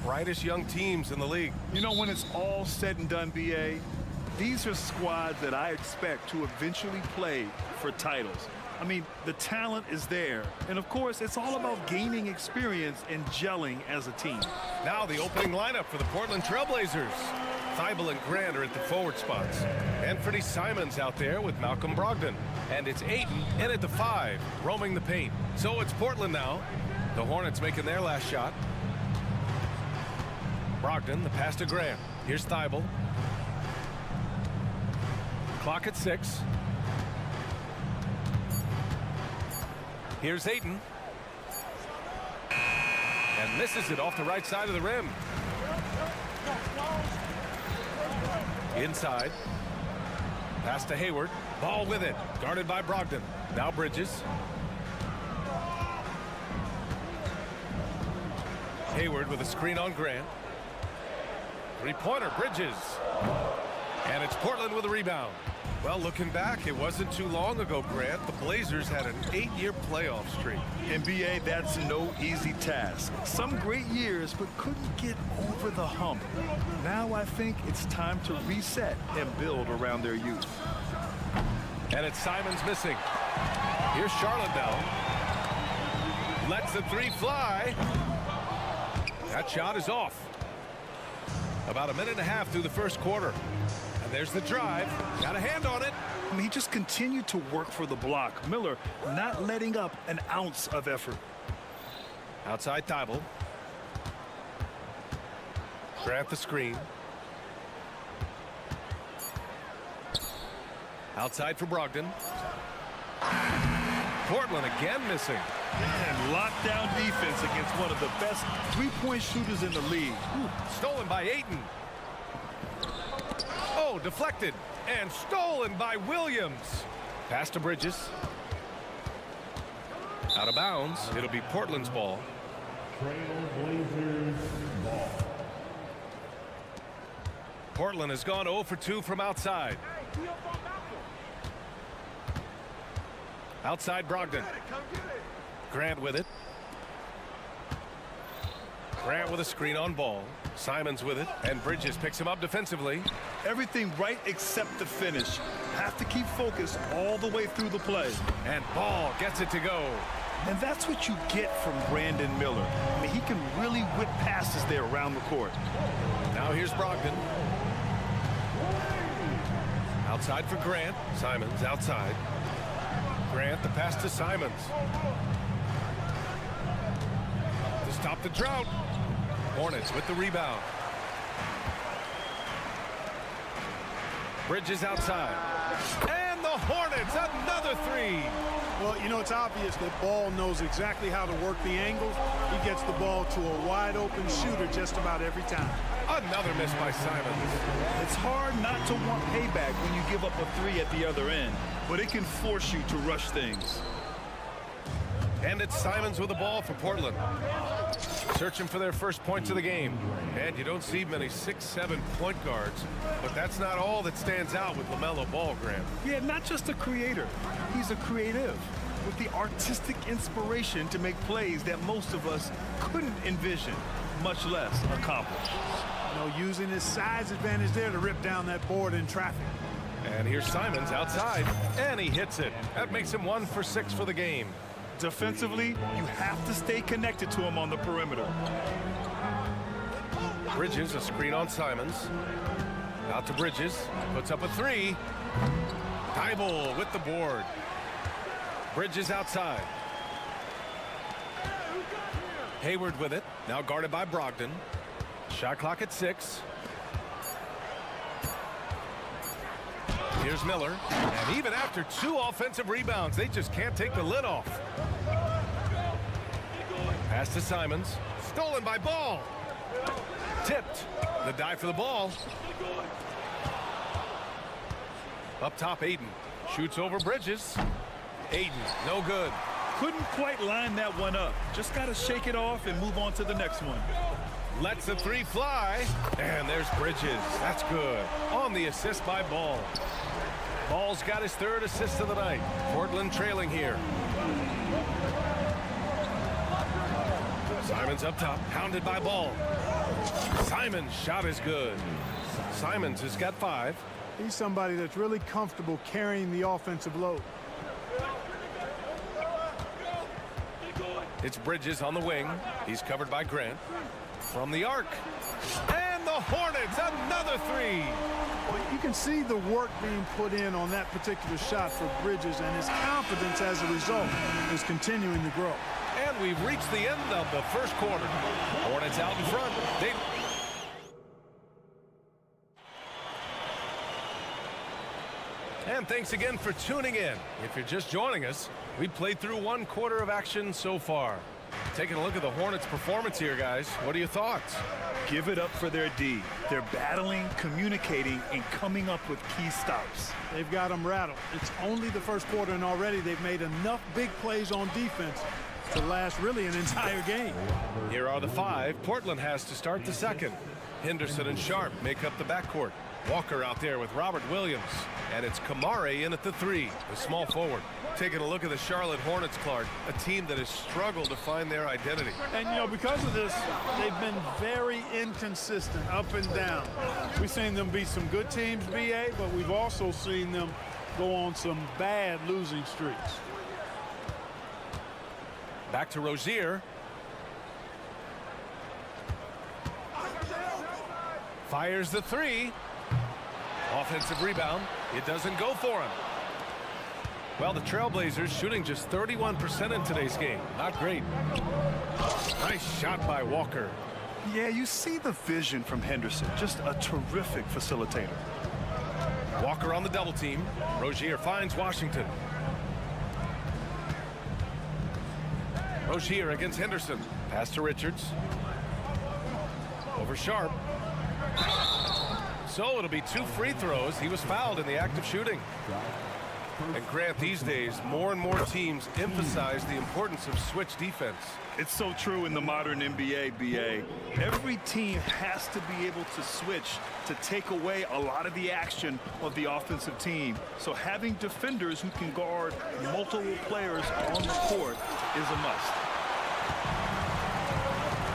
brightest young teams in the league. You know, when it's all said and done, BA, these are squads that I expect to eventually play for titles. I mean, the talent is there. And, of course, it's all about gaining experience and gelling as a team. Now the opening lineup for the Portland Trailblazers. Thibault and Grant are at the forward spots. Anthony Simons out there with Malcolm Brogdon. And it's Ayton in at the 5, roaming the paint. So it's Portland now. The Hornets making their last shot. Brogdon, the pass to Grant. Here's Thibault. Clock at 6. Here's Ayton. And misses it off the right side of the rim. Inside. Pass to Hayward. Ball with it. Guarded by Brogdon. Now Bridges. Hayward with a screen on Grant. Three-pointer, Bridges. And it's Portland with a rebound. Well, looking back, it wasn't too long ago, Grant. The Blazers had an 8-year playoff streak. NBA, that's no easy task. Some great years, but couldn't get over the hump. Now I think it's time to reset and build around their youth. And it's Simons missing. Here's Charlotte now. Lets the 3 fly. That shot is off. About a minute and a half through the first quarter. And there's the drive. Got a hand on it. I mean, he just continued to work for the block. Miller not letting up an ounce of effort. Outside Thibault. Grant the screen. Outside for Brogdon. Portland again missing. And lockdown defense against one of the best three-point shooters in the league. Ooh, stolen by Ayton. Oh, deflected and stolen by Williams. Pass to Bridges. Out of bounds. It'll be Portland's ball. Trailblazers ball. Portland has gone 0 for 2 from outside. Outside Brogdon. Grant with it. Grant with a screen on ball. Simons with it, and Bridges picks him up defensively. Everything right except the finish. Have to keep focused all the way through the play. And Ball gets it to go. And that's what you get from Brandon Miller. I mean, he can really whip passes there around the court. Now here's Brogdon. Outside for Grant. Simons outside. Grant, the pass to Simons. To stop the drought. Hornets with the rebound. Bridges outside. And the Hornets, another 3. Well, you know, it's obvious that Ball knows exactly how to work the angles. He gets the ball to a wide-open shooter just about every time. Another miss by Simons. It's hard not to want payback when you give up a 3 at the other end, but it can force you to rush things. And it's Simons with the ball for Portland. Searching for their first points of the game. And you don't see many 6'7" point guards, but that's not all that stands out with LaMelo Ball, Grant. Yeah, not just a creator. He's a creative with the artistic inspiration to make plays that most of us couldn't envision, much less accomplish. You know, using his size advantage there to rip down that board in traffic. And here's Simons outside, and he hits it. That makes him 1 for 6 for the game. Defensively, you have to stay connected to him on the perimeter. Bridges, a screen on Simons. Out to Bridges, puts up a 3. Thibault with the board. Bridges outside. Hayward with it, now guarded by Brogdon. Shot clock at 6. Here's Miller, and even after 2 offensive rebounds, they just can't take the lid off. Pass to Simons, stolen by Ball. Tipped, the dive for the ball. Up top, Ayton shoots over Bridges. Ayton, no good. Couldn't quite line that one up. Just got to shake it off and move on to the next one. Lets the 3 fly, and there's Bridges. That's good. On the assist by Ball. Ball's got his 3rd assist of the night. Portland trailing here. Simons up top, pounded by Ball. Simon's shot is good. Simons has got 5. He's somebody that's really comfortable carrying the offensive load. It's Bridges on the wing. He's covered by Grant. From the arc. And the Hornets, another 3. Well, you can see the work being put in on that particular shot for Bridges, and his confidence as a result is continuing to grow. And we've reached the end of the first quarter. Hornets out in front. And thanks again for tuning in. If you're just joining us, we played through 1 quarter of action so far. Taking a look at the Hornets' performance here, guys. What are your thoughts? Give it up for their D. They're battling, communicating, and coming up with key stops. They've got them rattled. It's only the first quarter, and already they've made enough big plays on defense to last really an entire game. Here are the 5. Portland has to start the second. Henderson and Sharp make up the backcourt. Walker out there with Robert Williams. And it's Kamare in at the 3, the small forward. Taking a look at the Charlotte Hornets, Clark, a team that has struggled to find their identity. And, you know, because of this, they've been very inconsistent, up and down. We've seen them beat some good teams, BA, but we've also seen them go on some bad losing streaks. Back to Rozier. Fires the 3. Offensive rebound. It doesn't go for him. Well, the Trailblazers shooting just 31% in today's game. Not great. Nice shot by Walker. Yeah, you see the vision from Henderson. Just a terrific facilitator. Walker on the double team. Rozier finds Washington. Rozier against Henderson. Pass to Richards. Over Sharp. So it'll be 2 free throws. He was fouled in the act of shooting. And Grant, these days, more and more teams emphasize the importance of switch defense. It's so true in the modern NBA, BA. Every team has to be able to switch to take away a lot of the action of the offensive team. So having defenders who can guard multiple players on the court is a must.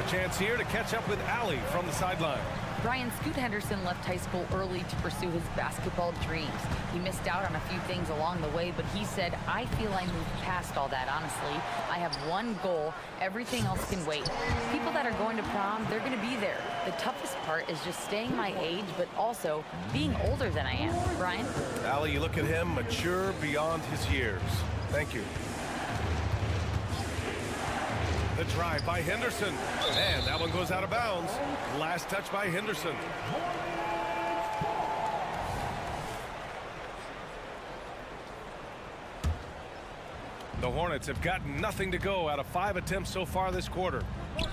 A chance here to catch up with Allie from the sideline. Brian, Scoot Henderson left high school early to pursue his basketball dreams. He missed out on a few things along the way, but he said, I feel I moved past all that, honestly. I have one goal. Everything else can wait. People that are going to prom, they're going to be there. The toughest part is just staying my age, but also being older than I am. Brian? Allie, you look at him, mature beyond his years. Thank you. The drive by Henderson. And that one goes out of bounds. Last touch by Henderson. The Hornets have got nothing to go out of 5 attempts so far this quarter. First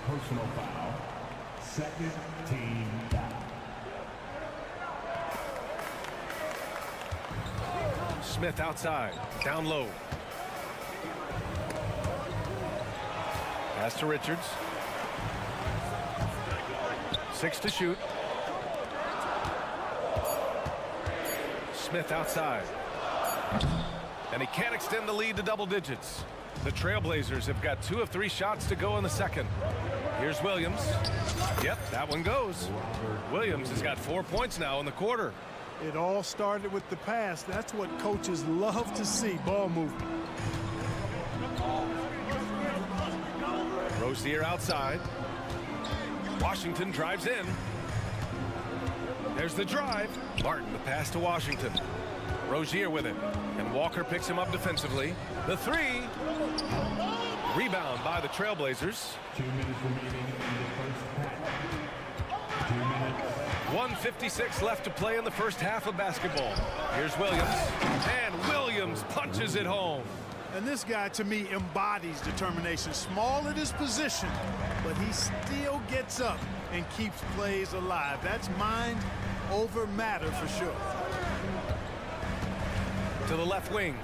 personal foul. Second team foul. Smith outside, down low. Pass to Richards. 6 to shoot. Smith outside. And he can't extend the lead to double digits. The Trailblazers have got 2 of 3 shots to go in the second. Here's Williams. Yep, that one goes. Williams has got 4 points now in the quarter. It all started with the pass. That's what coaches love to see, ball movement. Rozier outside. Washington drives in. There's the drive. Martin, the pass to Washington. Rozier with it. And Walker picks him up defensively. The 3. Rebound by the Trailblazers. 2 minutes remaining in the first half. 2 minutes. 1:56 left to play in the first half of basketball. Here's Williams. And Williams punches it home. And this guy, to me, embodies determination. Small at his position, but he still gets up and keeps plays alive. That's mind over matter for sure. To the left wing.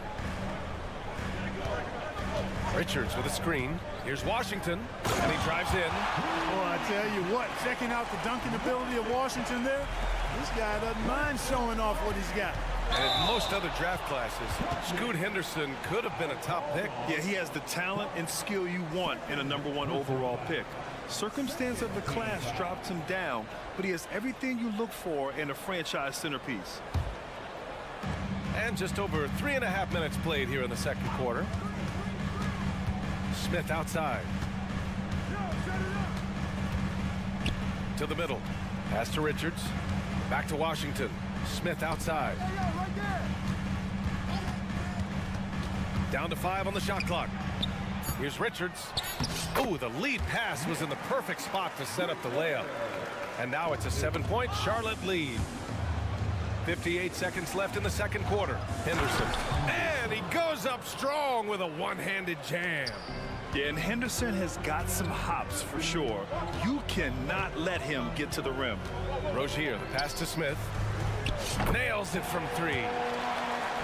Richards with a screen. Here's Washington, and he drives in. Boy, I tell you what, checking out the dunking ability of Washington there, this guy doesn't mind showing off what he's got. And in most other draft classes, Scoot Henderson could have been a top pick. Yeah, he has the talent and skill you want in a #1 overall pick. Circumstance of the class dropped him down, but he has everything you look for in a franchise centerpiece. And just over 3.5 minutes played here in the second quarter. Smith outside. To the middle. Pass to Richards. Back to Washington. Smith outside. Down to 5 on the shot clock. Here's Richards. Oh, the lead pass was in the perfect spot to set up the layup. And now it's a 7-point Charlotte lead. 58 seconds left in the second quarter. Henderson. And he goes up strong with a one-handed jam. Yeah, and Henderson has got some hops for sure. You cannot let him get to the rim. Rozier, the pass to Smith. Nails it from 3.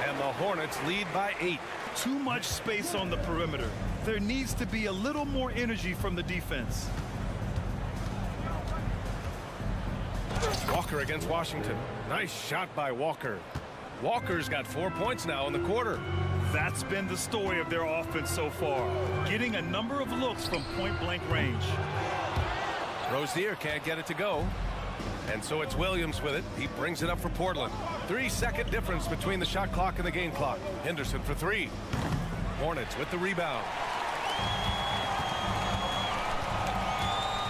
And the Hornets lead by 8. Too much space on the perimeter. There needs to be a little more energy from the defense. Walker against Washington. Nice shot by Walker. Walker's got 4 points now in the quarter. That's been the story of their offense so far. Getting a number of looks from point-blank range. Rozier can't get it to go. And so it's Williams with it. He brings it up for Portland. 3-second difference between the shot clock and the game clock. Henderson for 3. Hornets with the rebound.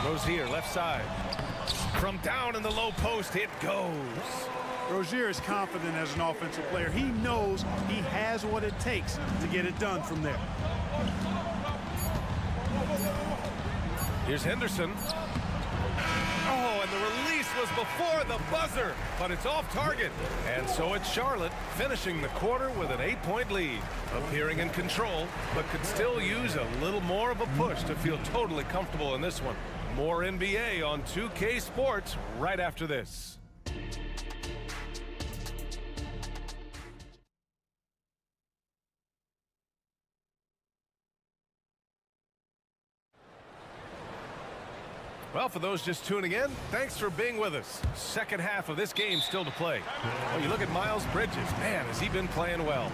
Rozier left side. From down in the low post, it goes. Rozier is confident as an offensive player. He knows he has what it takes to get it done from there. Here's Henderson. Oh, and the release was before the buzzer, but it's off target. And so it's Charlotte finishing the quarter with an 8-point lead. Appearing in control, but could still use a little more of a push to feel totally comfortable in this one. More NBA on 2K Sports right after this. Well, for those just tuning in, thanks for being with us. Second half of this game still to play. Well, you look at Miles Bridges. Man, has he been playing well.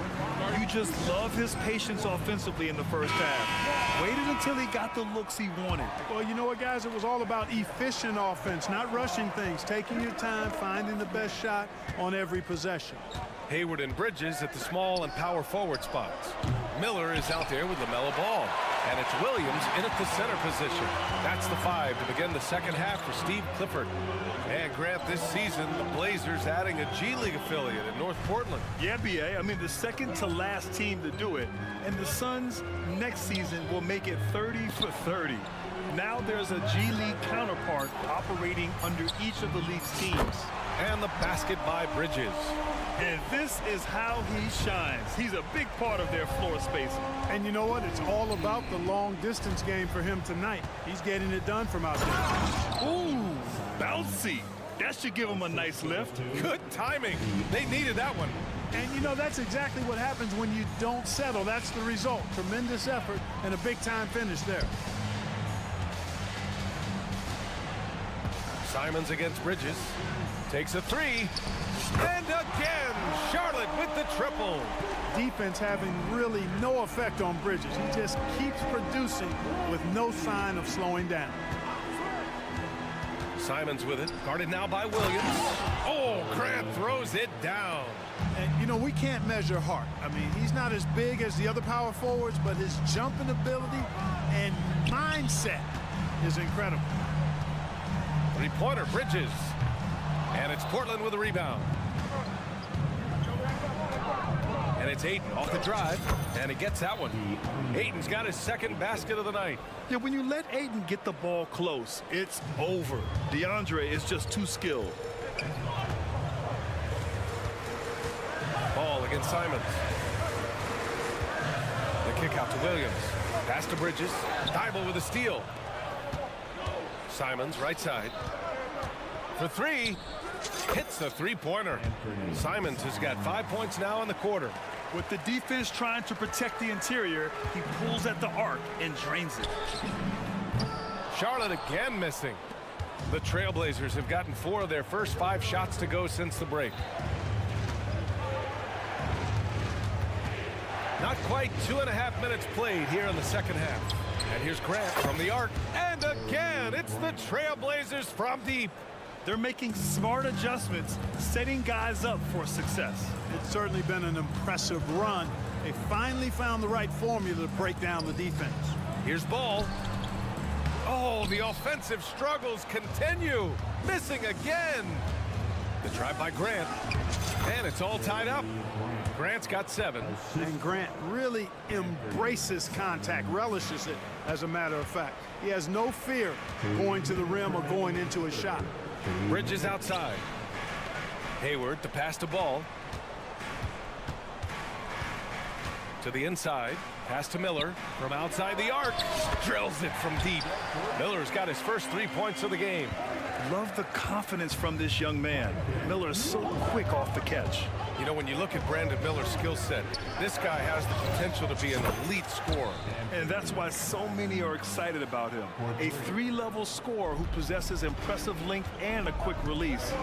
You just love his patience offensively in the first half. Waited until he got the looks he wanted. Well, you know what, guys? It was all about efficient offense, not rushing things, taking your time, finding the best shot on every possession. Hayward and Bridges at the small and power forward spots. Miller is out there with LaMelo Ball. And it's Williams in at the center position. That's the 5 to begin the second half for Steve Clifford. And Grant, this season, the Blazers adding a G League affiliate in North Portland. Yeah, BA. I mean, the second to last team to do it. And the Suns next season will make it 30 for 30. Now there's a G League counterpart operating under each of the league's teams. And the basket by Bridges. And this is how he shines. He's a big part of their floor spacing. And you know what? It's all about the long distance game for him tonight. He's getting it done from out there. Ooh, bouncy. That should give him a nice lift. Good timing. They needed that one. And you know, that's exactly what happens when you don't settle. That's the result. Tremendous effort and a big time finish there. Simons against Bridges. Takes a 3. And again, Charlotte with the triple. Defense having really no effect on Bridges. He just keeps producing with no sign of slowing down. Simons with it. Guarded now by Williams. Oh, Grant throws it down. And, you know, we can't measure heart. I mean, he's not as big as the other power forwards, but his jumping ability and mindset is incredible. Three-pointer, Bridges. And it's Portland with a rebound. And it's Ayton off the drive, and he gets that one. Ayton's got his second basket of the night. Yeah, when you let Ayton get the ball close, it's over. DeAndre is just too skilled. Ball against Simons. The kick out to Williams. Pass to Bridges. Thibault with a steal. Simons, right side. For 3. Hits the three-pointer. Simons has got 5 points now in the quarter. With the defense trying to protect the interior, he pulls at the arc and drains it. Charlotte again missing. The Trailblazers have gotten 4 of their first 5 shots to go since the break. Not quite 2.5 minutes played here in the second half. And here's Grant from the arc. And again, it's the Trailblazers from deep. They're making smart adjustments, setting guys up for success. It's certainly been an impressive run. They finally found the right formula to break down the defense. Here's Ball. Oh, the offensive struggles continue. Missing again. The try by Grant. And it's all tied up. Grant's got 7. And Grant really embraces contact, relishes it, as a matter of fact. He has no fear going to the rim or going into a shot. Bridges outside. Hayward to pass the ball. To the inside. Pass to Miller from outside the arc. Drills it from deep. Miller's got his first 3 points of the game. Love the confidence from this young man. Miller is so quick off the catch. You know, when you look at Brandon Miller's skill set, this guy has the potential to be an elite scorer. And that's why so many are excited about him. A 3-level scorer who possesses impressive length and a quick release.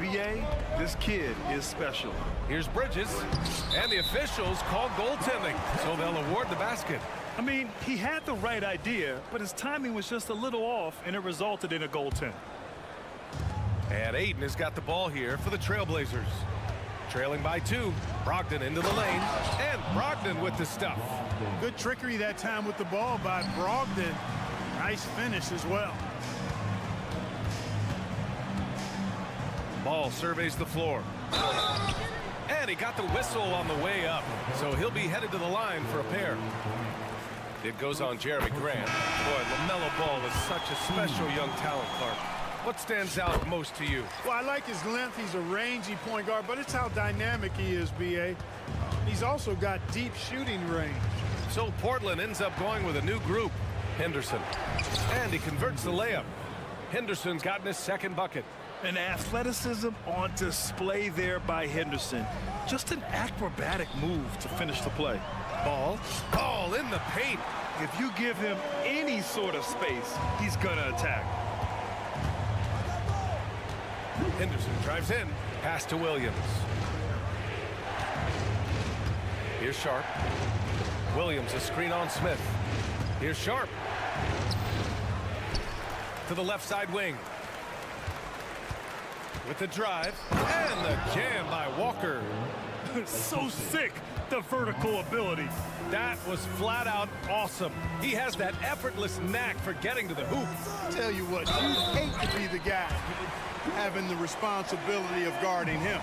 BA, this kid is special. Here's Bridges, and the officials call goaltending, so they'll award the basket. I mean, he had the right idea, but his timing was just a little off, and it resulted in a goaltend. And Aiden has got the ball here for the Trailblazers. Trailing by 2. Brogdon into the lane, and Brogdon with the stuff. Good trickery that time with the ball by Brogdon. Nice finish as well. Ball surveys the floor. And he got the whistle on the way up, so he'll be headed to the line for a pair. It goes on Jeremy Grant. Boy, LaMelo Ball is such a special young talent, Clark. What stands out most to you? Well, I like his length. He's a rangy point guard, but it's how dynamic he is, B.A. He's also got deep shooting range. So Portland ends up going with a new group. Henderson. And he converts the layup. Henderson's gotten his second bucket. An athleticism on display there by Henderson. Just an acrobatic move to finish the play. Ball in the paint. If you give him any sort of space, he's gonna attack. Henderson drives in. Pass to Williams. Here's Sharp. Williams a screen on Smith. Here's Sharp. To the left side wing. With the drive. And the jam by Walker. So sick, the vertical ability. That was flat out awesome. He has that effortless knack for getting to the hoop. Tell you what, you hate to be the guy having the responsibility of guarding him.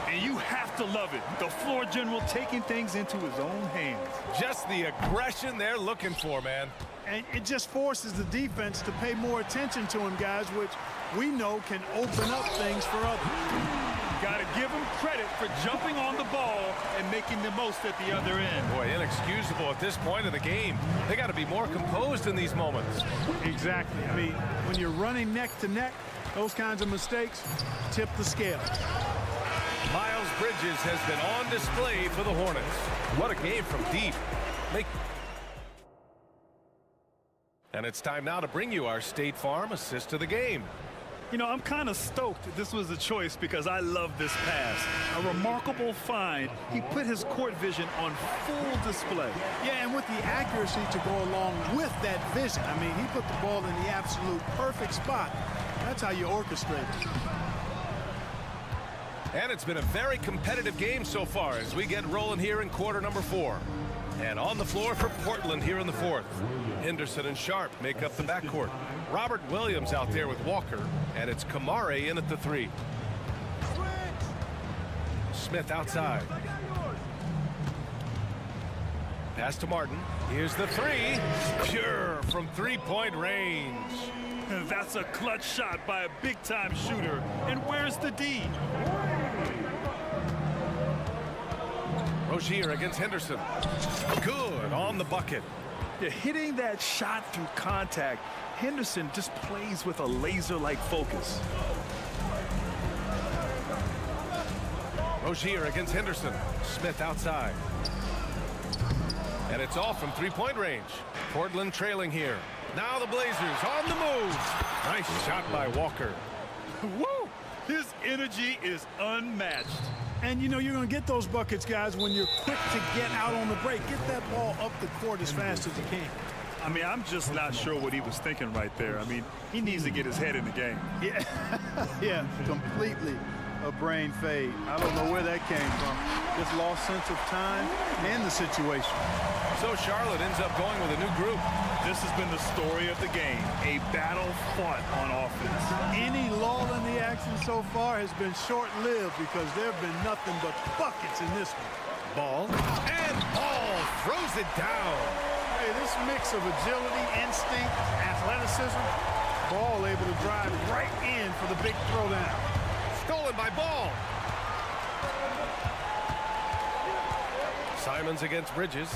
And you have to love it. The floor general taking things into his own hands. Just the aggression they're looking for, man. And it just forces the defense to pay more attention to him, guys, which we know can open up things for others. Got to give him credit for jumping on the ball and making the most at the other end. Boy, inexcusable at this point of the game. They got to be more composed in these moments. Exactly. I mean, when you're running neck to neck, those kinds of mistakes tip the scale. Miles Bridges has been on display for the Hornets. What a game from deep. And it's time now to bring you our State Farm assist of the game. You know, I'm kind of stoked this was a choice because I love this pass. A remarkable find. He put his court vision on full display. Yeah, and with the accuracy to go along with that vision. I mean, he put the ball in the absolute perfect spot. That's how you orchestrate it. And it's been a very competitive game so far as we get rolling here in quarter number 4. And on the floor for Portland here in the 4th. Henderson and Sharp make up the backcourt. Robert Williams out there with Walker, and it's Kamare in at the 3. Smith outside. Pass to Martin. Here's the 3. Pure from 3-point range. That's a clutch shot by a big-time shooter. And where's the D? Rozier against Henderson. Good on the bucket. Yeah, hitting that shot through contact, Henderson just plays with a laser-like focus. Rozier against Henderson. Smith outside. And it's off from 3-point range. Portland trailing here. Now the Blazers on the move. Nice shot by Walker. Woo! His energy is unmatched. And, you know, you're going to get those buckets, guys, when you're quick to get out on the break. Get that ball up the court as fast as you can. I mean, I'm just not sure what he was thinking right there. I mean, he needs to get his head in the game. Yeah, yeah, completely a brain fade. I don't know where that came from. Just lost sense of time and the situation. So Charlotte ends up going with a new group. This has been the story of the game, a battle fought on offense. Any lull in the action so far has been short-lived because there have been nothing but buckets in this one. Ball, and Ball throws it down. Hey, this mix of agility, instinct, athleticism, Ball able to drive right in for the big throwdown. Stolen by Ball. Simons against Bridges.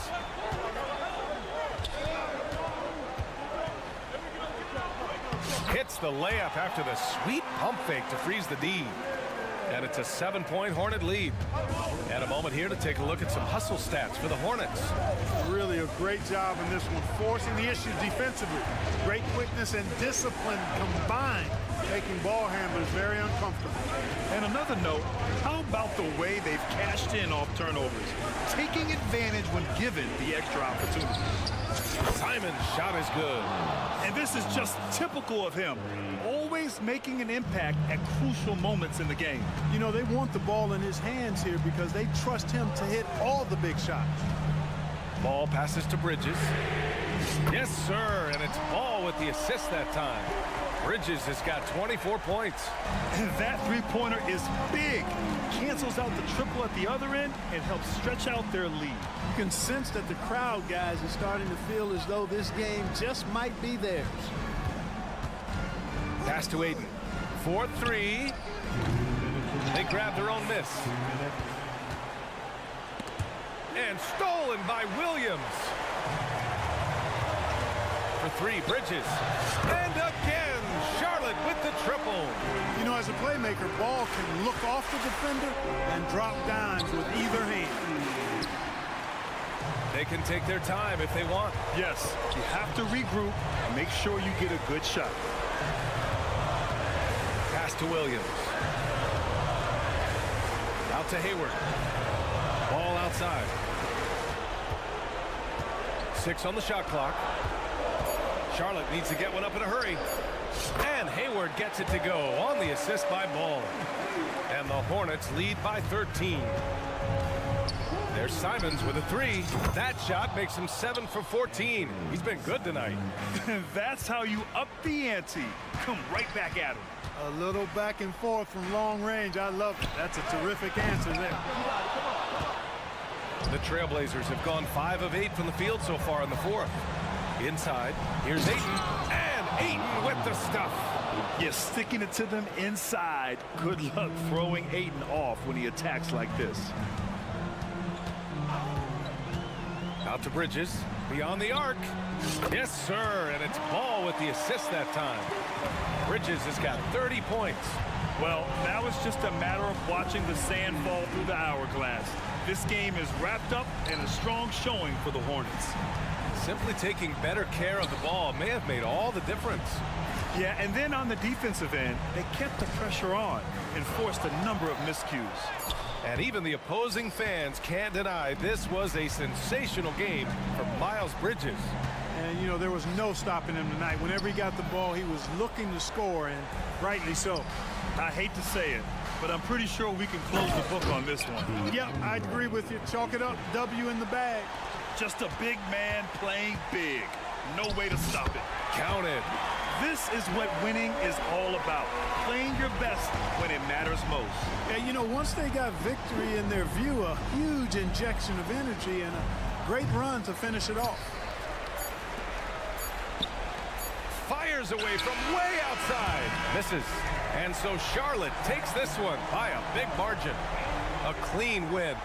Hits the layup after the sweet pump fake to freeze the D. And it's a 7-point Hornet lead. And a moment here to take a look at some hustle stats for the Hornets. Really a great job in this one, forcing the issues defensively. Great quickness and discipline combined, making ball handlers very uncomfortable. And another note, how about the way they've cashed in off turnovers, taking advantage when given the extra opportunity. Simon's shot is good. And this is just typical of him, always making an impact at crucial moments in the game. You know, they want the ball in his hands here because they trust him to hit all the big shots. Ball passes to Bridges. Yes, sir, and it's Ball with the assist that time. Bridges has got 24 points. And that three-pointer is big. Cancels out the triple at the other end and helps stretch out their lead. You can sense that the crowd, guys, is starting to feel as though this game just might be theirs. Pass to Aiden. 4-3. They grab their own miss. And stolen by Williams. For three, Bridges. And again, Charlotte with the triple. You know, as a playmaker, Ball can look off the defender and drop dimes with either hand. They can take their time if they want. Yes, you have to regroup and make sure you get a good shot. Pass to Williams. Out to Hayward. Ball outside. 6 on the shot clock. Charlotte needs to get one up in a hurry. And Hayward gets it to go on the assist by Ball. And the Hornets lead by 13. There's Simons with a 3. That shot makes him 7 for 14. He's been good tonight. That's how you up the ante. Come right back at him. A little back and forth from long range. I love it. That's a terrific answer there. The Trailblazers have gone 5 of 8 from the field so far in the fourth. Inside, here's Ayton, and Ayton with the stuff. You're sticking it to them inside. Good luck throwing Ayton off when he attacks like this. Out to Bridges, beyond the arc. Yes, sir, and it's Ball with the assist that time. Bridges has got 30 points. Well, now it's just a matter of watching the sand fall through the hourglass. This game is wrapped up and a strong showing for the Hornets. Simply taking better care of the ball may have made all the difference. Yeah, and then on the defensive end, they kept the pressure on and forced a number of miscues. And even the opposing fans can't deny this was a sensational game for Miles Bridges. And, you know, there was no stopping him tonight. Whenever he got the ball, he was looking to score, and rightly so. I hate to say it, but I'm pretty sure we can close the book on this one. Yep, I'd agree with you. Chalk it up. W in the bag. Just a big man playing big. No way to stop it. Counted. This is what winning is all about. Playing your best when it matters most. And, you know, once they got victory in their view, a huge injection of energy and a great run to finish it off. Fires away from way outside. Misses. And so Charlotte takes this one by a big margin. A clean win.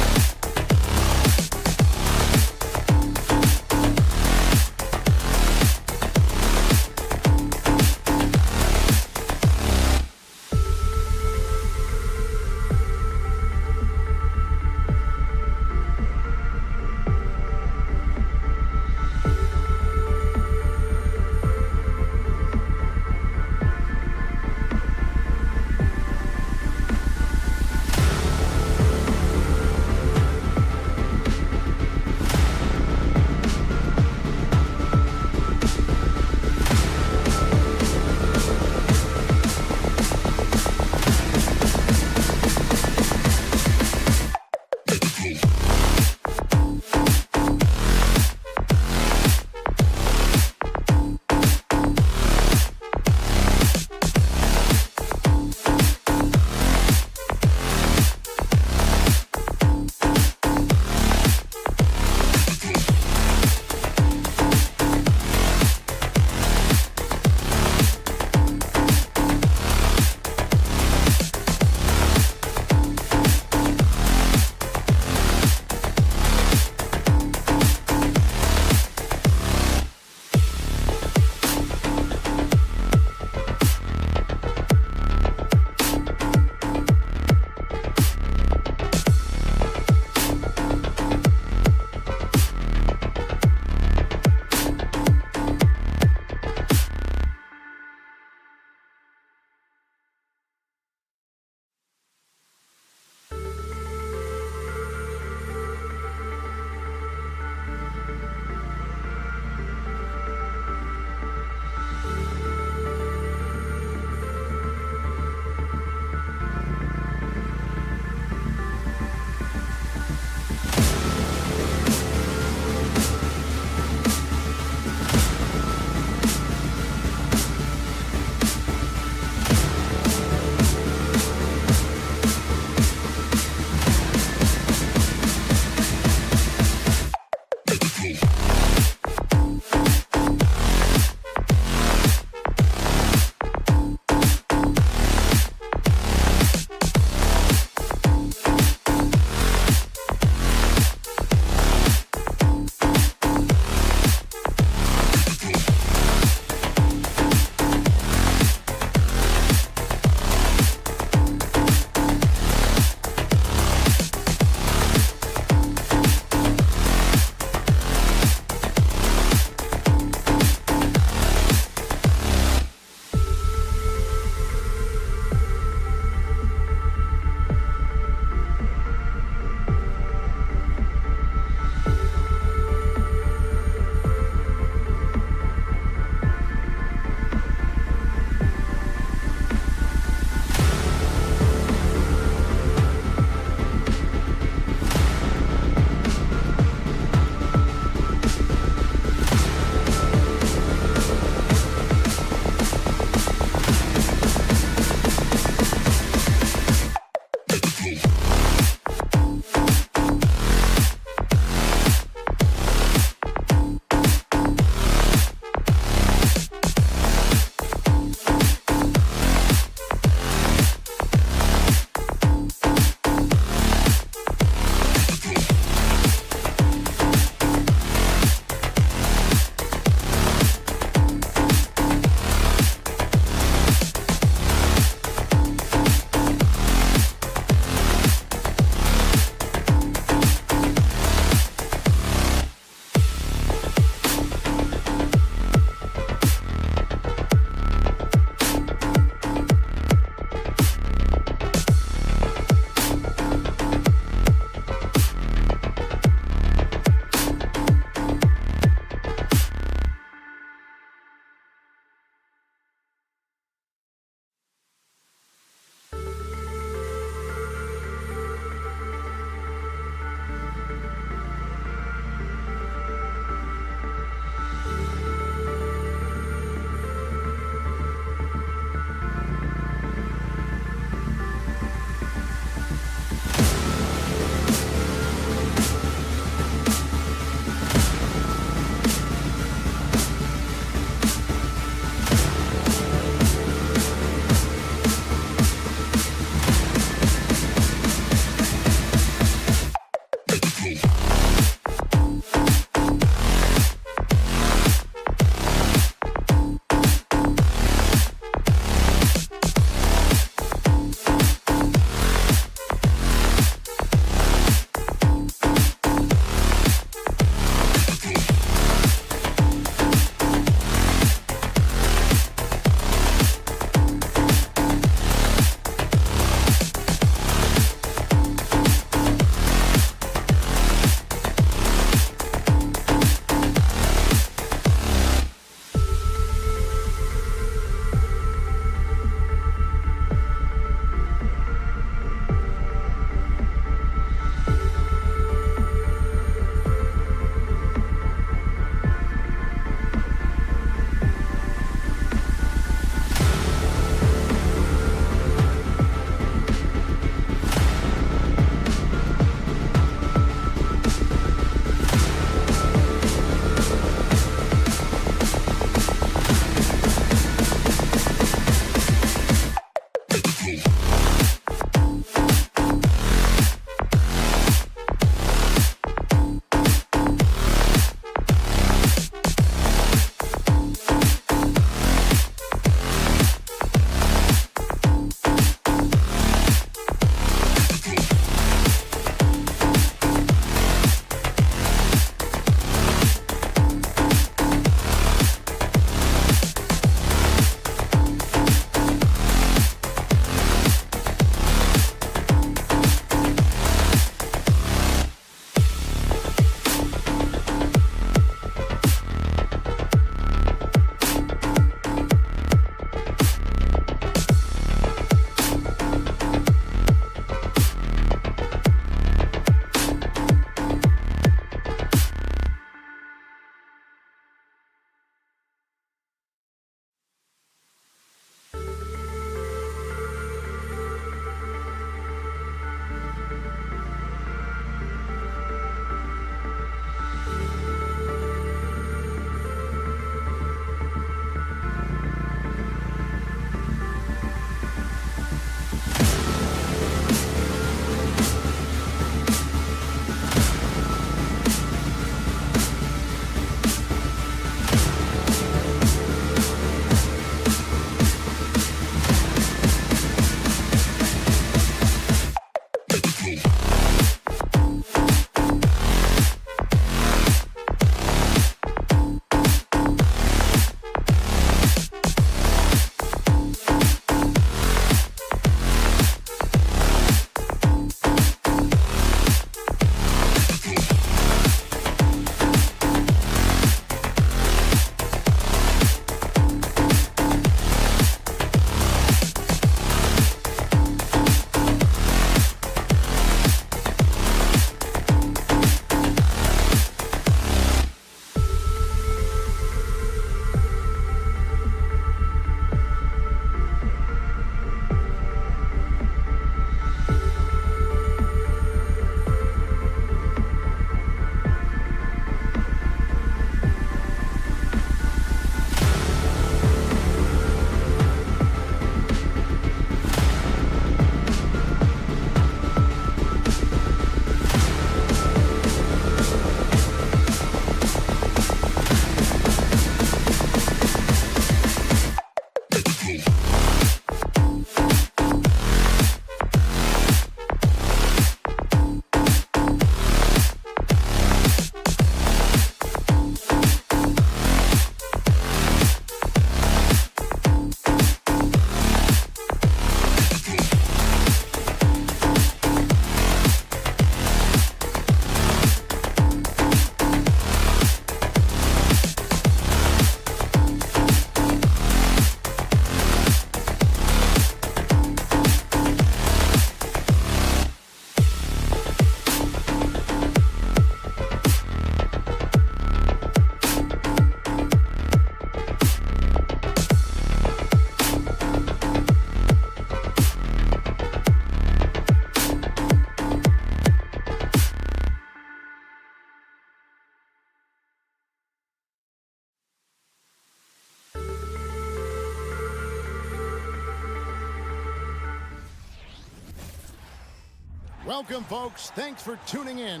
Welcome, folks. Thanks for tuning in.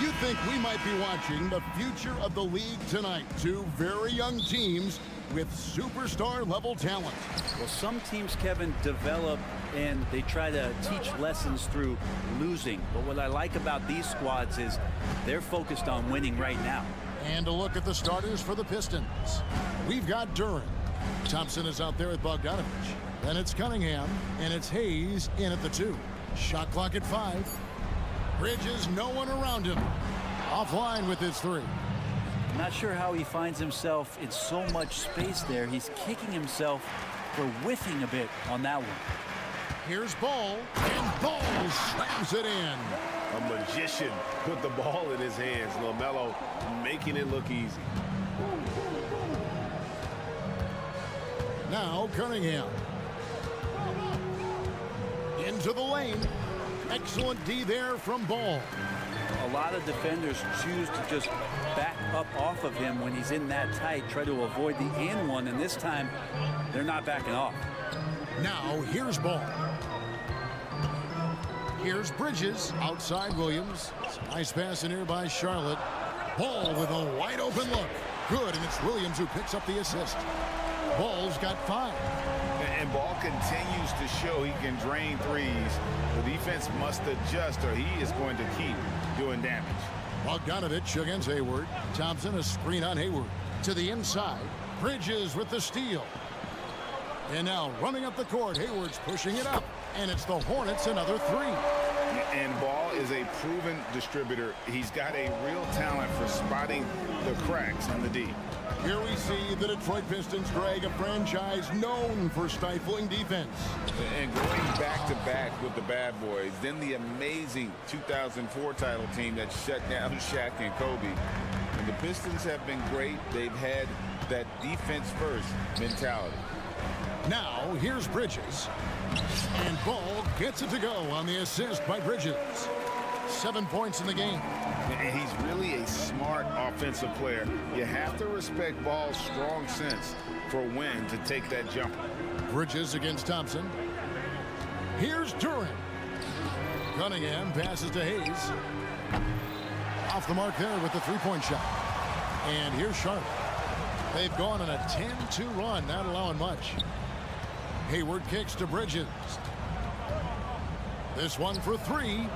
You think we might be watching the future of the league tonight? Two very young teams with superstar-level talent. Well, some teams, Kevin, develop and they try to teach lessons through losing. But what I like about these squads is they're focused on winning right now. And a look at the starters for the Pistons. We've got Duran. Thompson is out there with Bogdanovich. Then it's Cunningham, and it's Hayes in at the 2. Shot clock at 5. Bridges, no one around him. Offline with his 3. I'm not sure how he finds himself in so much space there. He's kicking himself for whiffing a bit on that one. Here's Ball, and Ball slams it in. A magician put the ball in his hands. LaMelo making it look easy. Now Cunningham. Into the lane. Excellent D there from Ball. A lot of defenders choose to just back up off of him when he's in that tight, try to avoid the and one, and this time they're not backing off. Now here's Ball. Here's Bridges. Outside Williams. Nice pass in here by Charlotte. Ball with a wide open look. Good, and it's Williams who picks up the assist. Ball's got 5. And Ball continues to show he can drain threes. The defense must adjust or he is going to keep doing damage. Bogdanovich against Hayward. Thompson, a screen on Hayward. To the inside. Bridges with the steal. And now running up the court, Hayward's pushing it up. And it's the Hornets, another 3. And Ball is a proven distributor. He's got a real talent for spotting the cracks in the D. Here we see the Detroit Pistons, Greg, a franchise known for stifling defense. And going back-to-back with the bad boys, then the amazing 2004 title team that shut down Shaq and Kobe. And the Pistons have been great. They've had that defense-first mentality. Now, here's Bridges. And Ball gets it to go on the assist by Bridges. 7 points in the game. And he's really a smart offensive player. You have to respect Ball's strong sense for when to take that jumper. Bridges against Thompson. Here's Duran. Cunningham passes to Hayes. Off the mark there with the 3-point shot. And here's Charlotte. They've gone on a 10-2 run, not allowing much. Hayward kicks to Bridges. This one for 3.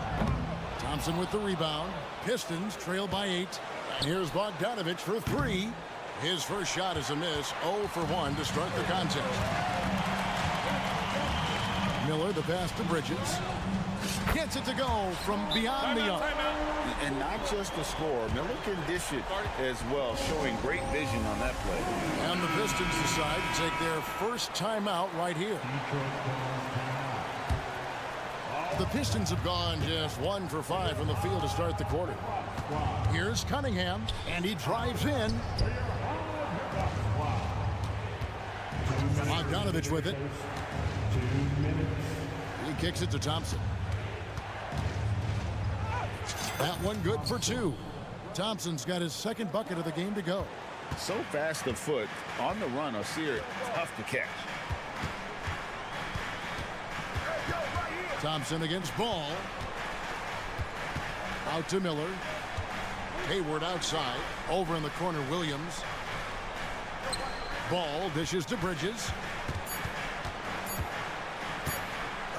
Thompson with the rebound. Pistons trail by 8. And here's Bogdanovich for 3. His first shot is a miss. 0 for 1 to start the contest. Miller, the pass to Bridges. Gets it to go from beyond the arc. And not just the score. Miller can dish it as well, showing great vision on that play. And the Pistons decide to take their first timeout right here. The Pistons have gone just 1 for 5 from the field to start the quarter. Here's Cunningham, and he drives in. Bogdanovich with it. He kicks it to Thompson. That one good for 2. Thompson's got his second bucket of the game to go. So fast of foot, on the run, Osir, tough to catch. Thompson against Ball. Out to Miller. Hayward outside. Over in the corner, Williams. Ball dishes to Bridges.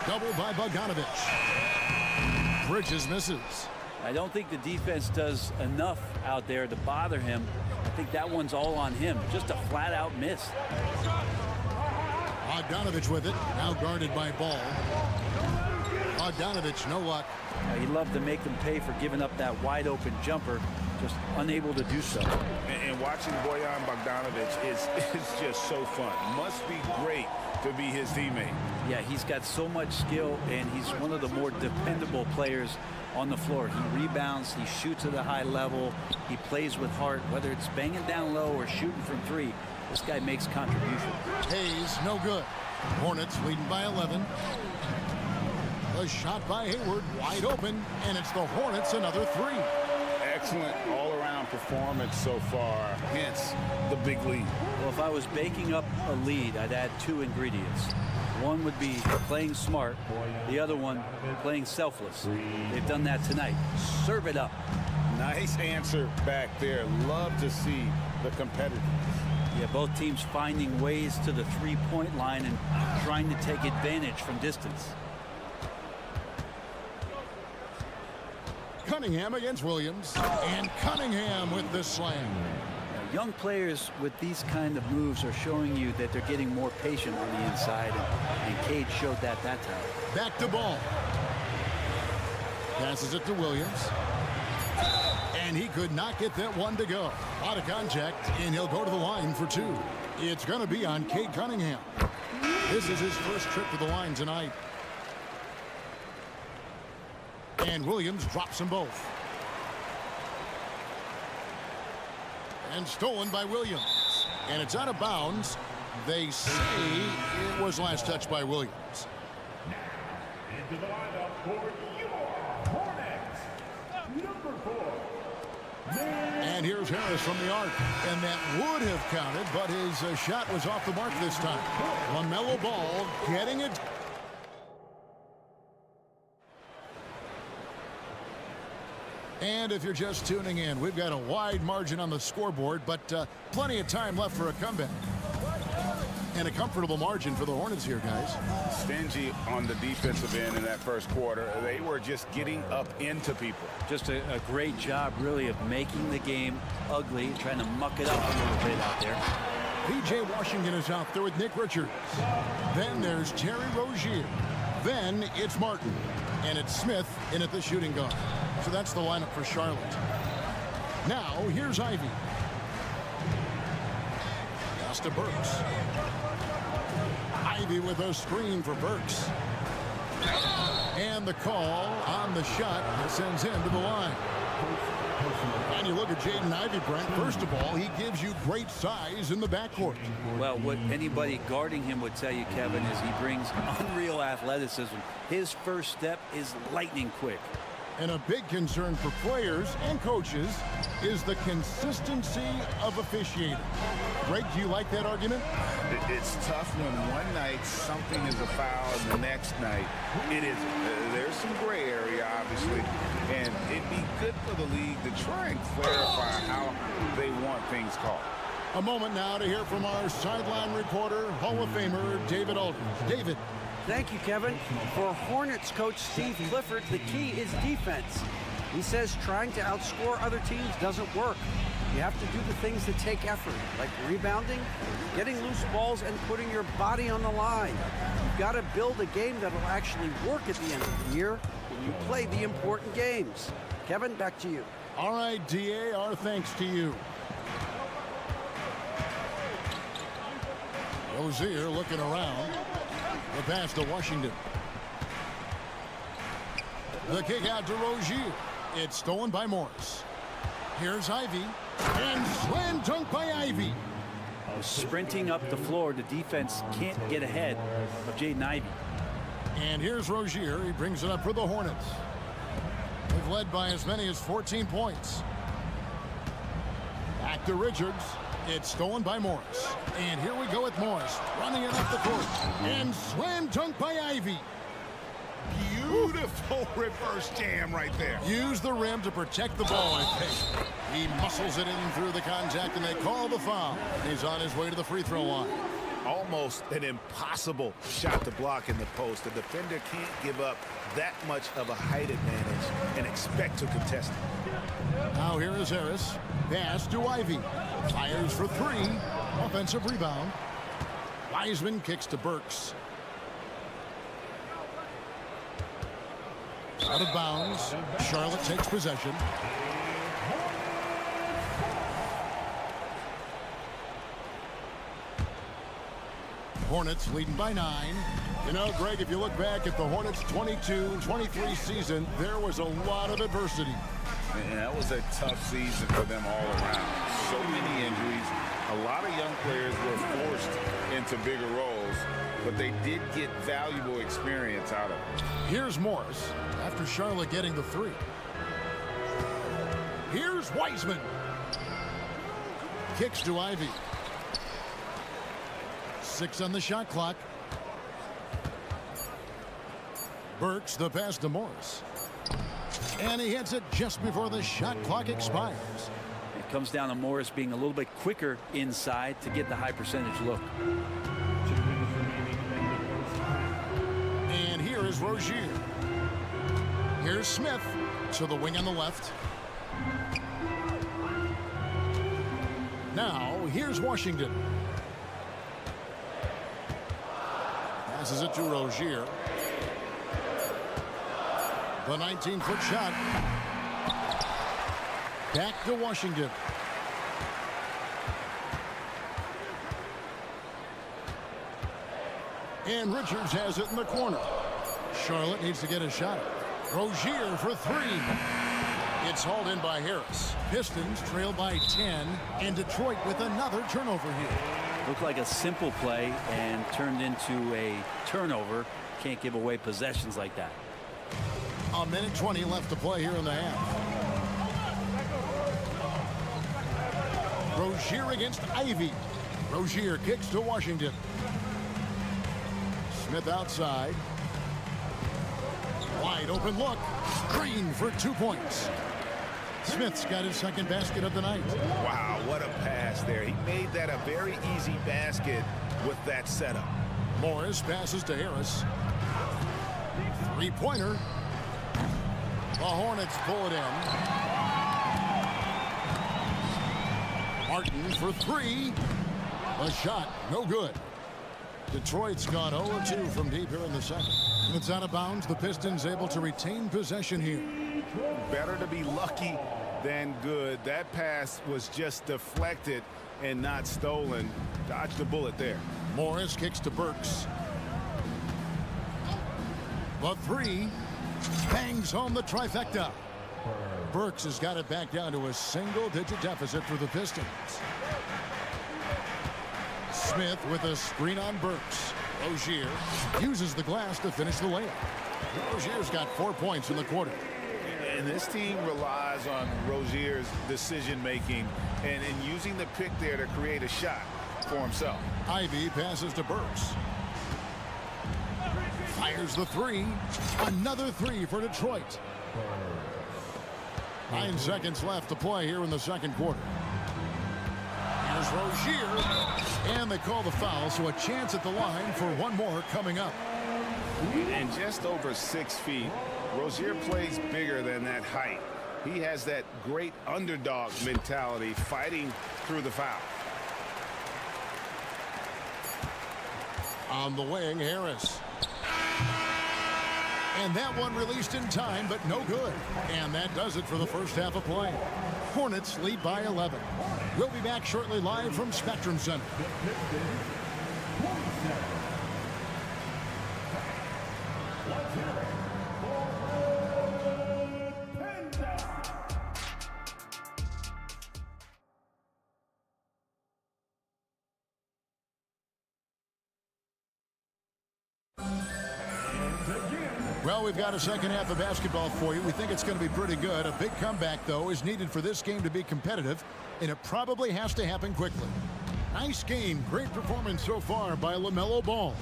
Double by Bogdanovich. Bridges misses. I don't think the defense does enough out there to bother him. I think that one's all on him. Just a flat-out miss. Bogdanovich with it. Now guarded by Ball. Bogdanovich, no luck. He'd love to make them pay for giving up that wide-open jumper. just unable to do so. And watching Bojan Bogdanovic is just so fun. Must be great to be his teammate. Yeah, he's got so much skill, and he's one of the more dependable players on the floor. He rebounds, he shoots at a high level, he plays with heart, whether it's banging down low or shooting from three. This guy makes contributions. Hayes, no good. Hornets leading by 11. A shot by Hayward, wide open, and it's the Hornets another three. Excellent all-around performance so far, hence the big lead. Well, if I was baking up a lead, I'd add two ingredients. One would be playing smart, the other one playing selfless. They've done that tonight. Serve it up. Nice answer back there. Love to see the competitors. Yeah, both teams finding ways to the three-point line and trying to take advantage from distance. Cunningham against Williams, and Cunningham with the slam. Young players with these kind of moves are showing you that they're getting more patient on the inside, and Cade showed that time. Back to ball. Passes it to Williams. And he could not get that one to go. Out of contact, and he'll go to the line for two. It's going to be on Cade Cunningham. This is his first trip to the line tonight. And Williams drops them both. And stolen by Williams. And it's out of bounds. They say it was last touched by Williams. Into the lineup for your Hornets, number 4. And here's Harris from the arc. And that would have counted, but his shot was off the mark this time. LaMelo Ball getting it. And if you're just tuning in, we've got a wide margin on the scoreboard, but plenty of time left for a comeback. And a comfortable margin for the Hornets here, guys. Stingy on the defensive end in that first quarter. They were just getting up into people. Just a great job, really, of making the game ugly, trying to muck it up a little bit out there. P.J. Washington is out there with Nick Richards. Then there's Terry Rozier. Then it's Martin. And it's Smith in at the shooting guard. So that's the lineup for Charlotte. Now, here's Ivy. Pass to Burks. Ivy with a screen for Burks. And the call on the shot that sends him to the line. And you look at Jaden Ivey, Brent. First of all, he gives you great size in the backcourt. Well, what anybody guarding him would tell you, Kevin, is he brings unreal athleticism. His first step is lightning quick. And a big concern for players and coaches is the consistency of officiating. Greg, do you like that argument? It's tough when one night something is a foul and the next night it isn't. There's some gray area, obviously, and it'd be good for the league to try and clarify how they want things called. A moment now to hear from our sideline reporter, Hall of Famer David Aldridge. David. Thank you, Kevin. For Hornets coach Steve Clifford, the key is defense. He says trying to outscore other teams doesn't work. You have to do the things that take effort, like rebounding, getting loose balls, and putting your body on the line. You've got to build a game that will actually work at the end of the year when you play the important games. Kevin, back to you. All right, DA, our thanks to you. Rozier looking around. The pass to Washington. The kick out to Rozier. It's stolen by Morris. Here's Ivy. And slam dunk by Ivy. Sprinting up the floor, the defense can't get ahead of Jaden Ivey. And here's Rozier. He brings it up for the Hornets. They've led by as many as 14 points. Back to Richards. It's stolen by Morris. And here we go with Morris. Running it up the court. And slam dunk by Ivy. Beautiful reverse jam right there. Use the rim to protect the ball, I think. He muscles it in through the contact, and they call the foul. He's on his way to the free throw line. Almost an impossible shot to block in the post. The defender can't give up that much of a height advantage and expect to contest it. Now here is Harris. Pass to Ivy. Fires for three. Offensive rebound. Wiseman kicks to Burks. Out of bounds. Charlotte takes possession. Hornets leading by 9. You know, Greg, if you look back at the Hornets' 22-23 season, there was a lot of adversity. And that was a tough season for them all around. So many injuries. A lot of young players were forced into bigger roles, but they did get valuable experience out of it. Here's Morris after Charlotte getting the 3. Here's Wiseman. Kicks to Ivy. 6 on the shot clock. Burks the pass to Morris. And he hits it just before the shot clock expires. It comes down to Morris being a little bit quicker inside to get the high percentage look. And here is Rozier. Here's Smith to the wing on the left. Now here's Washington. Passes it to Rozier. The 19-foot shot. Back to Washington. And Richards has it in the corner. Charlotte needs to get a shot. Rozier for 3. It's hauled in by Harris. Pistons trail by 10. And Detroit with another turnover here. Looked like a simple play and turned into a turnover. Can't give away possessions like that. A minute 20 left to play here in the half. Rozier against Ivy. Rozier kicks to Washington. Smith outside. Wide open look. Green for 2 points. Smith's got his second basket of the night. Wow, what a pass there. He made that a very easy basket with that setup. Morris passes to Harris. 3-pointer. The Hornets pull it in. Martin for 3. A shot, no good. Detroit's gone 0-2 from deep here in the second. And it's out of bounds. The Pistons able to retain possession here. Better to be lucky than good. That pass was just deflected and not stolen. Dodged the bullet there. Morris kicks to Burks. The 3 bangs home the trifecta. Burks has got it back down to a single-digit deficit for the Pistons. Smith with a screen on Burks. Rozier uses the glass to finish the layup. Rozier's got 4 points in the quarter. And this team relies on Rozier's decision-making and using the pick there to create a shot for himself. Ivy passes to Burks. Fires the 3. Another 3 for Detroit. 9 seconds left to play here in the second quarter. Here's Rozier. And they call the foul, so a chance at the line for one more coming up. And just over 6 feet, Rozier plays bigger than that height. He has that great underdog mentality, fighting through the foul. On the wing, Harris. And that one released in time, but no good. And that does it for the first half of play. Hornets lead by 11. We'll be back shortly live from Spectrum Center. Well, we've got a second half of basketball for you. We think it's going to be pretty good. A big comeback, though, is needed for this game to be competitive, and it probably has to happen quickly. Nice game. Great performance so far by LaMelo Ball.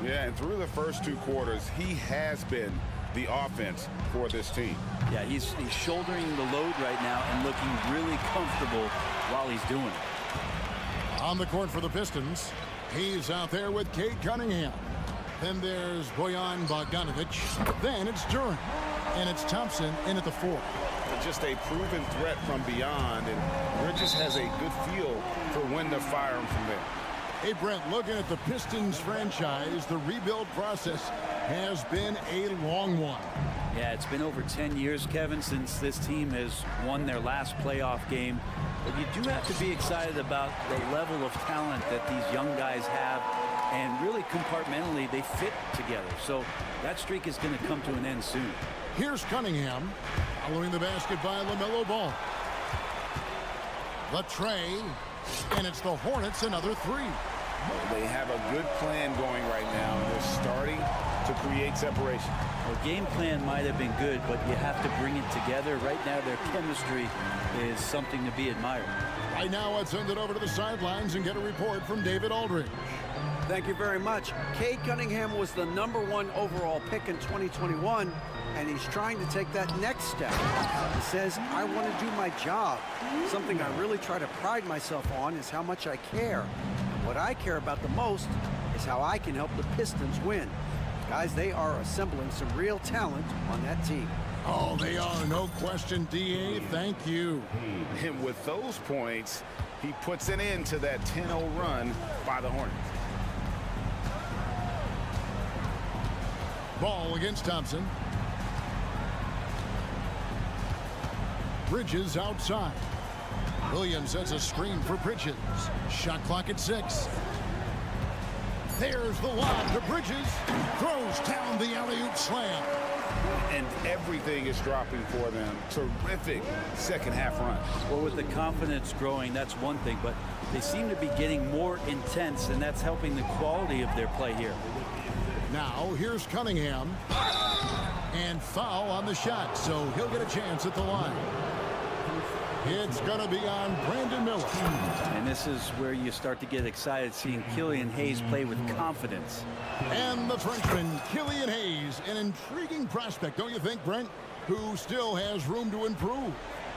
Yeah, and through the first 2 quarters, he has been the offense for this team. Yeah, he's shouldering the load right now and looking really comfortable while he's doing it. On the court for the Pistons, he's out there with Cade Cunningham. Then there's Bojan Bogdanovic. Then it's Duran. And it's Thompson in at the 4. Just a proven threat from beyond, and Bridges has a good feel for when to fire him from there. Hey, Brent, looking at the Pistons franchise, the rebuild process has been a long one. Yeah, it's been over 10 years, Kevin, since this team has won their last playoff game. But you do have to be excited about the level of talent that these young guys have and really compartmentally they fit together. So that streak is going to come to an end soon. Here's Cunningham following the basket by LaMelo Ball. The tray, and it's the Hornets another three. They have a good plan going right now. They're starting to create separation. Well, game plan might have been good, but you have to bring it together. Right now, their chemistry is something to be admired. Right now, let's send it over to the sidelines and get a report from David Aldridge. Thank you very much. Cade Cunningham was the #1 overall pick in 2021, and he's trying to take that next step. He says, I want to do my job. Something I really try to pride myself on is how much I care. And what I care about the most is how I can help the Pistons win. Guys, they are assembling some real talent on that team. Oh, they are, no question, D.A. Thank you. And with those points, he puts an end to that 10-0 run by the Hornets. Ball against Thompson. Bridges outside. Williams sets a screen for Bridges. Shot clock at 6. There's the lob to Bridges. Throws down the alley-oop slam. And everything is dropping for them. Terrific second half run. Well, with the confidence growing, that's one thing, but they seem to be getting more intense, and that's helping the quality of their play here. Now, here's Cunningham. And foul on the shot, so he'll get a chance at the line. It's going to be on Brandon Miller. And this is where you start to get excited seeing Killian Hayes play with confidence. And the Frenchman, Killian Hayes, an intriguing prospect, don't you think, Brent? Who still has room to improve.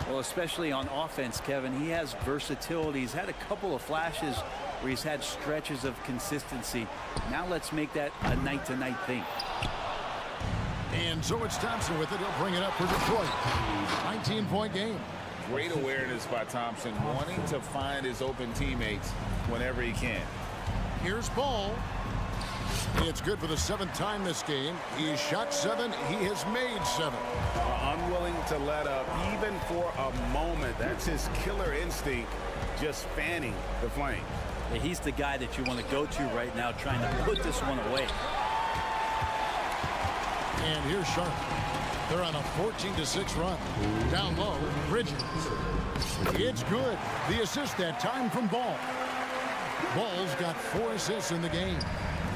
Well, especially on offense, Kevin, he has versatility. He's had a couple of flashes where he's had stretches of consistency. Now let's make that a night-to-night thing. And so it's Thompson with it. He'll bring it up for Detroit. 19-point game. Great awareness by Thompson, wanting to find his open teammates whenever he can. Here's Ball. It's good for the 7th time this game. He shot 7. He has made 7. Unwilling to let up even for a moment. That's his killer instinct, just fanning the flame. Yeah, he's the guy that you want to go to right now, trying to put this one away. And here's Sharp. They're on a 14-6 run. Down low, Bridges. It's good. The assist that time from Ball. Ball's got 4 assists in the game.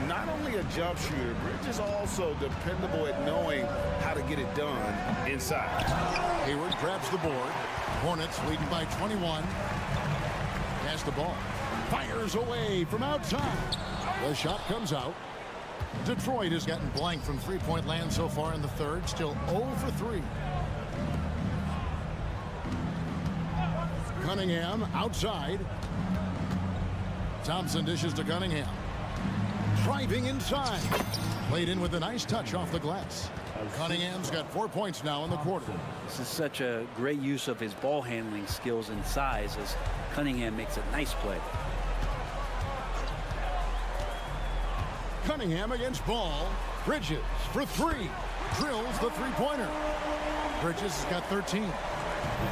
Not only a jump shooter, Bridges also dependable at knowing how to get it done inside. Hayward grabs the board. Hornets leading by 21. Pass the ball. Fires away from outside. The shot comes out. Detroit has gotten blank from three-point land so far in the third. Still 0 for 3. Cunningham outside. Thompson dishes to Cunningham. Driving inside. Played in with a nice touch off the glass. Cunningham's got 4 points now in the quarter. This is such a great use of his ball handling skills and size as Cunningham makes a nice play. Cunningham against Ball. Bridges for 3. Drills the three-pointer. Bridges has got 13.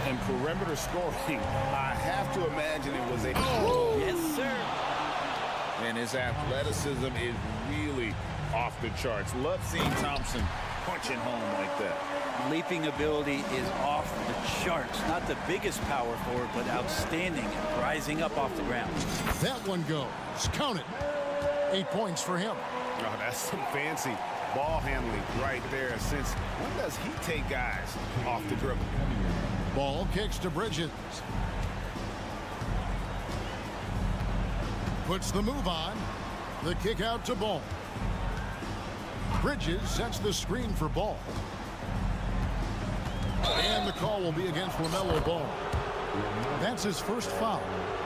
And perimeter scoring, I have to imagine it was a... Yes, sir. And his athleticism is really off the charts. Love seeing Thompson punching home like that. Leaping ability is off the charts. Not the biggest power forward, but outstanding and rising up off the ground. That one goes. Count it. 8 points for him. Oh, that's some fancy ball handling right there. Since when does he take guys off the dribble? Ball kicks to Bridges. Puts the move on. The kick out to Ball. Bridges sets the screen for Ball. And the call will be against LaMelo Ball. That's his first foul.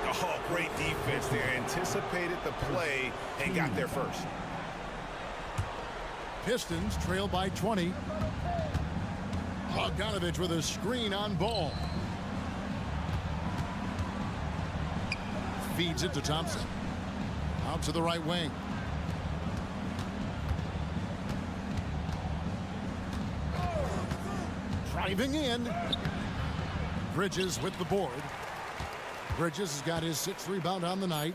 Oh, great defense there. Anticipated the play and got there first. Pistons trail by 20. Bogdanovich with a screen on Ball. Feeds it to Thompson. Out to the right wing. Driving in. Bridges with the board. Bridges has got his 6th rebound on the night.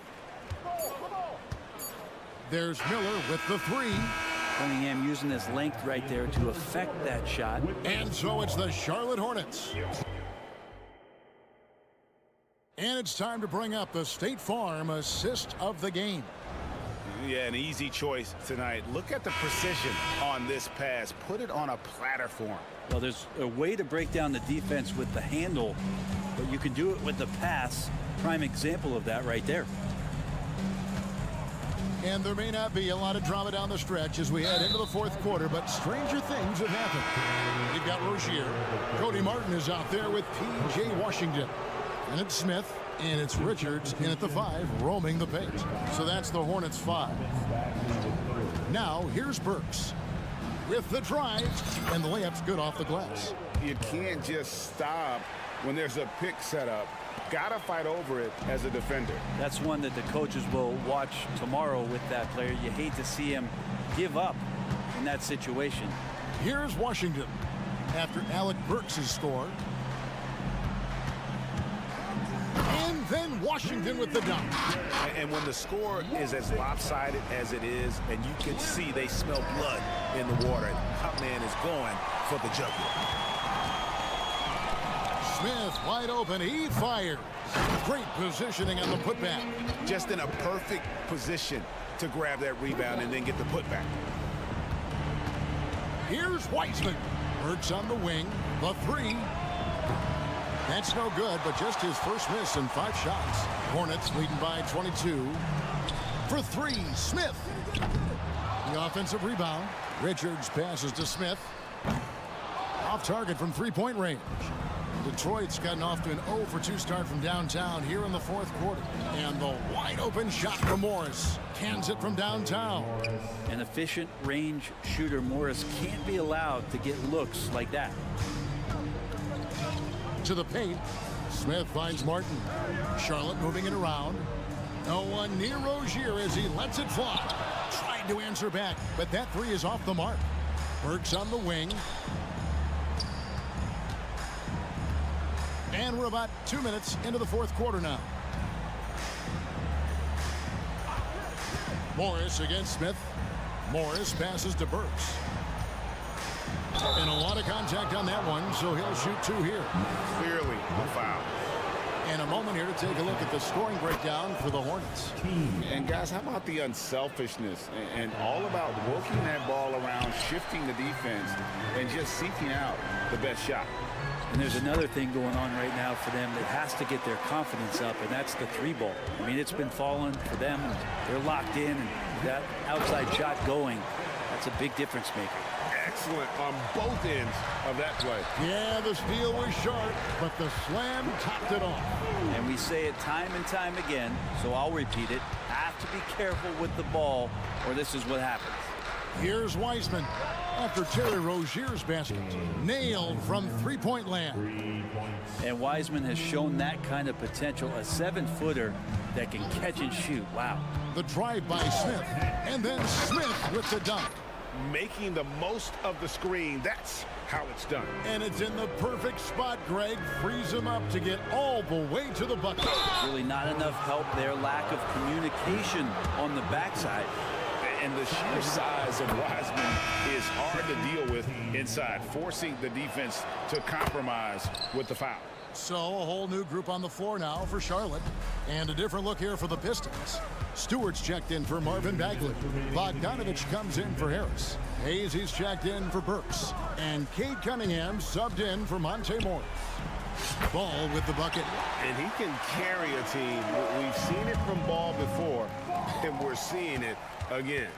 There's Miller with the three. Cunningham using his length right there to affect that shot. And so it's the Charlotte Hornets. And it's time to bring up the State Farm assist of the game. Yeah, an easy choice tonight. Look at the precision on this pass. Put it on a platter for him. Well, there's a way to break down the defense with the handle, but you can do it with the pass. Prime example of that right there. And there may not be a lot of drama down the stretch as we head into the fourth quarter, but stranger things have happened. You've got Rozier. Cody Martin is out there with P.J. Washington. And it's Smith, and it's Richards in at the 5, roaming the paint. So that's the Hornets 5. Now, here's Burks with the drive, and the layup's good off the glass. You can't just stop when there's a pick set up. Gotta fight over it as a defender. That's one that the coaches will watch tomorrow with that player. You hate to see him give up in that situation. Here's Washington after Alec Burks has scored. And then Washington with the dunk. And when the score is as lopsided as it is, and you can see they smell blood in the water, that man is going for the jugular. Smith wide open, he fires. Great positioning on the putback. Just in a perfect position to grab that rebound and then get the putback. Here's Wiseman. Burks on the wing, the 3. That's no good, but just his first miss in 5 shots. Hornets leading by 22. For 3, Smith. The offensive rebound. Richards passes to Smith. Off target from 3-point range. Detroit's gotten off to an 0-for-2 start from downtown here in the fourth quarter. And the wide open shot from Morris. Cans it from downtown. An efficient range shooter, Morris, can't be allowed to get looks like that. To the paint. Smith finds Martin. Charlotte moving it around. No one near Rozier as he lets it fly. Tried to answer back, but that 3 is off the mark. Burks on the wing. And we're about 2 minutes into the fourth quarter now. Morris against Smith. Morris passes to Burks. And a lot of contact on that one, so he'll shoot 2 here. Clearly a foul. And a moment here to take a look at the scoring breakdown for the Hornets. And guys, how about the unselfishness and all about working that ball around, shifting the defense, and just seeking out the best shot. And there's another thing going on right now for them that has to get their confidence up, and that's the 3-ball. I mean, it's been falling for them. They're locked in, and that outside shot going, that's a big difference maker. Excellent on both ends of that play. Yeah, the steal was sharp, but the slam topped it off. And we say it time and time again, so I'll repeat it. Have to be careful with the ball, or this is what happens. Here's Wiseman after Terry Rozier's basket. Nailed from 3-point land. And Wiseman has shown that kind of potential, a 7-footer that can catch and shoot. Wow. The drive by Smith, and then Smith with the dunk. Making the most of the screen. That's how it's done. And it's in the perfect spot, Greg. Frees him up to get all the way to the bucket. Really not enough help there. Lack of communication on the backside. And the sheer size of Wiseman is hard to deal with inside, forcing the defense to compromise with the foul. So a whole new group on the floor now for Charlotte. And a different look here for the Pistons. Stewart's checked in for Marvin Bagley. Bogdanovich comes in for Harris. Hayes, he's checked in for Burks. And Cade Cunningham subbed in for Monte Morris. Ball with the bucket. And he can carry a team. We've seen it from Ball before, and we're seeing it again.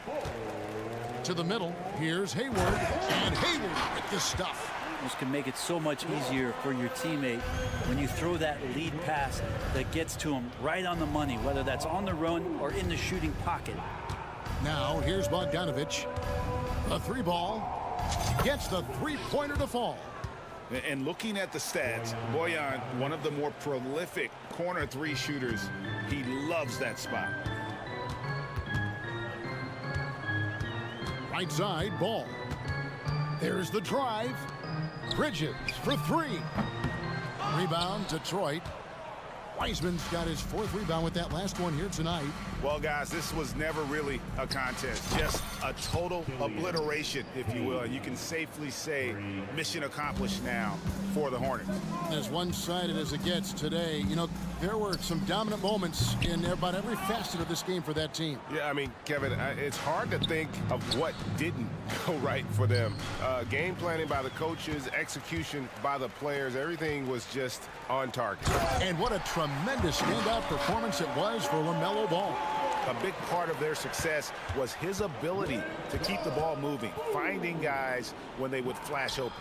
To the middle, here's Hayward. And Hayward with the stuff. This can make it so much easier for your teammate when you throw that lead pass that gets to him right on the money, whether that's on the run or in the shooting pocket. Now here's Bogdanovich. The 3-ball gets the 3-pointer to fall. And looking at the stats, Bojan, one of the more prolific corner 3 shooters, he loves that spot. Right side, Ball. There's the drive. Bridges for 3. Rebound, Detroit. Wiseman's got his 4th rebound with that last one here tonight. Well, guys, this was never really a contest. Just a total obliteration, if you will. You can safely say mission accomplished now for the Hornets. As one-sided as it gets today, you know, there were some dominant moments in about every facet of this game for that team. Yeah, I mean, Kevin, it's hard to think of what didn't go right for them. Game planning by the coaches, execution by the players, everything was just on target. And what a tremendous standout performance it was for LaMelo Ball. A big part of their success was his ability to keep the ball moving, finding guys when they would flash open.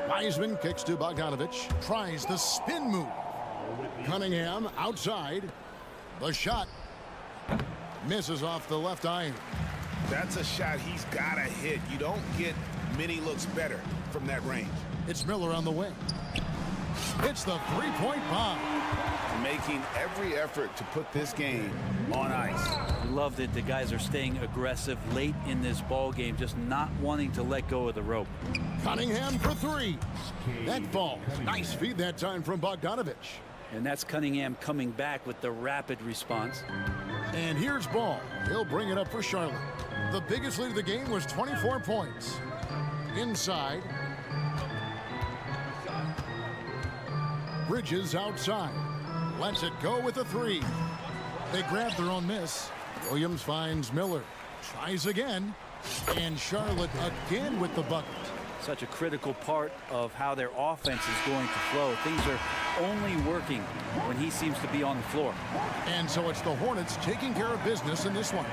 Wiseman kicks to Bogdanovich, tries the spin move. Cunningham outside. The shot misses off the left iron. That's a shot he's got to hit. You don't get many looks better from that range. It's Miller on the wing. It's the three-point bomb. Making every effort to put this game on ice. I love that the guys are staying aggressive late in this ball game, just not wanting to let go of the rope. Cunningham for 3. That falls. Nice feed that time from Bogdanovich. And that's Cunningham coming back with the rapid response. And here's Ball. He'll bring it up for Charlotte. The biggest lead of the game was 24 points. Inside. Bridges outside. Lets it go with a 3. They grab their own miss. Williams finds Miller. Tries again. And Charlotte again with the bucket. Such a critical part of how their offense is going to flow. Things are only working when he seems to be on the floor. And so it's the Hornets taking care of business in this one.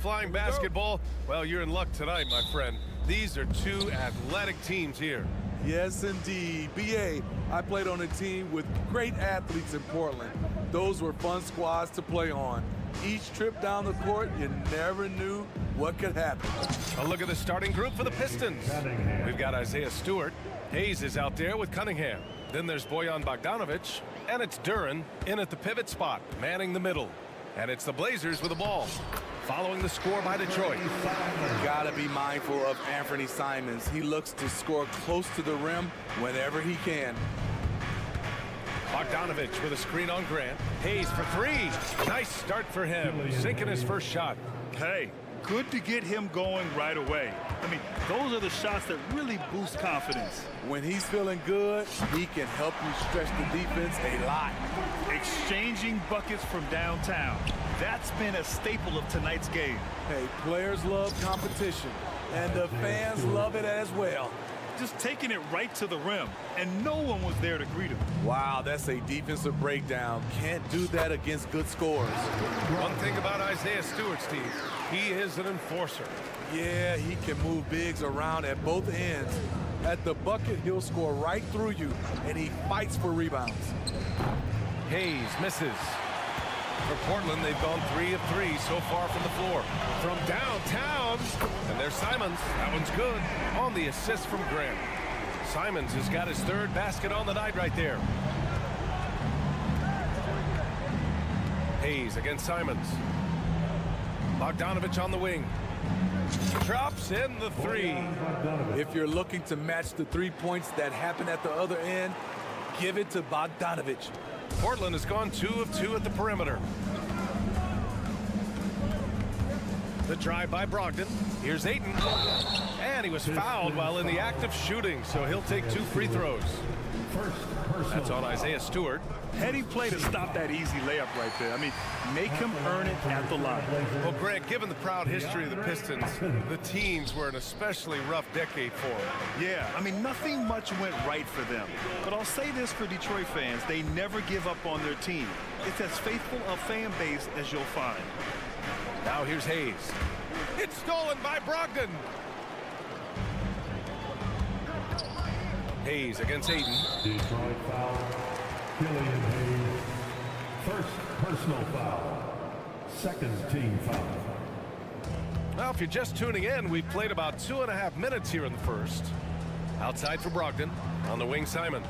high-flying basketball, well, you're in luck tonight, my friend. These are two athletic teams here. Yes, indeed. BA, I played on a team with great athletes in Portland. Those were fun squads to play on. Each trip down the court, you never knew what could happen. A look at the starting group for the Pistons. We've got Isaiah Stewart. Hayes is out there with Cunningham. Then there's Bojan Bogdanovic. And it's Duren in at the pivot spot, manning the middle. And it's the Blazers with the ball. Following the score by Detroit. Gotta be mindful of Anthony Simons. He looks to score close to the rim whenever he can. Bogdanovic with a screen on Grant. Hayes for three. Nice start for him. Sinking his first shot. Hey, good to get him going right away. I mean, those are the shots that really boost confidence. When he's feeling good, he can help you stretch the defense a lot. Exchanging buckets from downtown. That's been a staple of tonight's game. Hey, players love competition, and the fans love it as well. Just taking it right to the rim, and no one was there to greet him. Wow, that's a defensive breakdown. Can't do that against good scores. One thing about Isaiah Stewart, Steve, he is an enforcer. Yeah, he can move bigs around at both ends. At the bucket, he'll score right through you, and he fights for rebounds. Hayes misses. For Portland, they've gone 3 of 3 so far from the floor. From downtown, and there's Simons. That one's good. On the assist from Grant. Simons has got his third basket on the night right there. Hayes against Simons. Bogdanovic on the wing. Drops in the three. If you're looking to match the 3 points that happen at the other end, give it to Bogdanovic. Portland has gone 2 of 2 at the perimeter. The drive by Brogdon. Here's Ayton. And he was fouled while in the act of shooting, so he'll take 2 free throws. That's on Isaiah Stewart. Heady play to stop that easy layup right there. I mean, make him earn it at the line. Well, Grant, given the proud history of the Pistons, the teens were an especially rough decade for them. Yeah, I mean, nothing much went right for them. But I'll say this for Detroit fans, they never give up on their team. It's as faithful a fan base as you'll find. Now here's Hayes. It's stolen by Brogdon. Hayes against Ayton. Detroit foul. Killian Hayes. First personal foul. Second team foul. Now, if you're just tuning in, we've played about 2.5 minutes here in the first. Outside for Brogdon. On the wing, Simons.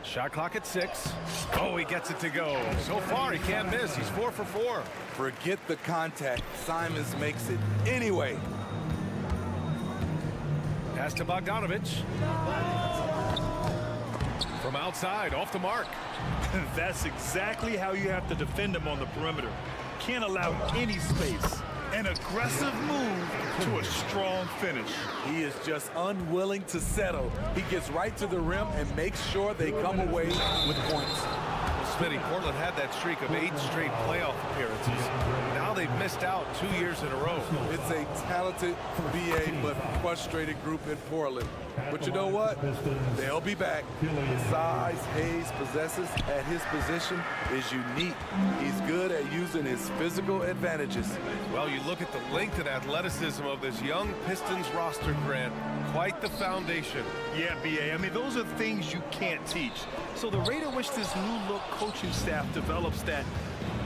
Shot clock at 6. Oh, he gets it to go. So far, he can't miss. He's 4 for 4. Forget the contact. Simons makes it anyway. Pass to Bogdanovic. From outside, off the mark. That's exactly how you have to defend him on the perimeter. Can't allow any space. An aggressive move to a strong finish. He is just unwilling to settle. He gets right to the rim and makes sure they come away with points. Well, Smitty, Portland had that streak of 8 straight playoff appearances. Now they've missed out 2 years in a row. It's a talented BA but frustrated group in Portland. But you know what? They'll be back. The size Hayes possesses at his position is unique. He's good at using his physical advantages. Well, you look at the length and athleticism of this young Pistons roster, Grant. Quite the foundation. Yeah, BA. I mean, those are things you can't teach. So the rate at which this new-look coaching staff develops that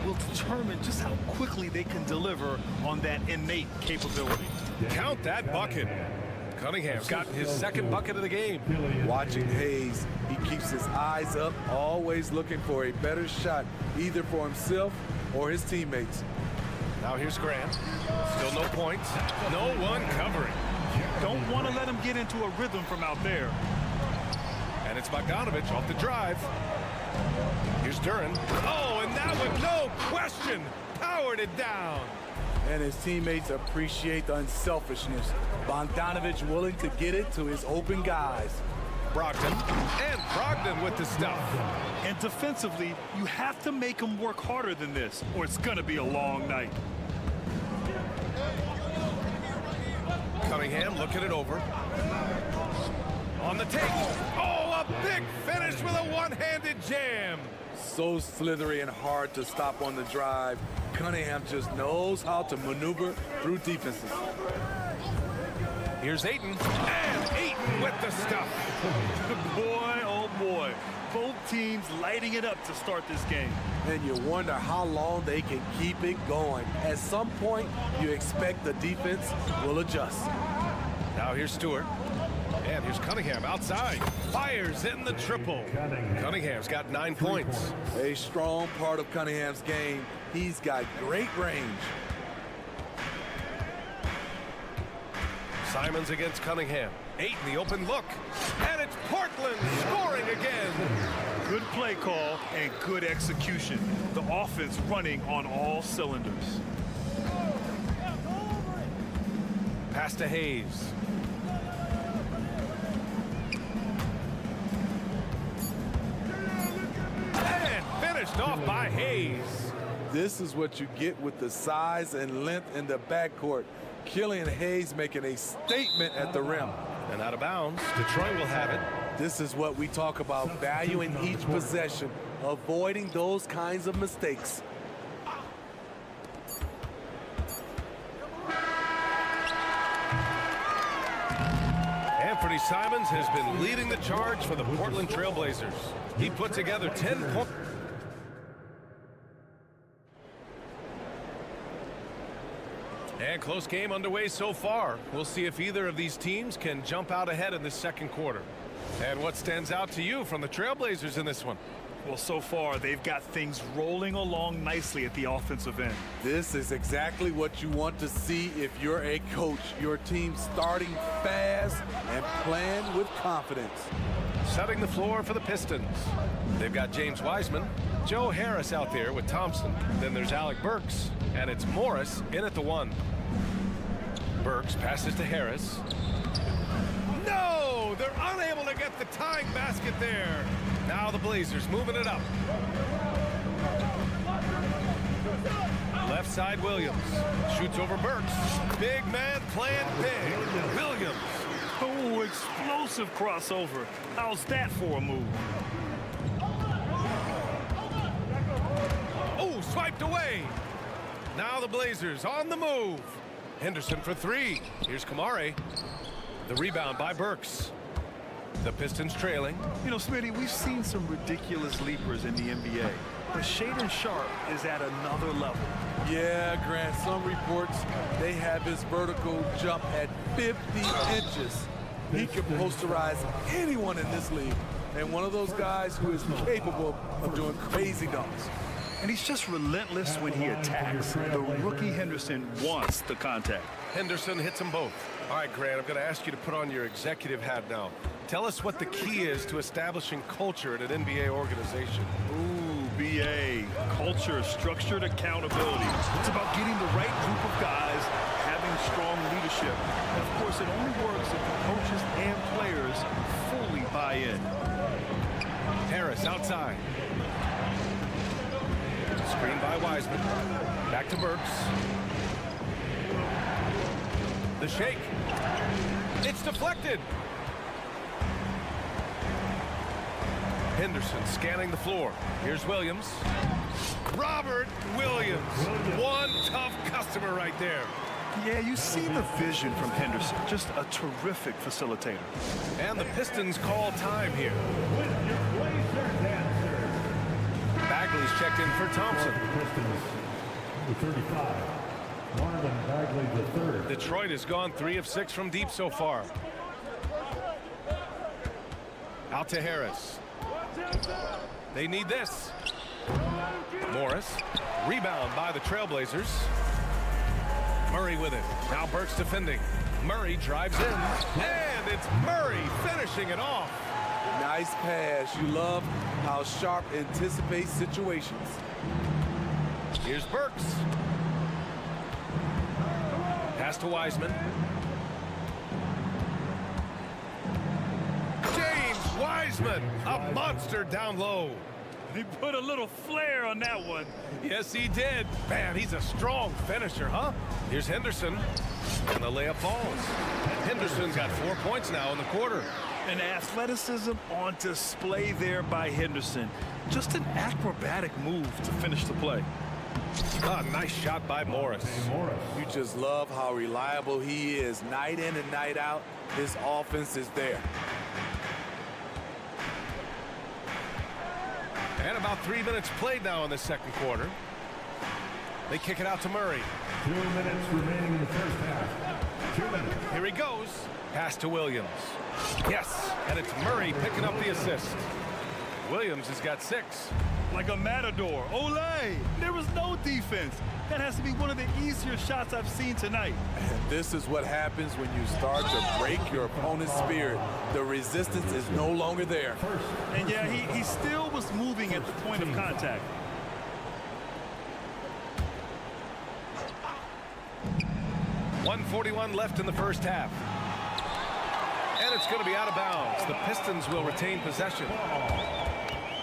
will determine just how quickly they can deliver on that innate capability. Count that bucket. Cunningham's gotten his second bucket of the game. Watching Hayes, he keeps his eyes up, always looking for a better shot, either for himself or his teammates. Now here's Grant. Still no points. No one covering. Don't want to let him get into a rhythm from out there. And it's Bogdanovic off the drive. Here's Duren. Oh, and that one, no question, powered it down. And his teammates appreciate the unselfishness. Bogdanovic willing to get it to his open guys. Brogdon, and Brogdon with the stuff. And defensively, you have to make him work harder than this, or it's going to be a long night. Cunningham looking it over. On the take. Oh, a big finish with a one-handed jam. so slithery and hard to stop on the drive. Cunningham just knows how to maneuver through defenses. Here's Ayton, and Ayton with the stuff. Boy, oh boy. Both teams lighting it up to start this game. And you wonder how long they can keep it going. At some point, you expect the defense will adjust. Now here's Stewart. And here's Cunningham outside. Fires in the triple. Cunningham's got 9 points. A strong part of Cunningham's game. He's got great range. Simons against Cunningham. 8 in the open look. And it's Portland scoring again. Good play call and good execution. The offense running on all cylinders. Pass to Hayes. And finished off by Hayes. This is what you get with the size and length in the backcourt. Killian Hayes making a statement at the rim. And out of bounds, Detroit will have it. This is what we talk about, valuing each possession, avoiding those kinds of mistakes. Anthony Simons has been leading the charge for the Portland Trail Blazers. He put together 10 points. And close game underway so far. We'll see if either of these teams can jump out ahead in this second quarter. And what stands out to you from the Trailblazers in this one? Well, so far, they've got things rolling along nicely at the offensive end. This is exactly what you want to see if you're a coach. Your team starting fast and playing with confidence. Setting the floor for the Pistons. They've got James Wiseman, Joe Harris out there with Thompson. Then there's Alec Burks, and it's Morris in at the 1. Burks passes to Harris. No! They're unable to get the tying basket there. Now the Blazers moving it up. Left side, Williams. Shoots over Burks. Big man playing big. Williams. Oh, explosive crossover. How's that for a move? Oh, swiped away. Now the Blazers on the move. Henderson for 3. Here's Kamare. The rebound by Burks. The Pistons trailing. You know, Smitty, we've seen some ridiculous leapers in the NBA, but Shaedon Sharpe is at another level. Yeah, Grant, some reports they have his vertical jump at 50 inches. He can posterize anyone in this league, and one of those guys who is capable of doing crazy dunks. And he's just relentless when he attacks. The rookie Henderson wants the contact. Henderson hits them both. All right, Grant, I'm going to ask you to put on your executive hat now. Tell us what the key is to establishing culture at an NBA organization. Ooh, BA. Culture, structured accountability. It's about getting the right group of guys, having strong leadership. And of course, it only works if the coaches and players fully buy in. Harris outside. Screen by Wiseman. Back to Burks. The shake. It's deflected. Henderson scanning the floor. Here's Williams. Robert Williams. One tough customer right there. Yeah, you see the vision from Henderson. Just a terrific facilitator. And the Pistons call time here. Bagley's checked in for Thompson. Pistons, number 35. Marvin Bagley III. Detroit has gone 3 of 6 from deep so far. Out to Harris. They need this. Morris. Rebound by the Trailblazers. Murray with it. Now Burks defending. Murray drives in. And it's Murray finishing it off. Nice pass. You love how Sharpe anticipates situations. Here's Burks. Pass to Wiseman. James Wiseman, a monster down low. He put a little flair on that one. Yes, he did. Man, he's a strong finisher, huh? Here's Henderson, and the layup falls. Henderson's got 4 points now in the quarter. And athleticism on display there by Henderson. Just an acrobatic move to finish the play. Nice shot by Morris. You just love how reliable he is. Night in and night out, his offense is there. And about 3 minutes played now in the second quarter. They kick it out to Murray. 2 minutes remaining in the first half. 2 minutes. Here he goes. Pass to Williams. Yes, and it's Murray picking up the assist. Williams has got 6. Like a matador. Olay! There was no defense. That has to be one of the easier shots I've seen tonight. And this is what happens when you start to break your opponent's spirit. The resistance is no longer there. And yeah, he still was moving at the point of contact. .141 left in the first half. And it's going to be out of bounds. The Pistons will retain possession.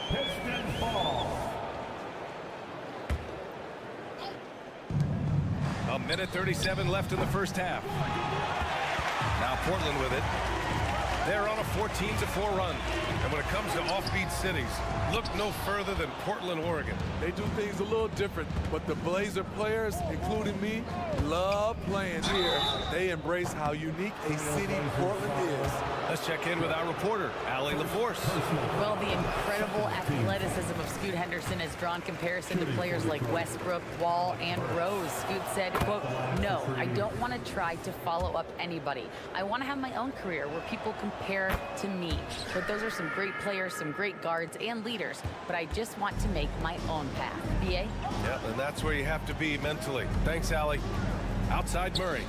Pistons ball. A minute 37 left in the first half. Now Portland with it. They're on a 14-4 run. And when it comes to offbeat cities, look no further than Portland, Oregon. They do things a little different, but the Blazer players, including me, love playing here. They embrace how unique a city Portland is. Let's check in with our reporter, Allie LaForce. Well, the incredible athleticism of Scoot Henderson has drawn comparison to players like Westbrook, Wall, and Rose. Scoot said, quote, "No, I don't want to try to follow up anybody. I want to have my own career where people compare to me. But those are some great players, some great guards and leaders. But I just want to make my own path." BA? Yeah, and that's where you have to be mentally. Thanks, Allie. Outside Murray.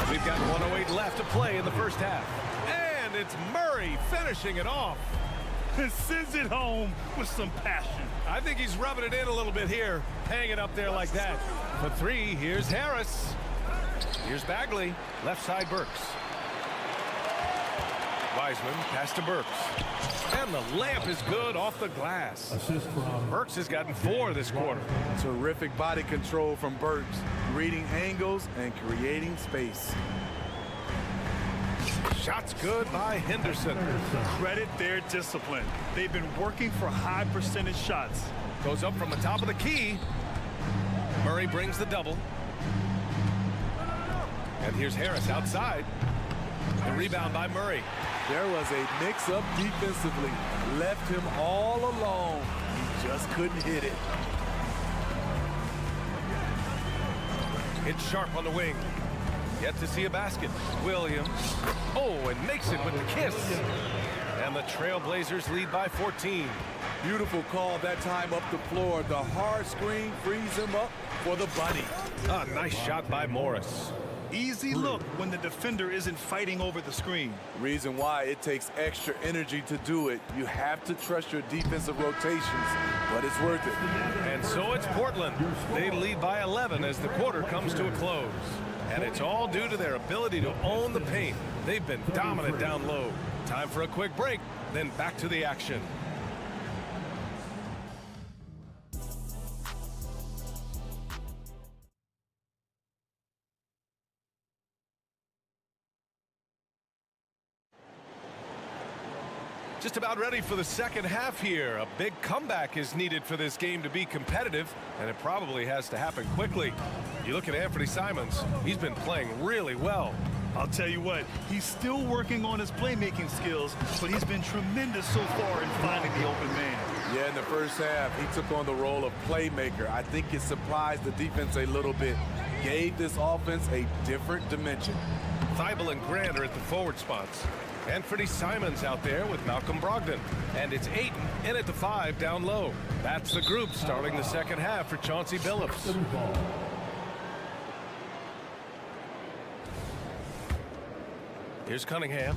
We've got 1:08 left to play in the first half. And it's Murray finishing it off. Sends it home with some passion. I think he's rubbing it in a little bit here, hanging up there like that. For 3, here's Harris. Here's Bagley, left side Burks. Wiseman, pass to Burks. And the layup is good off the glass. Assist from Burks has gotten 4 this quarter. Terrific body control from Burks, reading angles and creating space. Shots good by Henderson. Credit their discipline. They've been working for high percentage shots. Goes up from the top of the key. Murray brings the double. And here's Harris outside. The rebound by Murray. There was a mix-up defensively. Left him all alone. He just couldn't hit it. It's Sharp on the wing. Yet to see a basket. Williams. Oh, and makes it with the kiss. And the Trailblazers lead by 14. Beautiful call that time up the floor. The hard screen frees him up for the bunny. A nice shot by Morris. Easy look when the defender isn't fighting over the screen. Reason why it takes extra energy to do it. You have to trust your defensive rotations, but it's worth it. And so it's Portland. They lead by 11 as the quarter comes to a close. And it's all due to their ability to own the paint. They've been dominant down low. Time for a quick break, then back to the action. Just about ready for the second half here. A big comeback is needed for this game to be competitive, and it probably has to happen quickly. You look at Anthony Simons, he's been playing really well. I'll tell you what, he's still working on his playmaking skills, but he's been tremendous so far in finding the open man. Yeah, in the first half, he took on the role of playmaker. I think it surprised the defense a little bit. Gave this offense a different dimension. Thibault and Grant are at the forward spots. Anthony Simons out there with Malcolm Brogdon. And it's Ayton in at the 5 down low. That's the group starting the second half for Chauncey Billups. Here's Cunningham.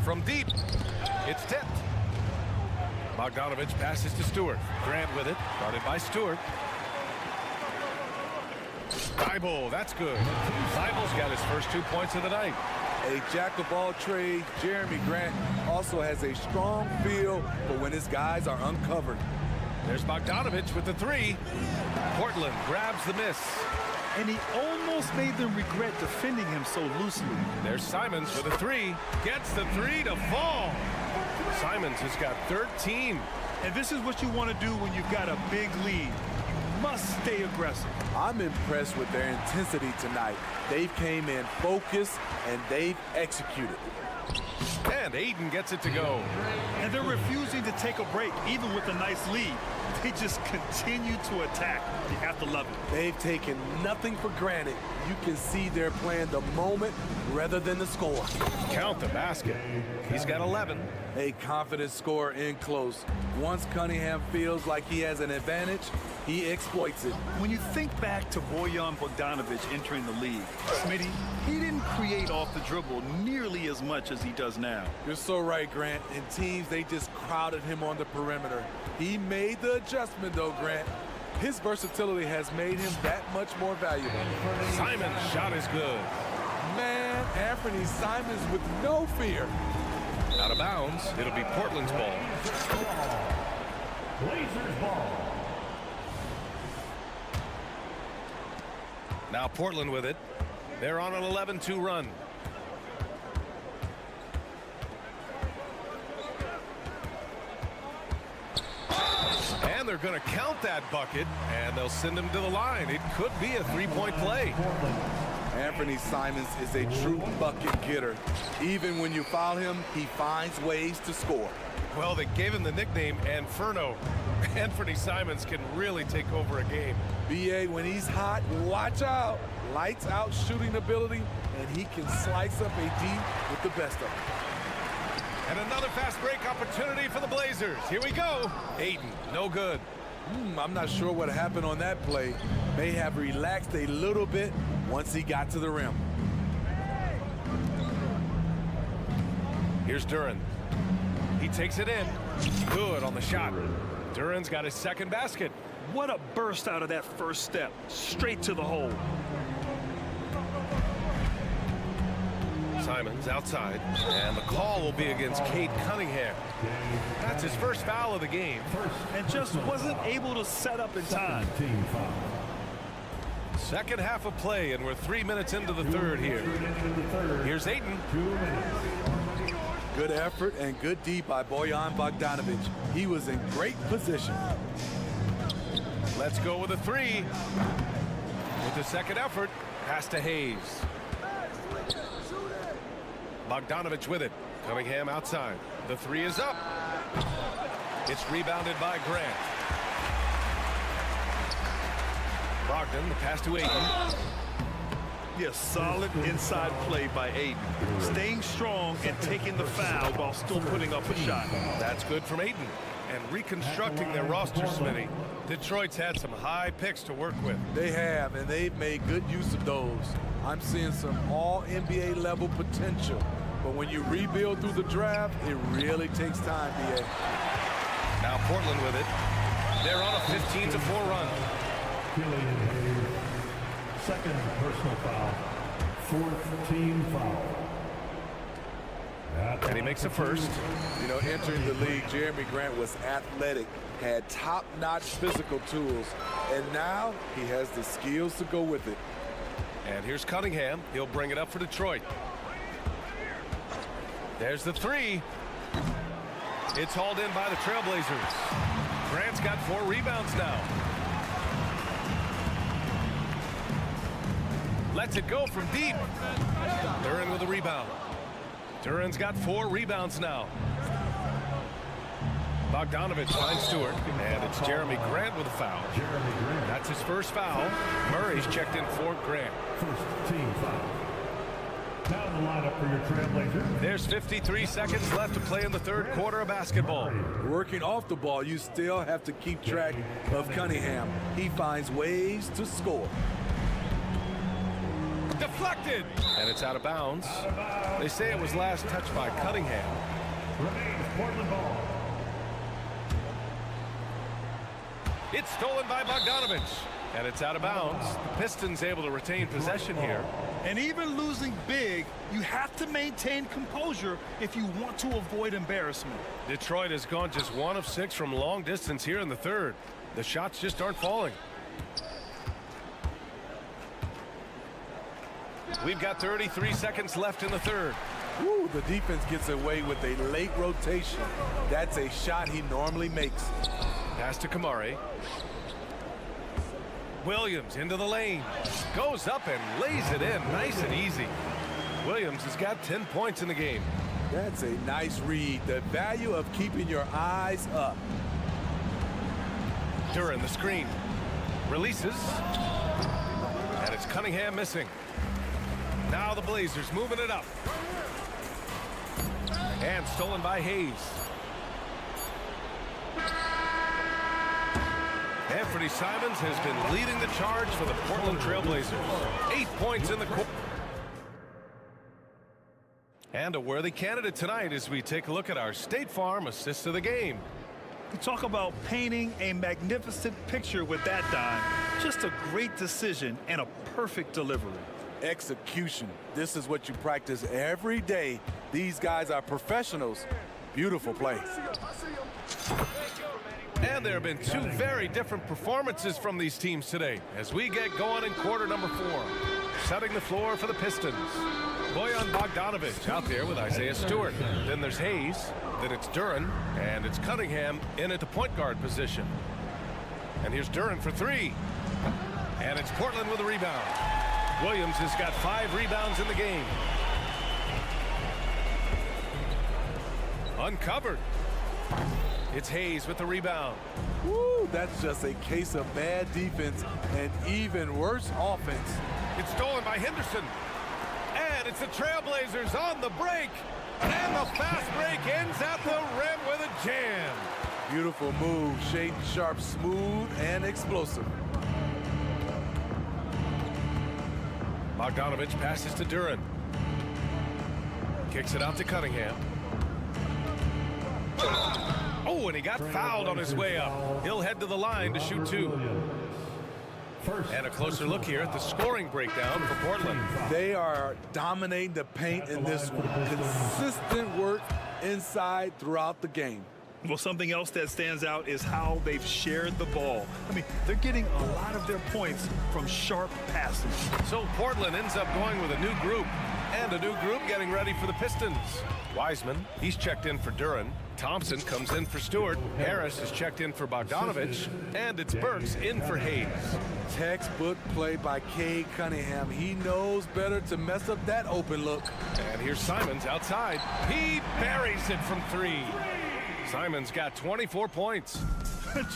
From deep, it's tipped. Bogdanovich passes to Stewart. Grant with it, guarded by Stewart. Thibault, that's good. Thibault's got his first 2 points of the night. A jack-of-all trades, Jeremy Grant also has a strong feel for when his guys are uncovered. There's Bogdanovich with the three. Portland grabs the miss. And he almost made them regret defending him so loosely. There's Simons with a three. Gets the three to fall. Simons has got 13. And this is what you want to do when you've got a big lead. You must stay aggressive. I'm impressed with their intensity tonight. They've came in focused and they've executed. And Aiden gets it to go. And they're refusing to take a break, even with a nice lead. They just continue to attack. You have to love it. They've taken nothing for granted. You can see they're playing the moment rather than the score. Count the basket. He's got 11. A confident scorer in close. Once Cunningham feels like he has an advantage, he exploits it. When you think back to Bojan Bogdanovic entering the league, Smitty, he didn't create off the dribble nearly as much as he does now. You're so right, Grant. In teams, they just crowded him on the perimeter. He made the adjustment, though, Grant. His versatility has made him that much more valuable. Simon's shot is good. Man, Anthony Simons with no fear. Out of bounds. It'll be Portland's ball. Blazers ball. Now Portland with it. They're on an 11-2 run. And they're going to count that bucket, and they'll send him to the line. It could be a three-point play. Anthony Simons is a true bucket getter. Even when you foul him, he finds ways to score. Well, they gave him the nickname Inferno. Anthony Simons can really take over a game. BA, when he's hot, watch out. Lights out shooting ability, and he can slice up a D with the best of them. And another fast break opportunity for the Blazers. Here we go. Aiden, no good. I'm not sure what happened on that play. May have relaxed a little bit once he got to the rim. Here's Duran. He takes it in. Good on the shot. Duran's got his second basket. What a burst out of that first step. Straight to the hole. Simons outside, and the call will be against Cade Cunningham. That's his first foul of the game. And just wasn't able to set up in time. Second half of play, and we're 3 minutes into the third here. Here's Aiden. Good effort and good D by Bojan Bogdanovic. He was in great position. Let's go with a three. With the second effort, pass to Hayes. Bogdanovic with it. Cunningham outside. The three is up. It's rebounded by Grant. Brogdon, the pass to Aiden. Yes, solid inside play by Aiden. Staying strong and taking the foul while still putting up a shot. That's good from Aiden. And reconstructing their roster, Smitty. Detroit's had some high picks to work with. They have, and they've made good use of those. I'm seeing some all-NBA level potential. But when you rebuild through the draft, it really takes time, BA. Now Portland with it. They're on a 15-4 run. Second personal foul. Fourth team foul. And he makes a first. You know, entering the league, Jeremy Grant was athletic, had top-notch physical tools, and now he has the skills to go with it. And here's Cunningham. He'll bring it up for Detroit. There's the three. It's hauled in by the Trailblazers. Grant's got 4 rebounds now. Lets it go from deep. Duran with a rebound. Duran's got 4 rebounds now. Bogdanovic finds Stewart, and it's Jeremy Grant with a foul. That's his first foul. Murray's checked in for Grant. First team foul. Now in the lineup for your Trailblazers. There's 53 seconds left to play in the third quarter of basketball. Working off the ball, you still have to keep track of Cunningham. He finds ways to score. Deflected! And it's out of bounds. They say it was last touched by Cunningham. Remains Portland ball. It's stolen by Bogdanovic. And it's out of bounds. The Pistons able to retain possession here. And even losing big, you have to maintain composure if you want to avoid embarrassment. Detroit has gone just 1 of 6 from long distance here in the third. The shots just aren't falling. We've got 33 seconds left in the third. Woo, the defense gets away with a late rotation. That's a shot he normally makes. Pass to Kamari. Williams into the lane. Goes up and lays it in. Nice and easy. Williams has got 10 points in the game. That's a nice read. The value of keeping your eyes up. Duran the screen. Releases. And it's Cunningham missing. Now the Blazers moving it up. And stolen by Hayes. Anthony Simons has been leading the charge for the Portland Trailblazers. 8 points in the quarter. And a worthy candidate tonight as we take a look at our State Farm assist of the game. You talk about painting a magnificent picture with that dime. Just a great decision and a perfect delivery. Execution. This is what you practice every day. These guys are professionals. Beautiful play. And there have been 2 very different performances from these teams today as we get going in quarter number 4. Setting the floor for the Pistons. Bojan Bogdanovic out there with Isaiah Stewart. Then there's Hayes. Then it's Duran. And it's Cunningham in at the point guard position. And here's Duran for 3. And it's Portland with a rebound. Williams has got 5 rebounds in the game. Uncovered. It's Hayes with the rebound. Woo, that's just a case of bad defense and even worse offense. It's stolen by Henderson. And it's the Trailblazers on the break. And the fast break ends at the rim with a jam. Beautiful move. Shaden Sharp, smooth and explosive. Bogdanovic passes to Duran. Kicks it out to Cunningham. Oh, and he got fouled on his way up. He'll head to the line to shoot 2. And a closer look here at the scoring breakdown for Portland. They are dominating the paint in this one. Consistent work inside throughout the game. Well, something else that stands out is how they've shared the ball. I mean, they're getting a lot of their points from sharp passes. So Portland ends up going with a new group. And a new group getting ready for the Pistons. Wiseman, he's checked in for Duran. Thompson comes in for Stewart. Harris is checked in for Bogdanovic. And it's Burks in for Hayes. Textbook play by Cade Cunningham. He knows better to mess up that open look. And here's Simons outside. He buries it from 3. Simons got 24 points.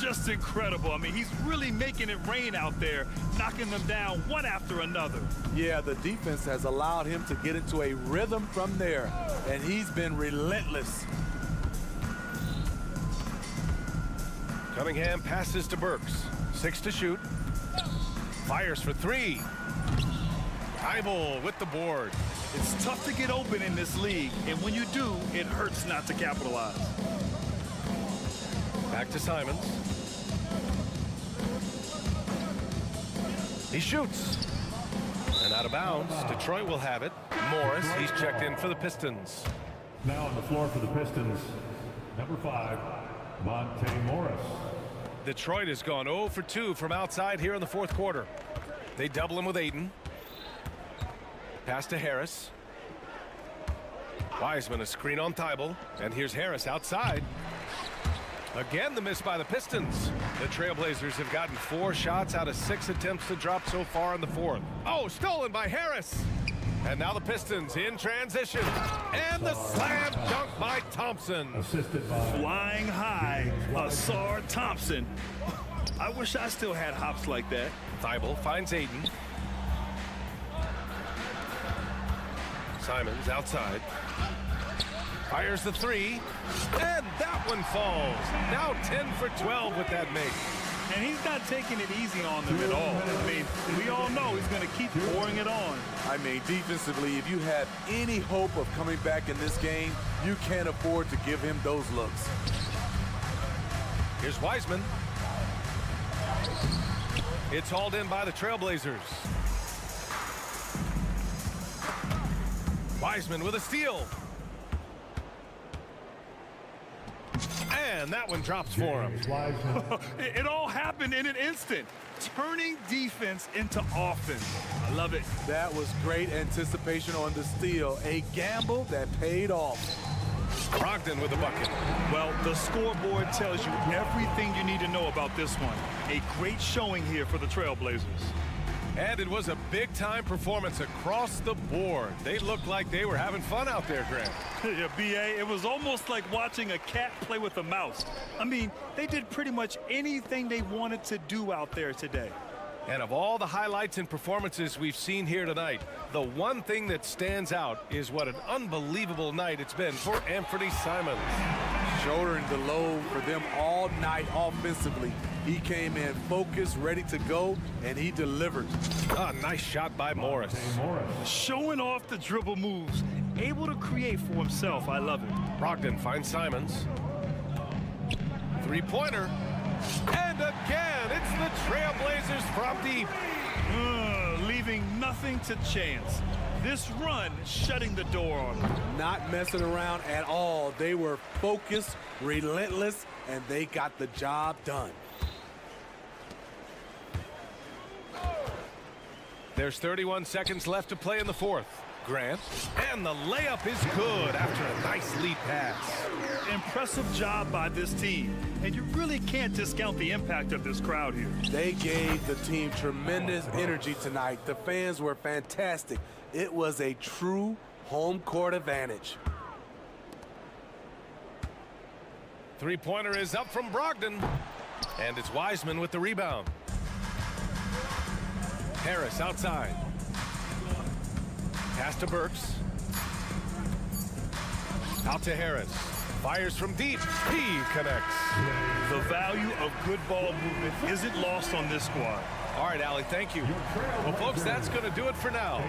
Just incredible. I mean, he's really making it rain out there, knocking them down one after another. Yeah, the defense has allowed him to get into a rhythm from there, and he's been relentless. Cunningham passes to Burks. 6 to shoot. Fires for 3. Thibault with the board. It's tough to get open in this league, and when you do, it hurts not to capitalize. Back to Simons. He shoots. And out of bounds. Detroit will have it. Morris, he's checked in for the Pistons. Now on the floor for the Pistons, number 5, Monte Morris. Detroit has gone 0 for 2 from outside here in the fourth quarter. They double him with Ayton. Pass to Harris. Wiseman a screen on Thibault. And here's Harris outside. Again, the miss by the Pistons. The Trailblazers have gotten 4 shots out of 6 attempts to drop so far in the fourth. Oh, stolen by Harris. And now the Pistons in transition. And the slam dunk by Thompson. Assisted by Flying high, Asar Thompson. I wish I still had hops like that. Thibault finds Ayton. Simons outside. Fires the 3. And that one falls. Now 10 for 12 with that make. And he's not taking it easy on them at all. I mean, we all know he's going to keep pouring it on. I mean, defensively, if you have any hope of coming back in this game, you can't afford to give him those looks. Here's Wiseman. It's hauled in by the Trailblazers. Wiseman with a steal. And that one drops for him. It all happened in an instant. Turning defense into offense. I love it. That was great anticipation on the steal. A gamble that paid off. Brogdon with the bucket. Well, the scoreboard tells you everything you need to know about this one. A great showing here for the Trailblazers. And it was a big-time performance across the board. They looked like they were having fun out there, Grant. Yeah, B.A., it was almost like watching a cat play with a mouse. I mean, they did pretty much anything they wanted to do out there today. And of all the highlights and performances we've seen here tonight, the one thing that stands out is what an unbelievable night it's been for Anthony Simons. Shouldering the load for them all night offensively. He came in focused, ready to go, and he delivered. A nice shot by Morris. Showing off the dribble moves, able to create for himself. I love it. Brogdon finds Simons. Three-pointer. And again, it's the Trailblazers from deep. Leaving nothing to chance. This run shutting the door on them. Not messing around at all. They were focused, relentless, and they got the job done. There's 31 seconds left to play in the fourth. Grant. And the layup is good after a nice lead pass. Impressive job by this team. And you really can't discount the impact of this crowd here. They gave the team tremendous energy tonight. The fans were fantastic. It was a true home court advantage. Three-pointer is up from Brogdon. And it's Wiseman with the rebound. Harris outside. Pass to Burks. Out to Harris. Fires from deep. He connects. The value of good ball movement isn't lost on this squad. All right, Allie, thank you. Well, folks, that's going to do it for now.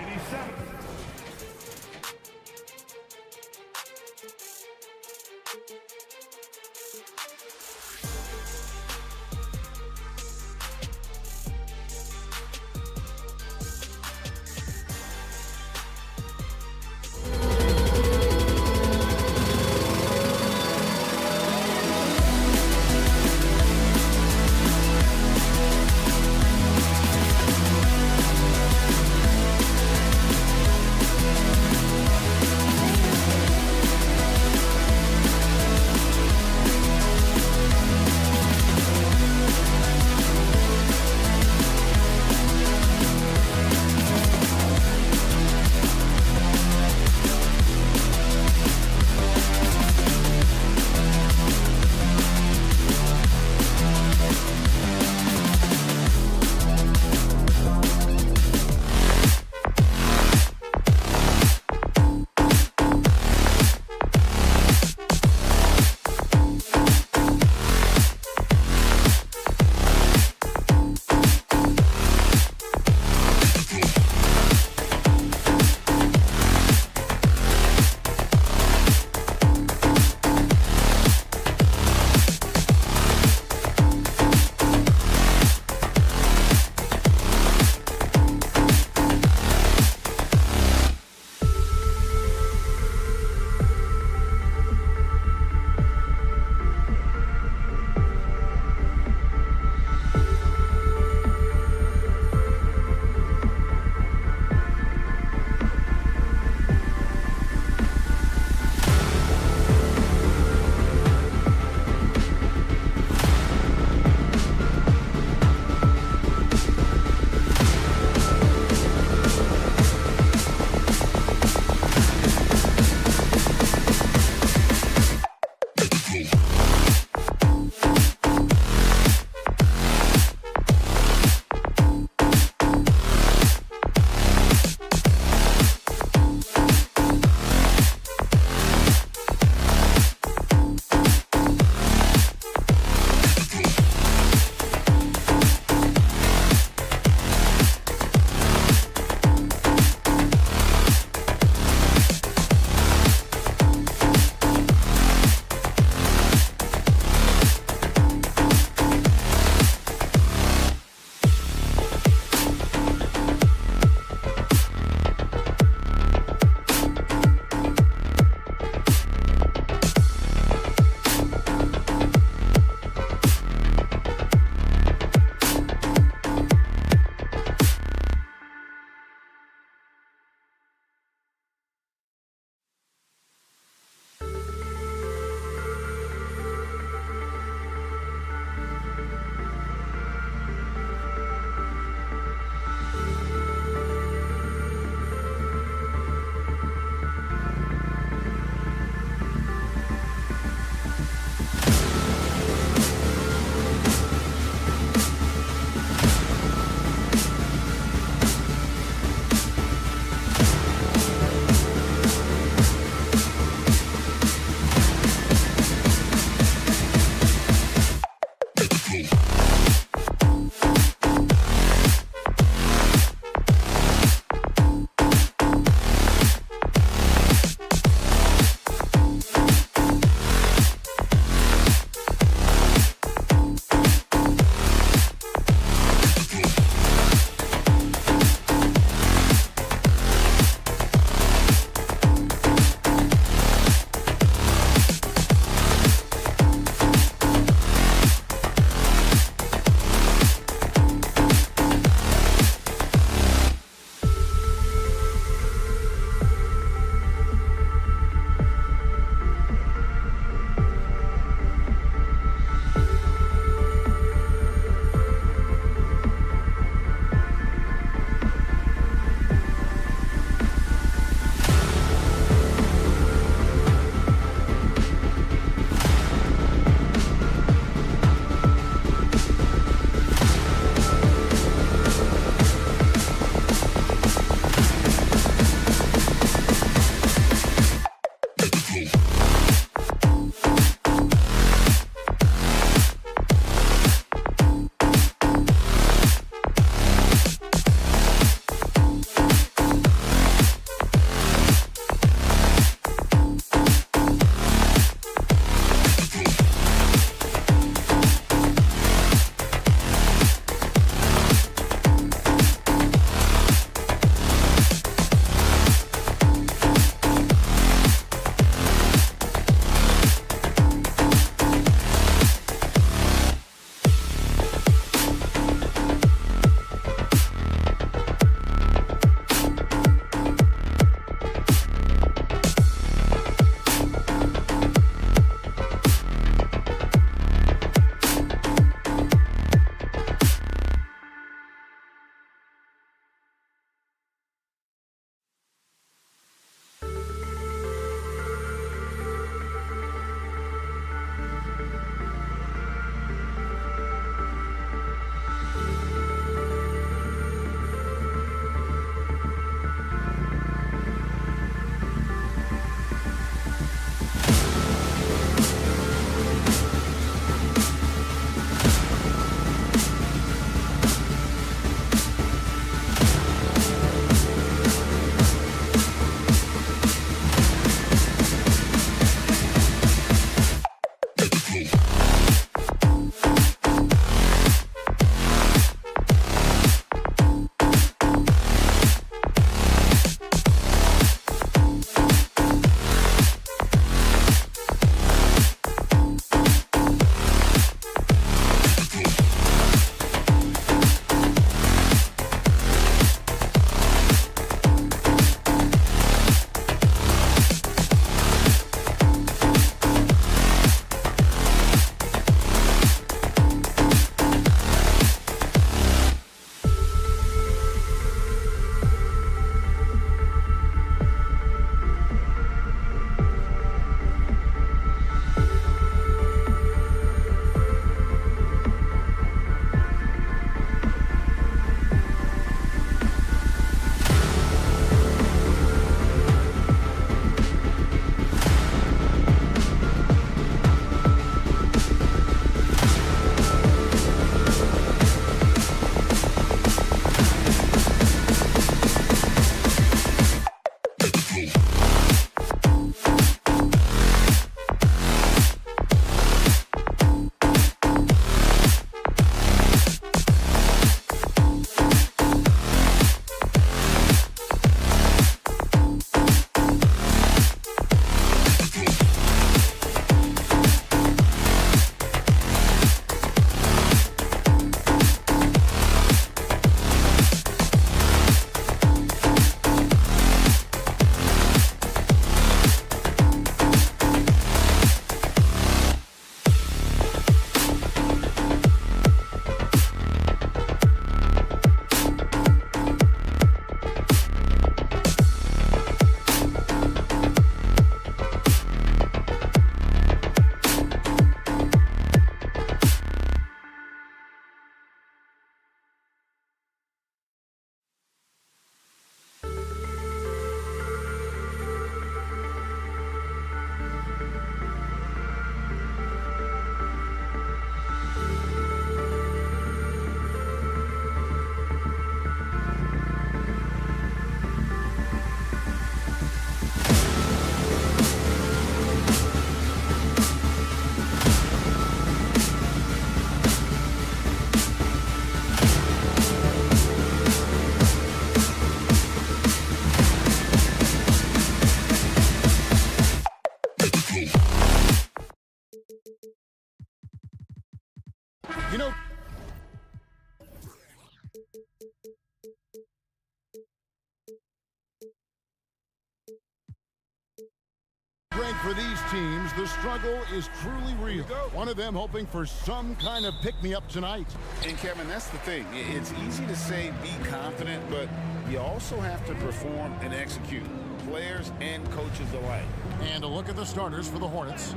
think for these teams, the struggle is truly real. One of them hoping for some kind of pick-me-up tonight. And Kevin, that's the thing. It's easy to say be confident, but you also have to perform and execute. Players and coaches alike. And a look at the starters for the Hornets.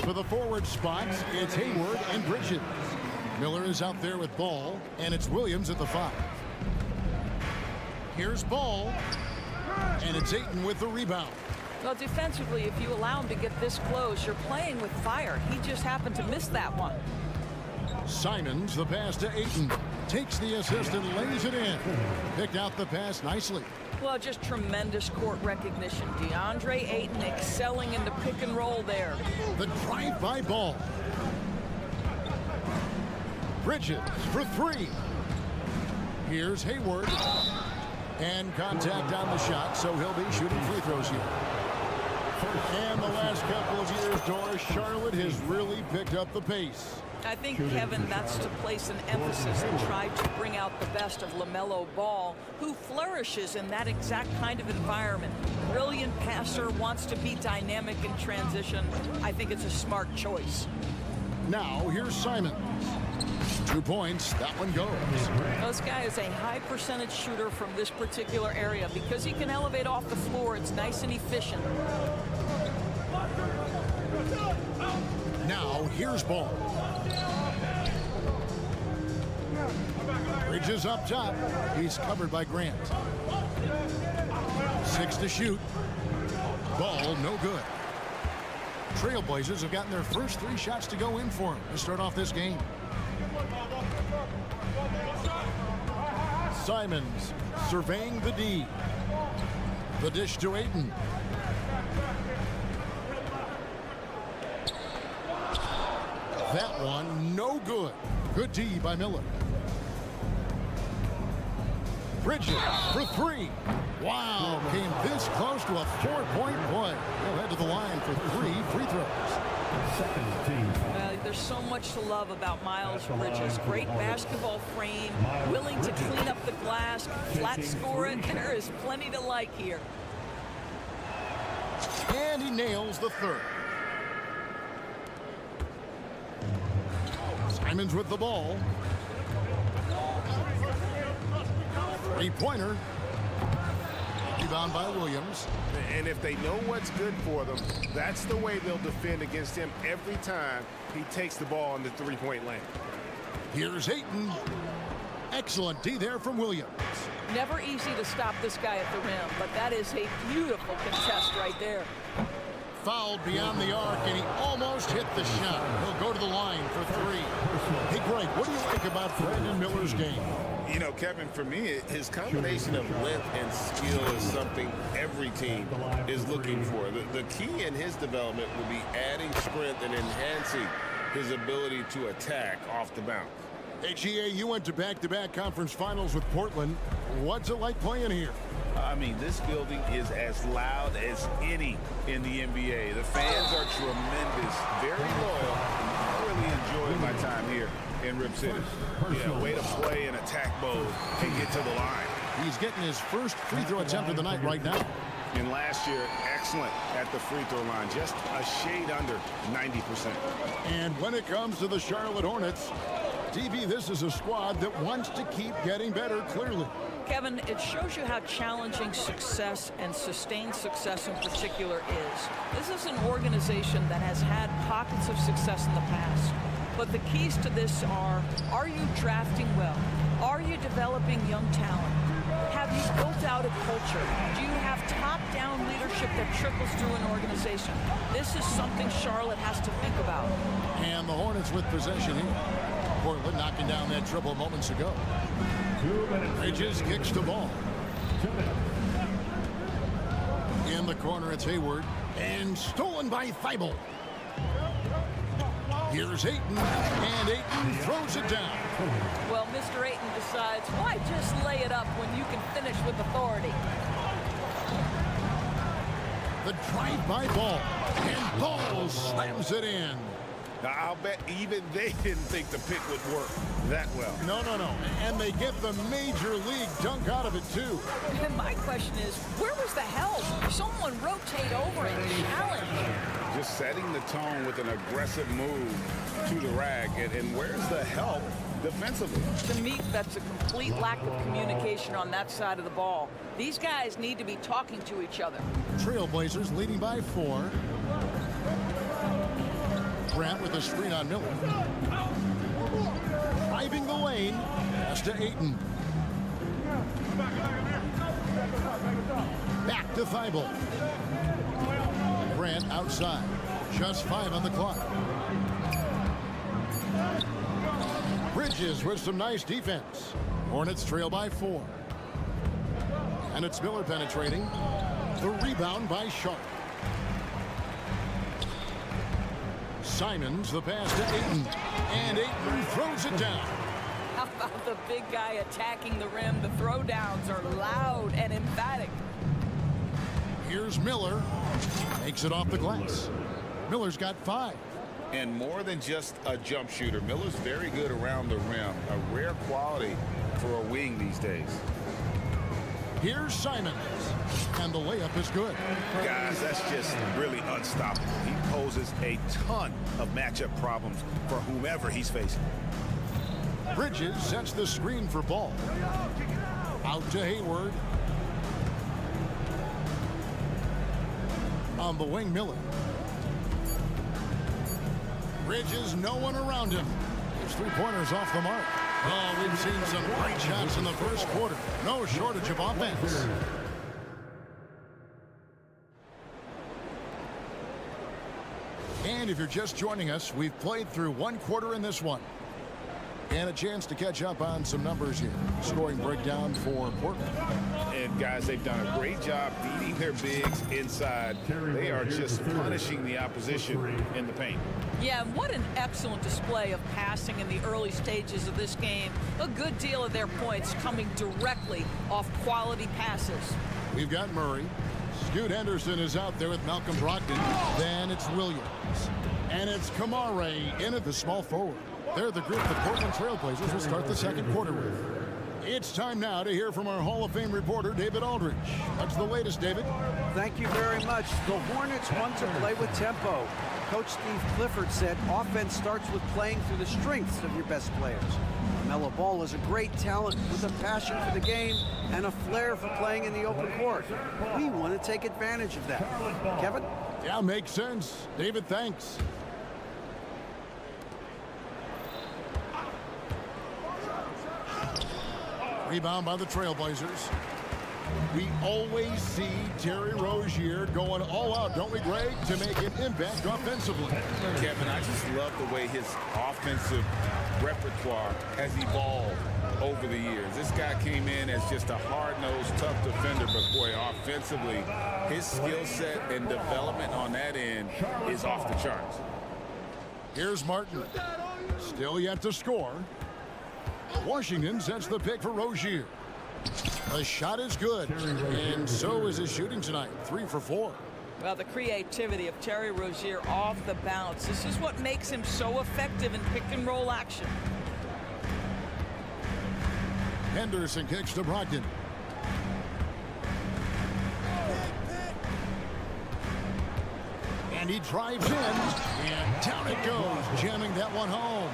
For the forward spots, it's Hayward and Bridges. Miller is out there with Ball, and it's Williams at the 5. Here's Ball, and it's Ayton with the rebound. Well, defensively, if you allow him to get this close, you're playing with fire. He just happened to miss that one. Simons, the pass to Ayton. Takes the assist and lays it in. Picked out the pass nicely. Well, just tremendous court recognition. DeAndre Ayton excelling in the pick and roll there. The drive-by Ball. Bridges for 3. Here's Hayward. And contact on the shot, so he'll be shooting free throws here. And the last couple of years, Doris, Charlotte has really picked up the pace. I think, Kevin, that's to place an emphasis and try to bring out the best of LaMelo Ball, who flourishes in that exact kind of environment. Brilliant passer, wants to be dynamic in transition. I think it's a smart choice. Now, here's Simons. 2 points, that one goes. This guy is a high percentage shooter from this particular area. Because he can elevate off the floor, it's nice and efficient. Now, here's Ball. Bridges up top. He's covered by Grant. 6 to shoot. Ball, no good. Trailblazers have gotten their first 3 shots to go in for him to start off this game. Simons surveying the D. The dish to Ayton. That one, no good. Good D by Miller. Bridges for 3. Wow, came this close to a 4-point play. He'll head to the line for 3 free throws. There's so much to love about Miles Bridges. Great basketball frame, willing to clean up the glass, flat score it. There is plenty to like here. And he nails the 3rd. Simons with the ball. 3-pointer. Rebound by Williams. And if they know what's good for them, that's the way they'll defend against him every time he takes the ball in the 3-point lane. Here's Ayton. Excellent D there from Williams. Never easy to stop this guy at the rim, but that is a beautiful contest right there. Fouled beyond the arc, and he almost hit the shot. He'll go to the line for 3. Hey, Greg, what do you like about Brandon Miller's game? You know, Kevin, for me, his combination of length and skill is something every team is looking for. The key in his development will be adding strength and enhancing his ability to attack off the bounce. HEA, you went to back-to-back conference finals with Portland. What's it like playing here? I mean, this building is as loud as any in the NBA. The fans are tremendous, very loyal. I really enjoyed my time here in Rip City. Yeah, way to play in attack mode and get to the line. He's getting his first free throw attempt of the night right now. And last year, excellent at the free throw line, just a shade under 90%. And when it comes to the Charlotte Hornets, DB, this is a squad that wants to keep getting better, clearly. Kevin, it shows you how challenging success and sustained success in particular is. This is an organization that has had pockets of success in the past. But the keys to this are you drafting well? Are you developing young talent? Have you built out a culture? Do you have top-down leadership that trickles through an organization? This is something Charlotte has to think about. And the Hornets with possession here. Portland knocking down that triple moments ago. Bridges kicks the ball. In the corner, it's Hayward. And stolen by Thibault. Here's Ayton, and Ayton throws it down. Well, Mr. Ayton decides, why just lay it up when you can finish with authority? The drive-by Ball, and Ball slams it in. I'll bet even they didn't think the pick would work that well. No. And they get the major league dunk out of it, too. And my question is, where was the help? Someone rotate over and challenge. Just setting the tone with an aggressive move to the rack. And where's the help defensively? To me, that's a complete lack of communication on that side of the ball. These guys need to be talking to each other. Trailblazers leading by 4. Grant with a screen on Miller. Driving the lane. Pass to Ayton. Back to Thibault. Grant outside. Just 5 on the clock. Bridges with some nice defense. Hornets trail by 4. And it's Miller penetrating. The rebound by Sharp. Simons the pass to Ayton. And Ayton throws it down. How about the big guy attacking the rim? The throwdowns are loud and emphatic. Here's Miller. Makes it off the glass. Miller's got 5. And more than just a jump shooter, Miller's very good around the rim. A rare quality for a wing these days. Here's Simons. And the layup is good. Guys, that's just really unstoppable. He poses a ton of matchup problems for whomever he's facing. Bridges sets the screen for Ball. Out to Hayward. On the wing, Miller. Bridges, no one around him. His 3-pointers off the mark. Oh, we've seen some great shots in the first quarter. No shortage of offense. And if you're just joining us, we've played through 1 quarter in this one. And a chance to catch up on some numbers here. Scoring breakdown for Portland. And guys, they've done a great job beating their bigs inside. They are just punishing the opposition in the paint. Yeah, what an excellent display of passing in the early stages of this game. A good deal of their points coming directly off quality passes. We've got Murray. Scoot Henderson is out there with Malcolm Brogdon. Then it's Williams. And it's Kamare in at the small forward. They're the group the Portland Trailblazers will start the second quarter with. It's time now to hear from our Hall of Fame reporter, David Aldridge. What's the latest, David? Thank you very much. The Hornets want to play with tempo. Coach Steve Clifford said offense starts with playing through the strengths of your best players. LaMelo Ball is a great talent with a passion for the game and a flair for playing in the open court. We want to take advantage of that. Kevin? Yeah, makes sense. David, thanks. Rebound by the Trailblazers. We always see Terry Rozier going all out, don't we, Greg, to make an impact offensively. Kevin, I just love the way his offensive repertoire has evolved over the years. This guy came in as just a hard-nosed, tough defender, but boy, offensively, his skill set and development on that end is off the charts. Here's Martin. Still yet to score. Washington sets the pick for Rozier. The shot is good, and so is his shooting tonight. 3 for 4. Well, the creativity of Terry Rozier off the bounce. This is what makes him so effective in pick-and-roll action. Henderson kicks to Brogdon. And he drives in, and down it goes, jamming that one home.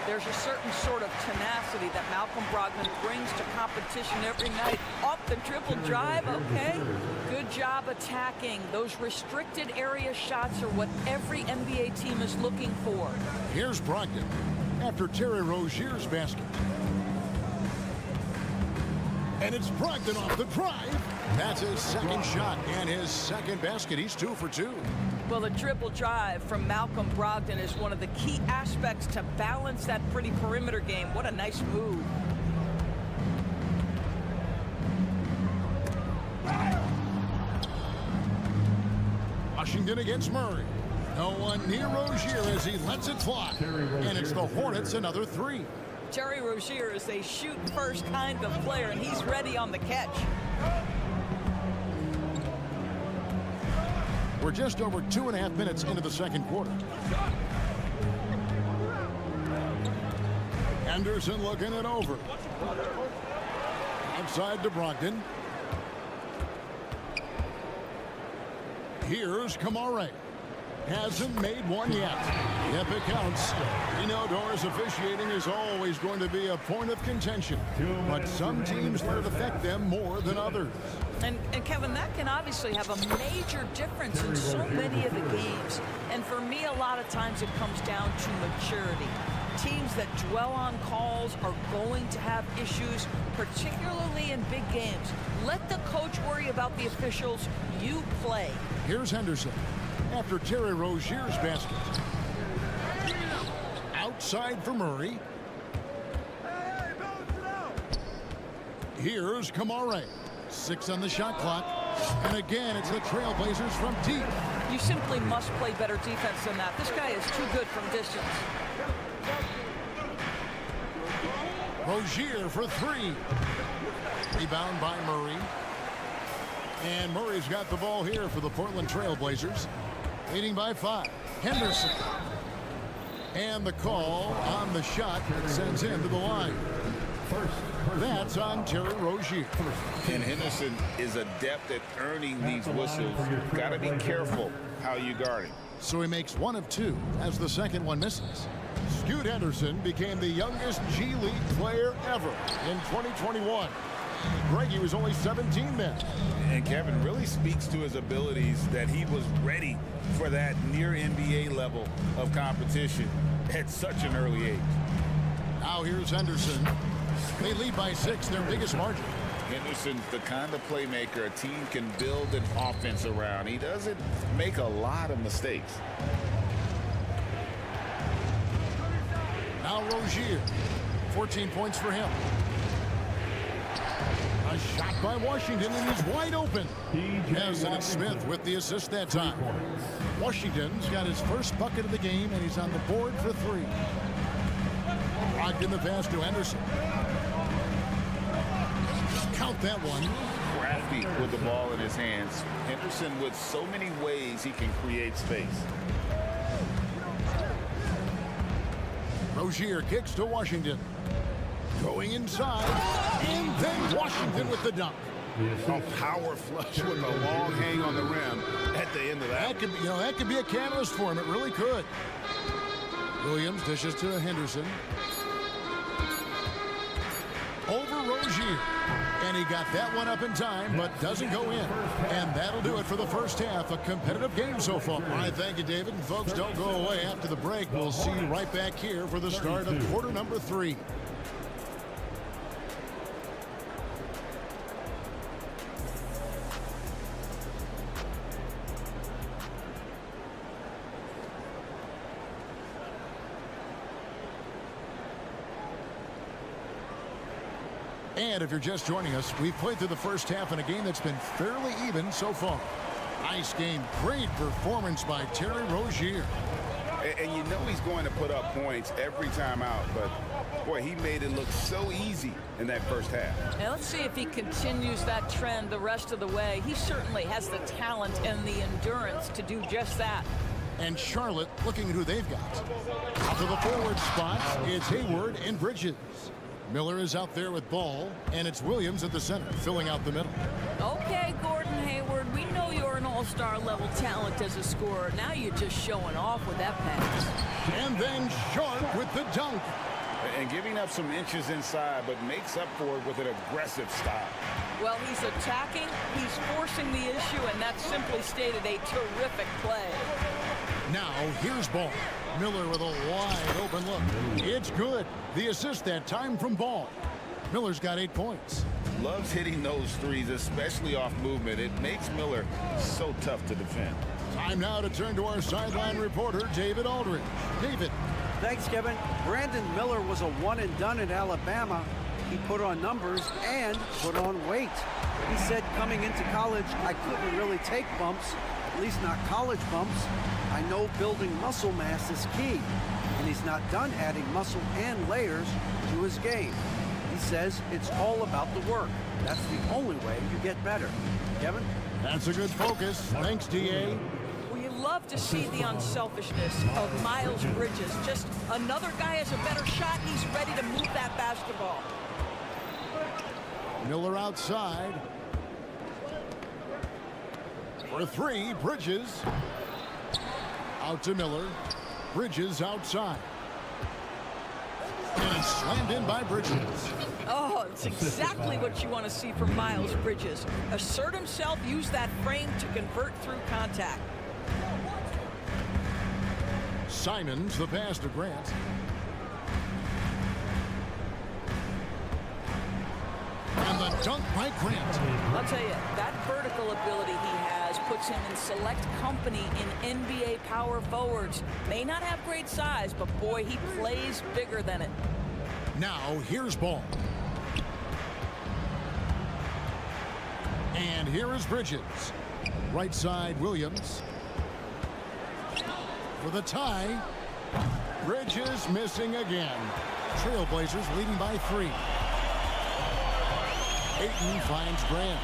There's a certain sort of tenacity that Malcolm Brogdon brings to competition every night. Off the triple drive, okay. Good job attacking. Those restricted area shots are what every NBA team is looking for. Here's Brogdon after Terry Rozier's basket. And it's Brogdon off the drive. That's his second shot and his second basket. He's 2 for 2. Well, the triple drive from Malcolm Brogdon is one of the key aspects to balance that pretty perimeter game. What a nice move. Washington against Murray. No one near Rozier as he lets it fly. And it's the Hornets another 3. Terry Rozier is a shoot-first kind of player, and he's ready on the catch. We're just over 2.5 minutes into the second quarter. Anderson looking it over. Outside to Brogdon. Here's Kamare. Hasn't made one yet. If it counts, we know Doris officiating is always going to be a point of contention. But some teams let it affect them more than others. And Kevin, that can obviously have a major difference in so many of the games. And for me, a lot of times it comes down to maturity. Teams that dwell on calls are going to have issues, particularly in big games. Let the coach worry about the officials. You play. Here's Henderson after Terry Rozier's basket. Outside for Murray. Here's Kamare. 6 on the shot clock. And again, it's the Trailblazers from deep. You simply must play better defense than that. This guy is too good from distance. Rozier for 3. Rebound by Murray. And Murray's got the ball here for the Portland Trailblazers. Leading by 5. Henderson. And the call on the shot that sends him to the line. That's on Terry Rozier. And Henderson is adept at earning these whistles. Got to be careful how you guard him. So he makes 1 of 2 as the second one misses. Scoot Henderson became the youngest G League player ever in 2021. Greg, was only 17 then. And Kevin really speaks to his abilities that he was ready for that near NBA level of competition at such an early age. Now here's Henderson. They lead by 6, their biggest margin. Henderson's the kind of playmaker a team can build an offense around. He doesn't make a lot of mistakes. Now Rozier. 14 points for him. A shot by Washington, and he's wide open. Yes, and it's Smith with the assist that time. Washington's got his first bucket of the game, and he's on the board for 3. Brogdon the pass to Henderson. Count that one. Crafty with the ball in his hands. Henderson with so many ways he can create space. Rozier kicks to Washington. Going inside, and then Washington with the dunk. A power flush with a long hang on the rim at the end of that. That could be a catalyst for him. It really could. Williams dishes to Henderson. Over Rozier. And he got that one up in time, but doesn't go in. And that'll do it for the first half. A competitive game so far. All right, thank you, David. And folks, don't go away. After the break, we'll see you right back here for the start of quarter number 3. And if you're just joining us, we've played through the first half in a game that's been fairly even so far. Nice game. Great performance by Terry Rozier. And you know he's going to put up points every time out, but boy, he made it look so easy in that first half. Now let's see if he continues that trend the rest of the way. He certainly has the talent and the endurance to do just that. And Charlotte looking at who they've got. To the forward spots, it's Hayward and Bridges. Miller is out there with ball, and it's Williams at the center, filling out the middle. Okay, Gordon Hayward, we know you're an all-star level talent as a scorer. Now you're just showing off with that pass. And then Sharp with the dunk. And giving up some inches inside, but makes up for it with an aggressive style. Well, he's attacking, he's forcing the issue, and that's simply stated a terrific play. Now, here's Ball. Miller with a wide open look. It's good. The assist that time from Ball. Miller's got 8 points. Loves hitting those threes, especially off movement. It makes Miller so tough to defend. Time now to turn to our sideline reporter, David Aldridge. David. Thanks, Kevin. Brandon Miller was a one and done in Alabama. He put on numbers and put on weight. He said coming into college, I couldn't really take bumps, at least not college bumps. I know building muscle mass is key, and he's not done adding muscle and layers to his game. He says it's all about the work. That's the only way you get better. Kevin? That's a good focus. Thanks, D.A. Well, you love to see the unselfishness of Miles Bridges. Just another guy has a better shot. He's ready to move that basketball. Miller outside. For three, Bridges. Out to Miller. Bridges outside. And slammed in by Bridges. Oh, it's exactly what you want to see from Miles Bridges. Assert himself, use that frame to convert through contact. Simons, the pass to Grant. And the dunk by Grant. I'll tell you, that vertical ability he has puts him in select company in NBA power forwards. May not have great size, but boy, he plays bigger than it. Now, here's Ball. And here is Bridges. Right side, Williams. For the tie. Bridges missing again. Trailblazers leading by 3. Ayton finds Grant.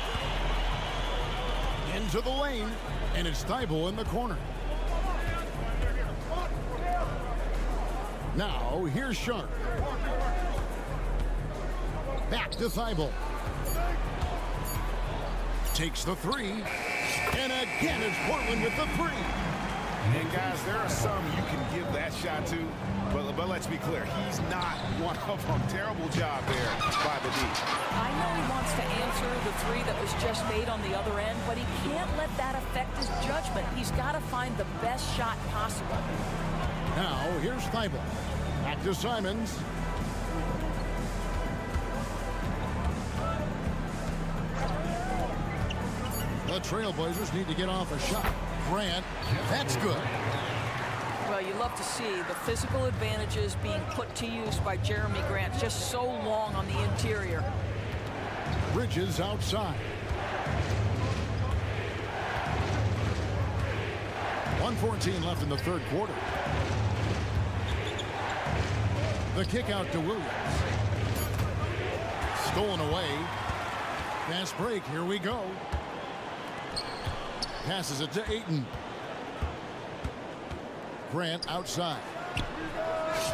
Into the lane, and it's Thibault in the corner. Now, here's Sharp. Back to Thibault. Takes the 3. And again, it's Portland with the 3. And guys, there are some you can give that shot to, but let's be clear, he's not one of them. Terrible job there by the D. I know he wants to answer the 3 that was just made on the other end, but he can't let that affect his judgment. He's got to find the best shot possible. Now, here's Thibault. Back to Simons. The Trailblazers need to get off a shot. Grant, that's good. Well, you love to see the physical advantages being put to use by Jeremy Grant, just so long on the interior. Bridges outside. 1:14 left in the third quarter. The kick out to Williams. Stolen away. Fast break. Here we go. Passes it to Ayton. Grant outside.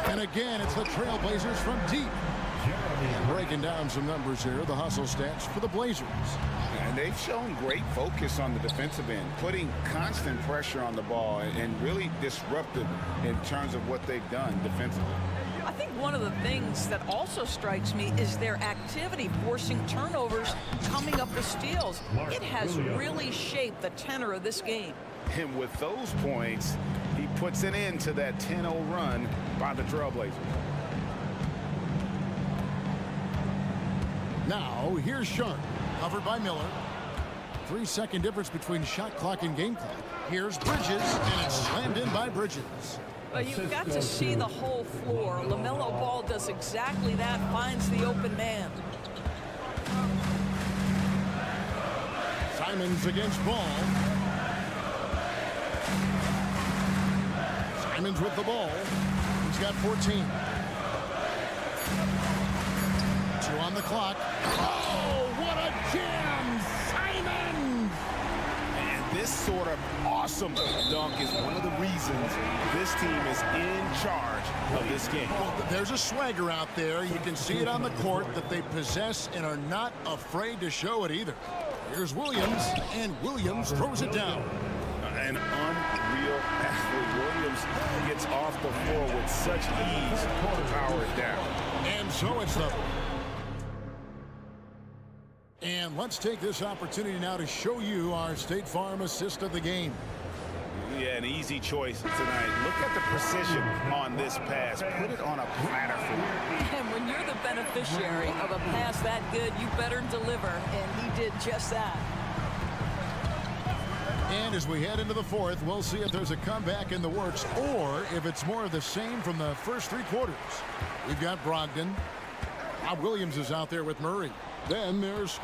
And again, it's the Trailblazers from deep. Breaking down some numbers here, the hustle stats for the Blazers. And they've shown great focus on the defensive end, putting constant pressure on the ball and really disruptive in terms of what they've done defensively. I think one of the things that also strikes me is their activity, forcing turnovers, coming up with steals. It has really shaped the tenor of this game. And with those points, he puts an end to that 10-0 run by the Trailblazers. Now, here's Sharp, covered by Miller. 3-second difference between shot clock and game clock. Here's Bridges, and it's slammed in by Bridges. Well, you've got to see the whole floor. LaMelo Ball does exactly that, finds the open man. Simons against Ball. Simons with the ball. He's got 14. 2 on the clock. Oh, what a jam! Simons! And this sort of awesome dunk is one of the reasons this team is in charge of this game. Well, there's a swagger out there. You can see it on the court that they possess and are not afraid to show it either. Here's Williams, and Williams throws it down. An unreal athlete. Williams gets off the floor with such ease to power it down. And so it's the... And let's take this opportunity now to show you our State Farm assist of the game. Yeah, an easy choice tonight. Look at the precision on this pass. Put it on a platter for you. And when you're the beneficiary of a pass that good, you better deliver, and he did just that. And as we head into the fourth, we'll see if there's a comeback in the works or if it's more of the same from the first 3 quarters. We've got Brogdon. Bob Williams is out there with Murray. Then there's...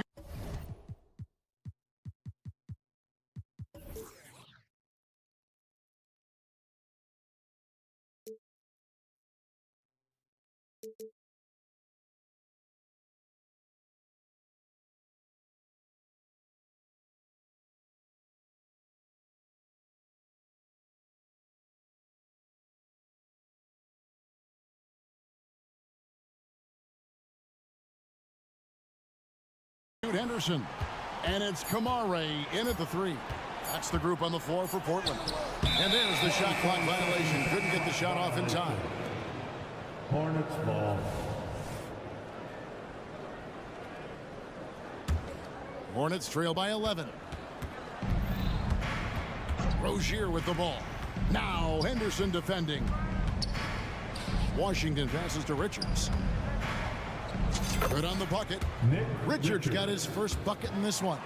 Henderson. And it's Kamare in at the 3. That's the group on the floor for Portland. And there's the shot clock violation. Couldn't get the shot off in time. Hornets ball. Hornets trail by 11. Rozier with the ball. Now Henderson defending. Washington passes to Richards. Good on the bucket. Richards got his first bucket in this one.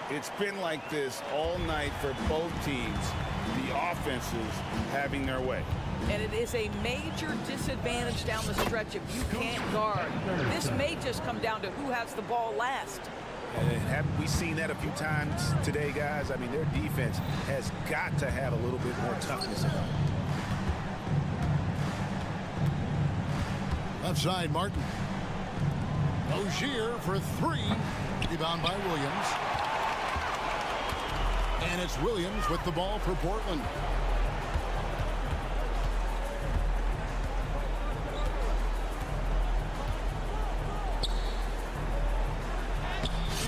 It's been like this all night for both teams. The offenses having their way. And it is a major disadvantage down the stretch if you can't guard. This may just come down to who has the ball last. And haven't we seen that a few times today, guys? I mean, their defense has got to have a little bit more toughness about it. Left side, Martin. Rozier for 3. Rebound by Williams. And it's Williams with the ball for Portland.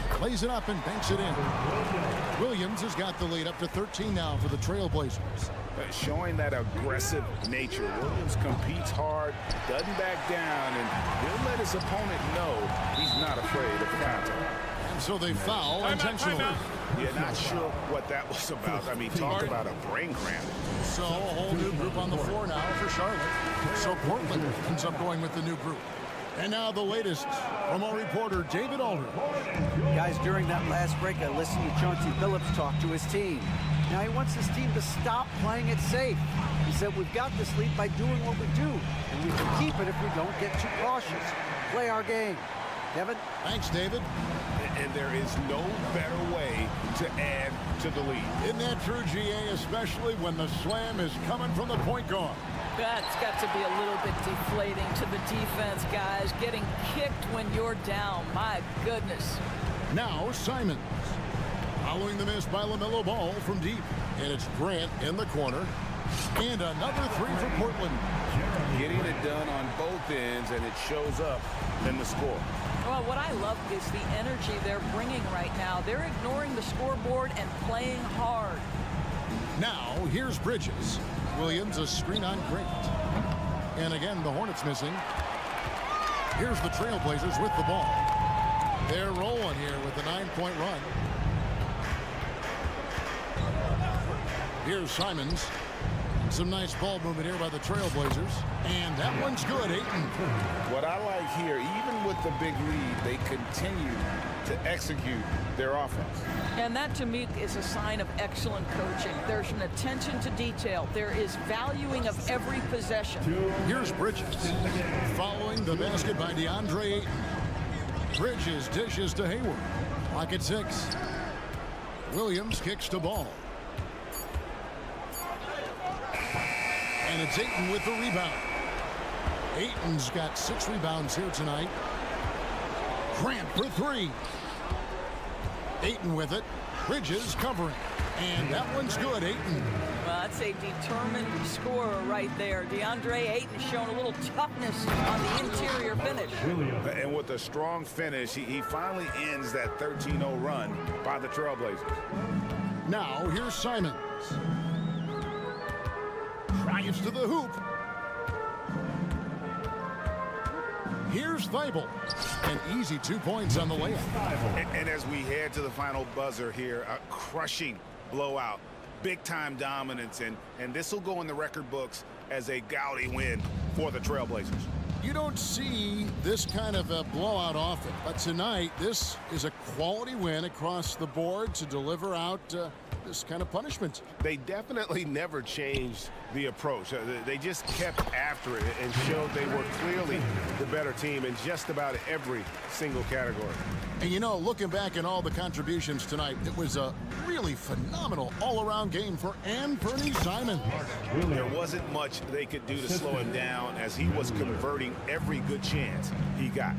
Plays it up and banks it in. Williams has got the lead up to 13 now for the Trailblazers. Showing that aggressive nature. Williams competes hard, doesn't back down, and he'll let his opponent know he's not afraid of contact. And so they foul intentionally. Yeah, not sure what that was about. I mean, talk about a brain cramp. So a whole new group on the floor now for Charlotte. So Portland ends up going with the new group. And now the latest from our reporter, David Alder. Guys, during that last break, I listened to Chauncey Billups talk to his team. Now he wants his team to stop playing it safe. He said, we've got this lead by doing what we do, and we can keep it if we don't get too cautious. Play our game. Kevin? Thanks, David. And there is no better way to add to the lead. Isn't that true, GA, especially when the slam is coming from the point guard? That's got to be a little bit deflating to the defense, guys. Getting kicked when you're down. My goodness. Now Simons. Following the miss by LaMelo Ball from deep. And it's Grant in the corner. And another 3 for Portland. Getting it done on both ends, and it shows up in the score. Well, what I love is the energy they're bringing right now. They're ignoring the scoreboard and playing hard. Now, here's Bridges. Williams, a screen on Grant. And again, the Hornets missing. Here's the Trailblazers with the ball. They're rolling here with a 9-point run. Here's Simons. Some nice ball movement here by the Trailblazers. And that one's good, Ayton. What I like here, even with the big lead, they continue to execute their offense. And that, to me, is a sign of excellent coaching. There's an attention to detail. There is valuing of every possession. Here's Bridges. Following the basket by DeAndre Ayton. Bridges dishes to Hayward. Clock at 6. Williams kicks to Ball. And it's Ayton with the rebound. Ayton's got 6 rebounds here tonight. Grant for 3. Ayton with it. Bridges covering. And that one's good, Ayton. Well, that's a determined scorer right there. DeAndre Ayton showing a little toughness on the interior finish. And with a strong finish, he finally ends that 13-0 run by the Trailblazers. Now, here's Simons. Drives to the hoop. Here's Thibault. An easy 2 points on the layup. And as we head to the final buzzer here, a crushing blowout. Big-time dominance, and this will go in the record books as a gaudy win for the Trailblazers. You don't see this kind of a blowout often, but tonight this is a quality win across the board to deliver out this kind of punishment. They definitely never changed the approach. They just kept after it and showed they were clearly the better team in just about every single category. And you know, looking back at all the contributions tonight, it was a really phenomenal all-around game for Anthony Simons. There wasn't much they could do to slow him down as he was converting every good chance he got.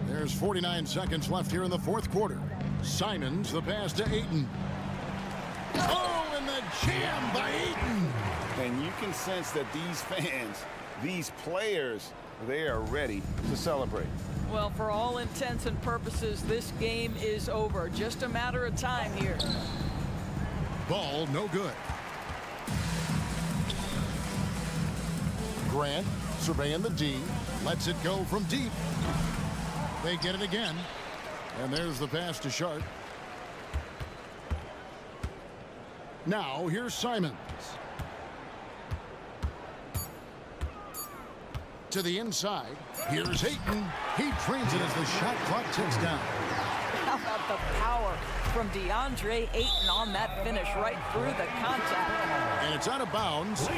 There's 49 seconds left here in the fourth quarter. Simons, the pass to Ayton. Oh, and the jam by Ayton. And you can sense that these fans, these players, They are ready to celebrate. Well, for all intents and purposes, this game is over. Just a matter of time here. Ball no good. Grant surveying the D. Lets it go from deep. They get it again. And there's the pass to Sharp. Now here's Simons. To the inside. Here's Ayton. He trains it as the shot clock ticks down. How about the power from DeAndre Ayton on that finish right through the contact? And it's out of bounds.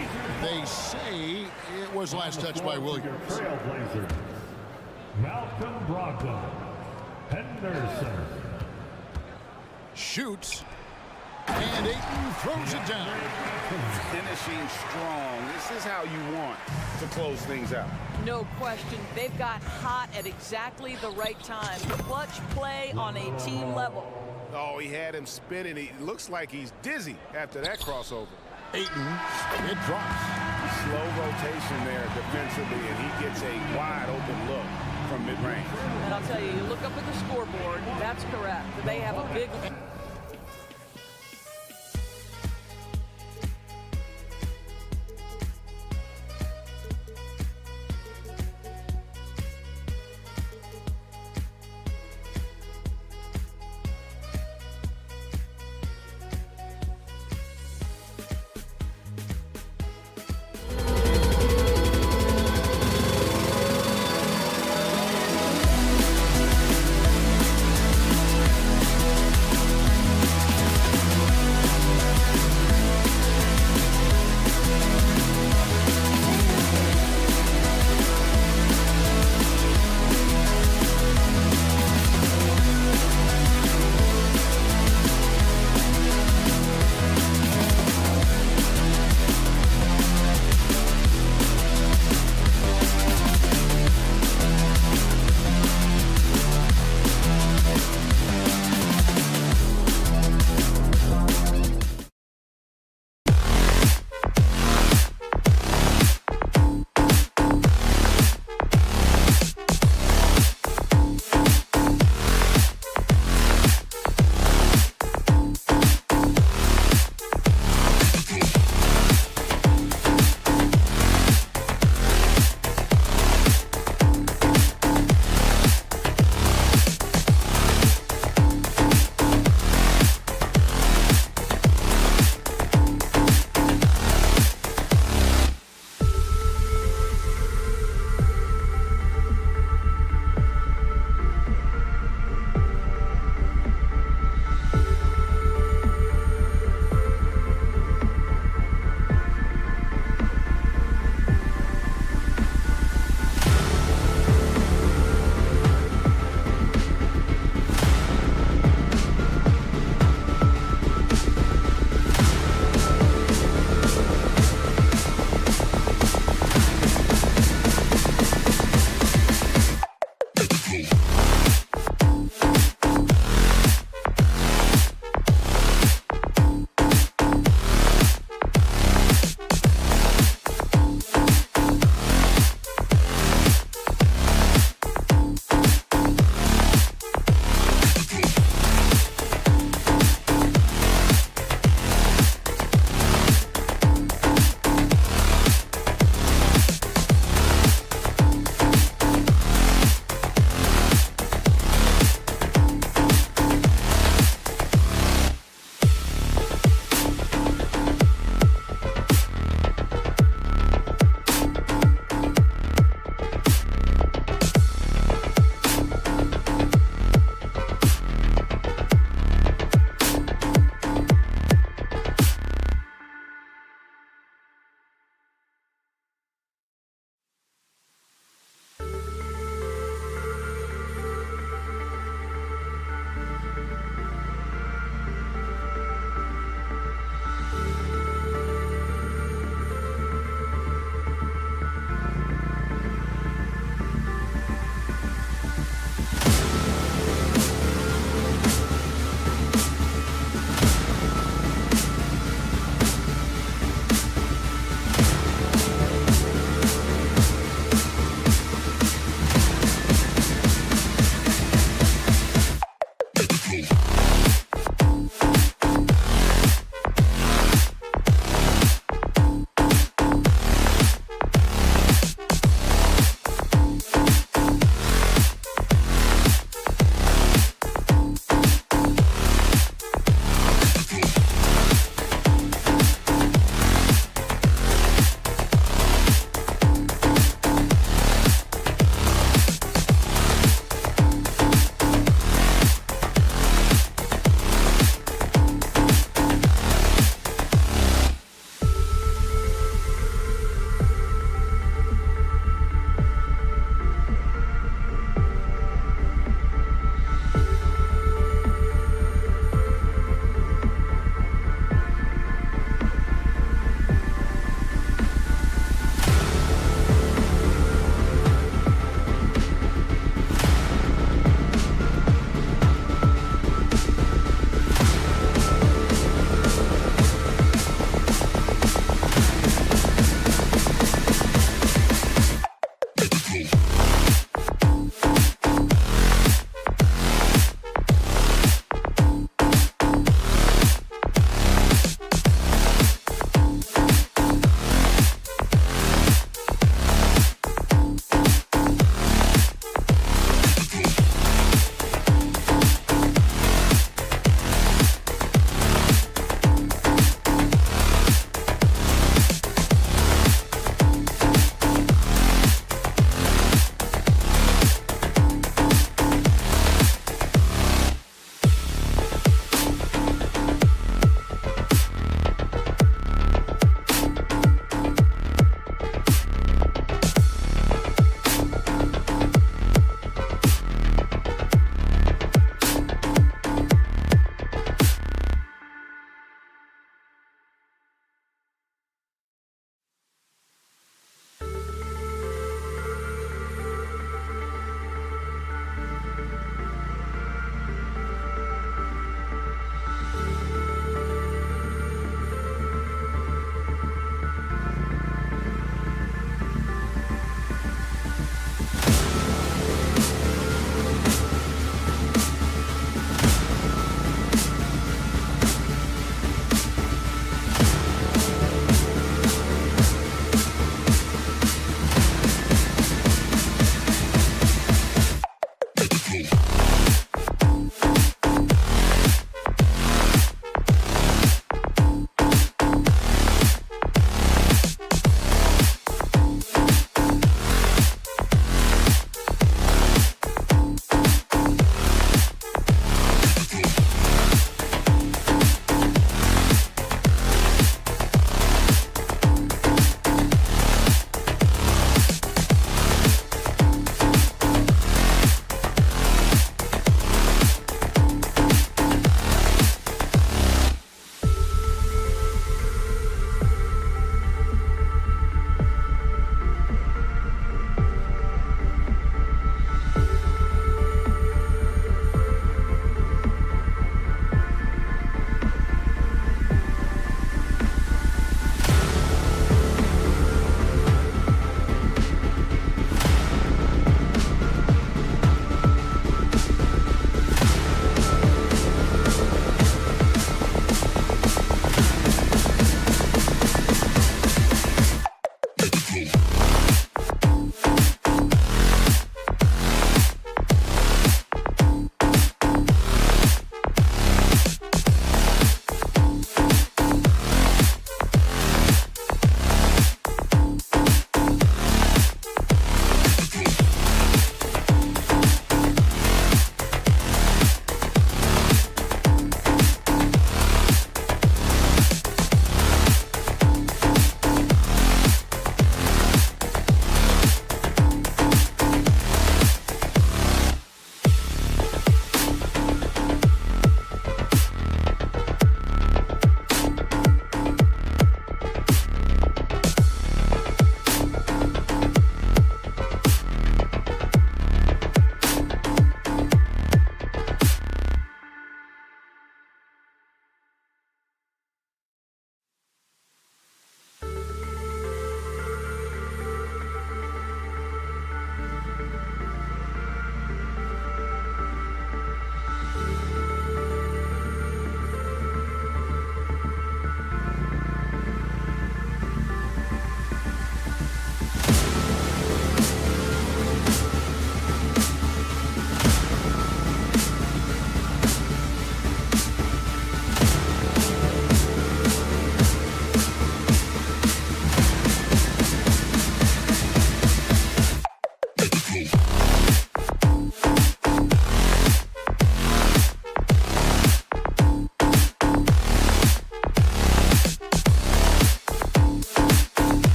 They say it was last touched by Williams. Trailblazers, Malcolm Brogdon, Henderson. Shoots. And Ayton throws it down. Finishing strong. This is how you want to close things out. No question. They've got hot at exactly the right time. Clutch play on a team level. Oh, he had him spinning. He looks like he's dizzy after that crossover. Ayton, it drops. Slow rotation there defensively, and he gets a wide open look from mid-range. And I'll tell you, you look up at the scoreboard, that's correct. They have a big...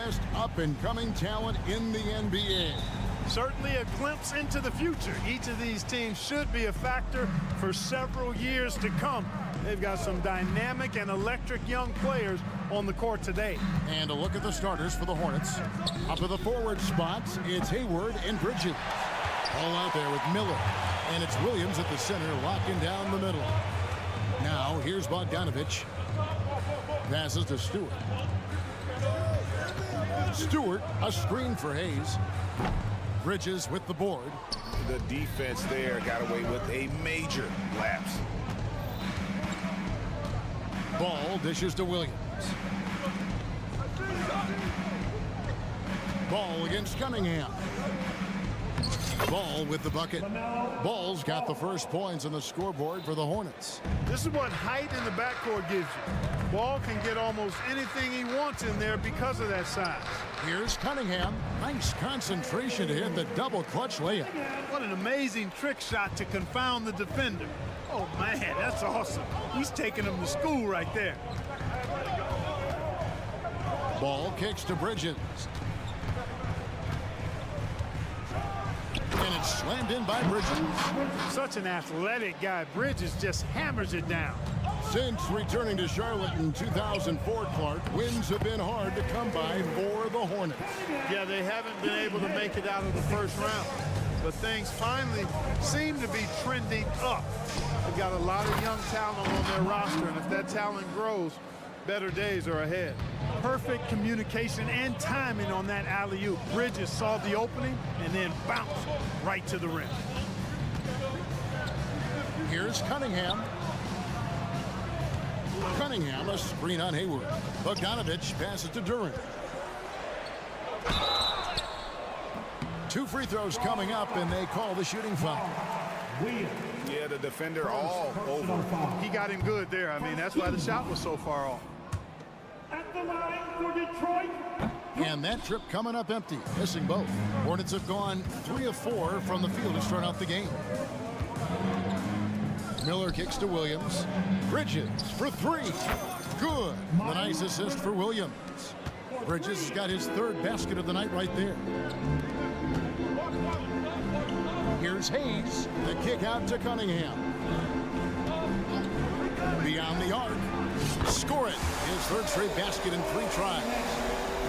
best up-and-coming talent in the NBA. Certainly a glimpse into the future. Each of these teams should be a factor for several years to come. They've got some dynamic and electric young players on the court today. And a look at the starters for the Hornets. Up at the forward spots, it's Hayward and Bridges. All out there with Miller. And it's Williams at the center, locking down the middle. Now, here's Bogdanovich. Passes to Stewart. Stewart, a screen for Hayes. Bridges with the board. The defense there got away with a major lapse. Ball dishes to Williams. Ball against Cunningham. Ball with the bucket. Ball's got the first points on the scoreboard for the Hornets. This is what height in the backcourt gives you. Ball can get almost anything he wants in there because of that size. Here's Cunningham. Nice concentration to hit the double clutch layup. What an amazing trick shot to confound the defender. Oh, man, that's awesome. He's taking him to school right there. Ball kicks to Bridges. And it's slammed in by Bridges. Such an athletic guy. Bridges just hammers it down. Since returning to Charlotte in 2004, Clark, wins have been hard to come by for the Hornets. Yeah, they haven't been able to make it out of the first round. But things finally seem to be trending up. They've got a lot of young talent on their roster, and if that talent grows, better days are ahead. Perfect communication and timing on that alley-oop. Bridges saw the opening and then bounced right to the rim. Here's Cunningham. Cunningham, a screen on Hayward. Bogdanovich passes to Duran. 2 free throws coming up, and they call the shooting foul. Yeah, the defender all over. He got him good there. I mean, that's why the shot was so far off. At the line for Detroit. And that trip coming up empty, missing both. Hornets have gone 3 of 4 from the field to start out the game. Miller kicks to Williams. Bridges for 3. Good. The nice assist for Williams. Bridges has got his 3rd basket of the night right there. Here's Hayes. The kick out to Cunningham. Beyond the arc. Score it. His 3rd straight basket in 3 tries.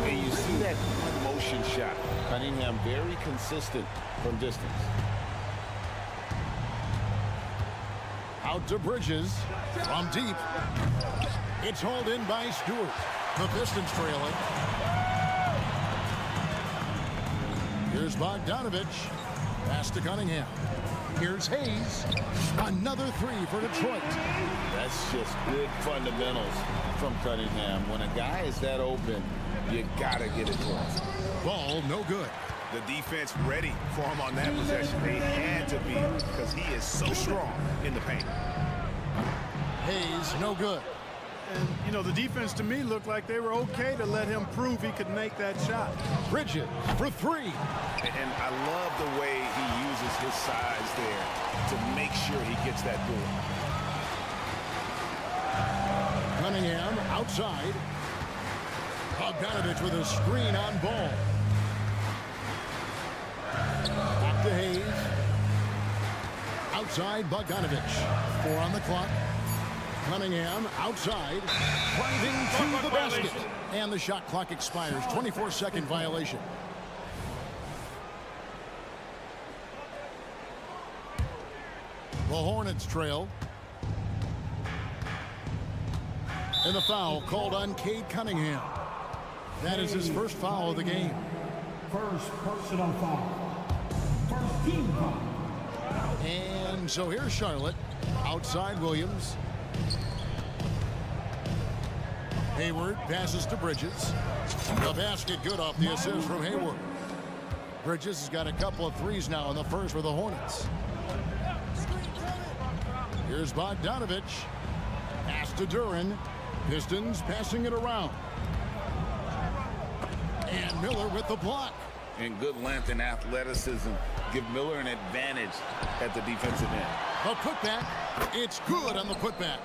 And you see that motion shot. Cunningham very consistent from distance. Out to Bridges. From deep. It's hauled in by Stewart. The Pistons trailing. Here's Bogdanovich. Pass to Cunningham. Here's Hayes. Another 3 for Detroit. That's just good fundamentals from Cunningham. When a guy is that open, you gotta get it to him. Ball no good. The defense ready for him on that possession. They had to be, because he is so strong in the paint. Hayes no good. And, you know, the defense to me looked like they were okay to let him prove he could make that shot. Bridges for 3. And I love the way he uses his size there to make sure he gets that door. Cunningham outside. Bogdanovich with a screen on Ball. Back to Hayes. Outside Bogdanovich. 4 on the clock. Cunningham outside, driving to the basket. And the shot clock expires. 24-second violation. The Hornets trail. And the foul called on Cade Cunningham. That is his first foul of the game. First personal foul. First team foul. And so here's Charlotte. Outside Williams. Hayward passes to Bridges. The basket good off the assist from Hayward. Bridges has got a couple of 3s now in the first for the Hornets. Here's Bogdanovich. Pass to Duran. Pistons passing it around. And Miller with the block. And good length and athleticism give Miller an advantage at the defensive end. The putback. It's good on the putback.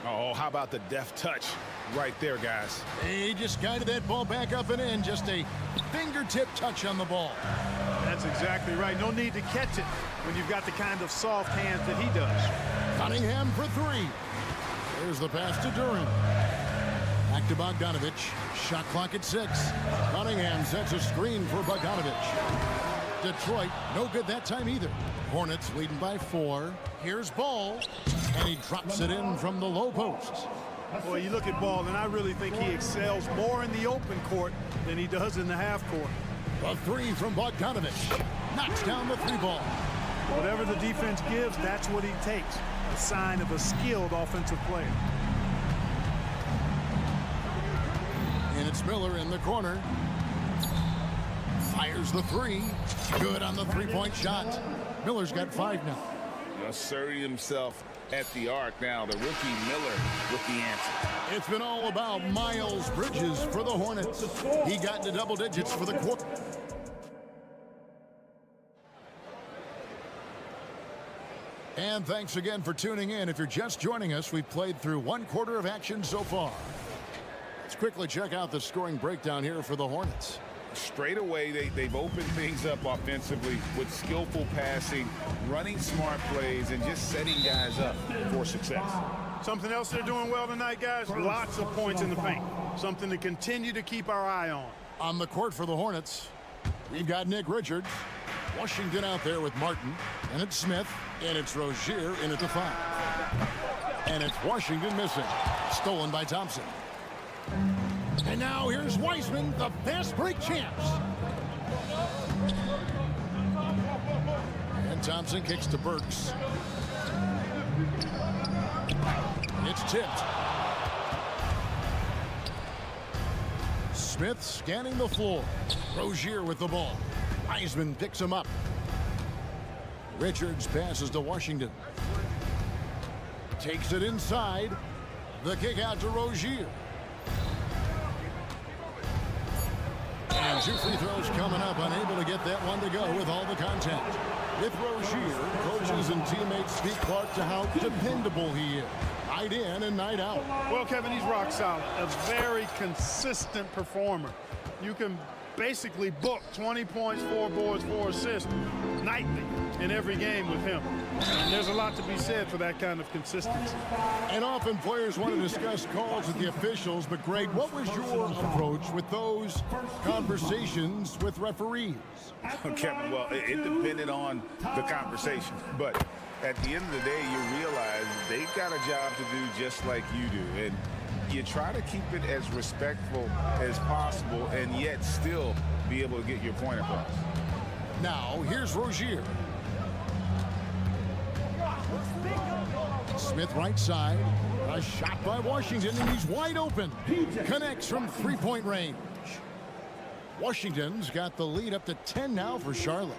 Oh, how about the deft touch right there, guys? He just guided that ball back up and in. Just a fingertip touch on the ball. That's exactly right. No need to catch it when you've got the kind of soft hands that he does. Cunningham for three. There's the pass to Duran. Back to Bogdanovich. Shot clock at 6. Cunningham sets a screen for Bogdanovich. Detroit, no good that time either. Hornets leading by 4. Here's Ball, and he drops it in from the low post. Boy, you look at Ball, and I really think he excels more in the open court than he does in the half court. A 3 from Bogdanovich. Knocks down the 3 ball. Whatever the defense gives, that's what he takes. A sign of a skilled offensive player. And it's Miller in the corner. Fires the 3. Good on the 3-point shot. Miller's got 5 now. Asserting himself at the arc now. The rookie Miller with the answer. It's been all about Miles Bridges for the Hornets. He got into double digits for the quarter. And thanks again for tuning in. If you're just joining us, we've played through 1 quarter of action so far. Let's quickly check out the scoring breakdown here for the Hornets. Straight away, they've opened things up offensively with skillful passing, running smart plays, and just setting guys up for success. Something else they're doing well tonight, guys, lots of points in the paint. Something to continue to keep our eye on. On the court for the Hornets, we've got Nick Richards. Washington out there with Martin. And it's Smith. And it's Rozier in at the 5. And it's Washington missing. Stolen by Thompson. And now here's Wiseman, the fast break champs. And Thompson kicks to Burks. It's tipped. Smith scanning the floor. Rozier with the ball. Wiseman picks him up. Richards passes to Washington. Takes it inside. The kick out to Rozier. And 2 free throws coming up, unable to get that one to go with all the contact. With Rozier, coaches and teammates speak Clark to how dependable he is. Night in and night out. Well, Kevin, he's rock solid. A very consistent performer. You can basically book 20 points, 4 boards, 4 assists nightly in every game with him. And there's a lot to be said for that kind of consistency. And often players want to discuss calls with the officials, but Greg, what was your approach with those conversations with referees? Okay, well, it depended on the conversation, but at the end of the day, you realize they got a job to do just like you do, and you try to keep it as respectful as possible and yet still be able to get your point across. Now, here's Rozier. Smith right side. A shot by Washington, and he's wide open. Connects from 3-point range. Washington's got the lead up to 10 now for Charlotte.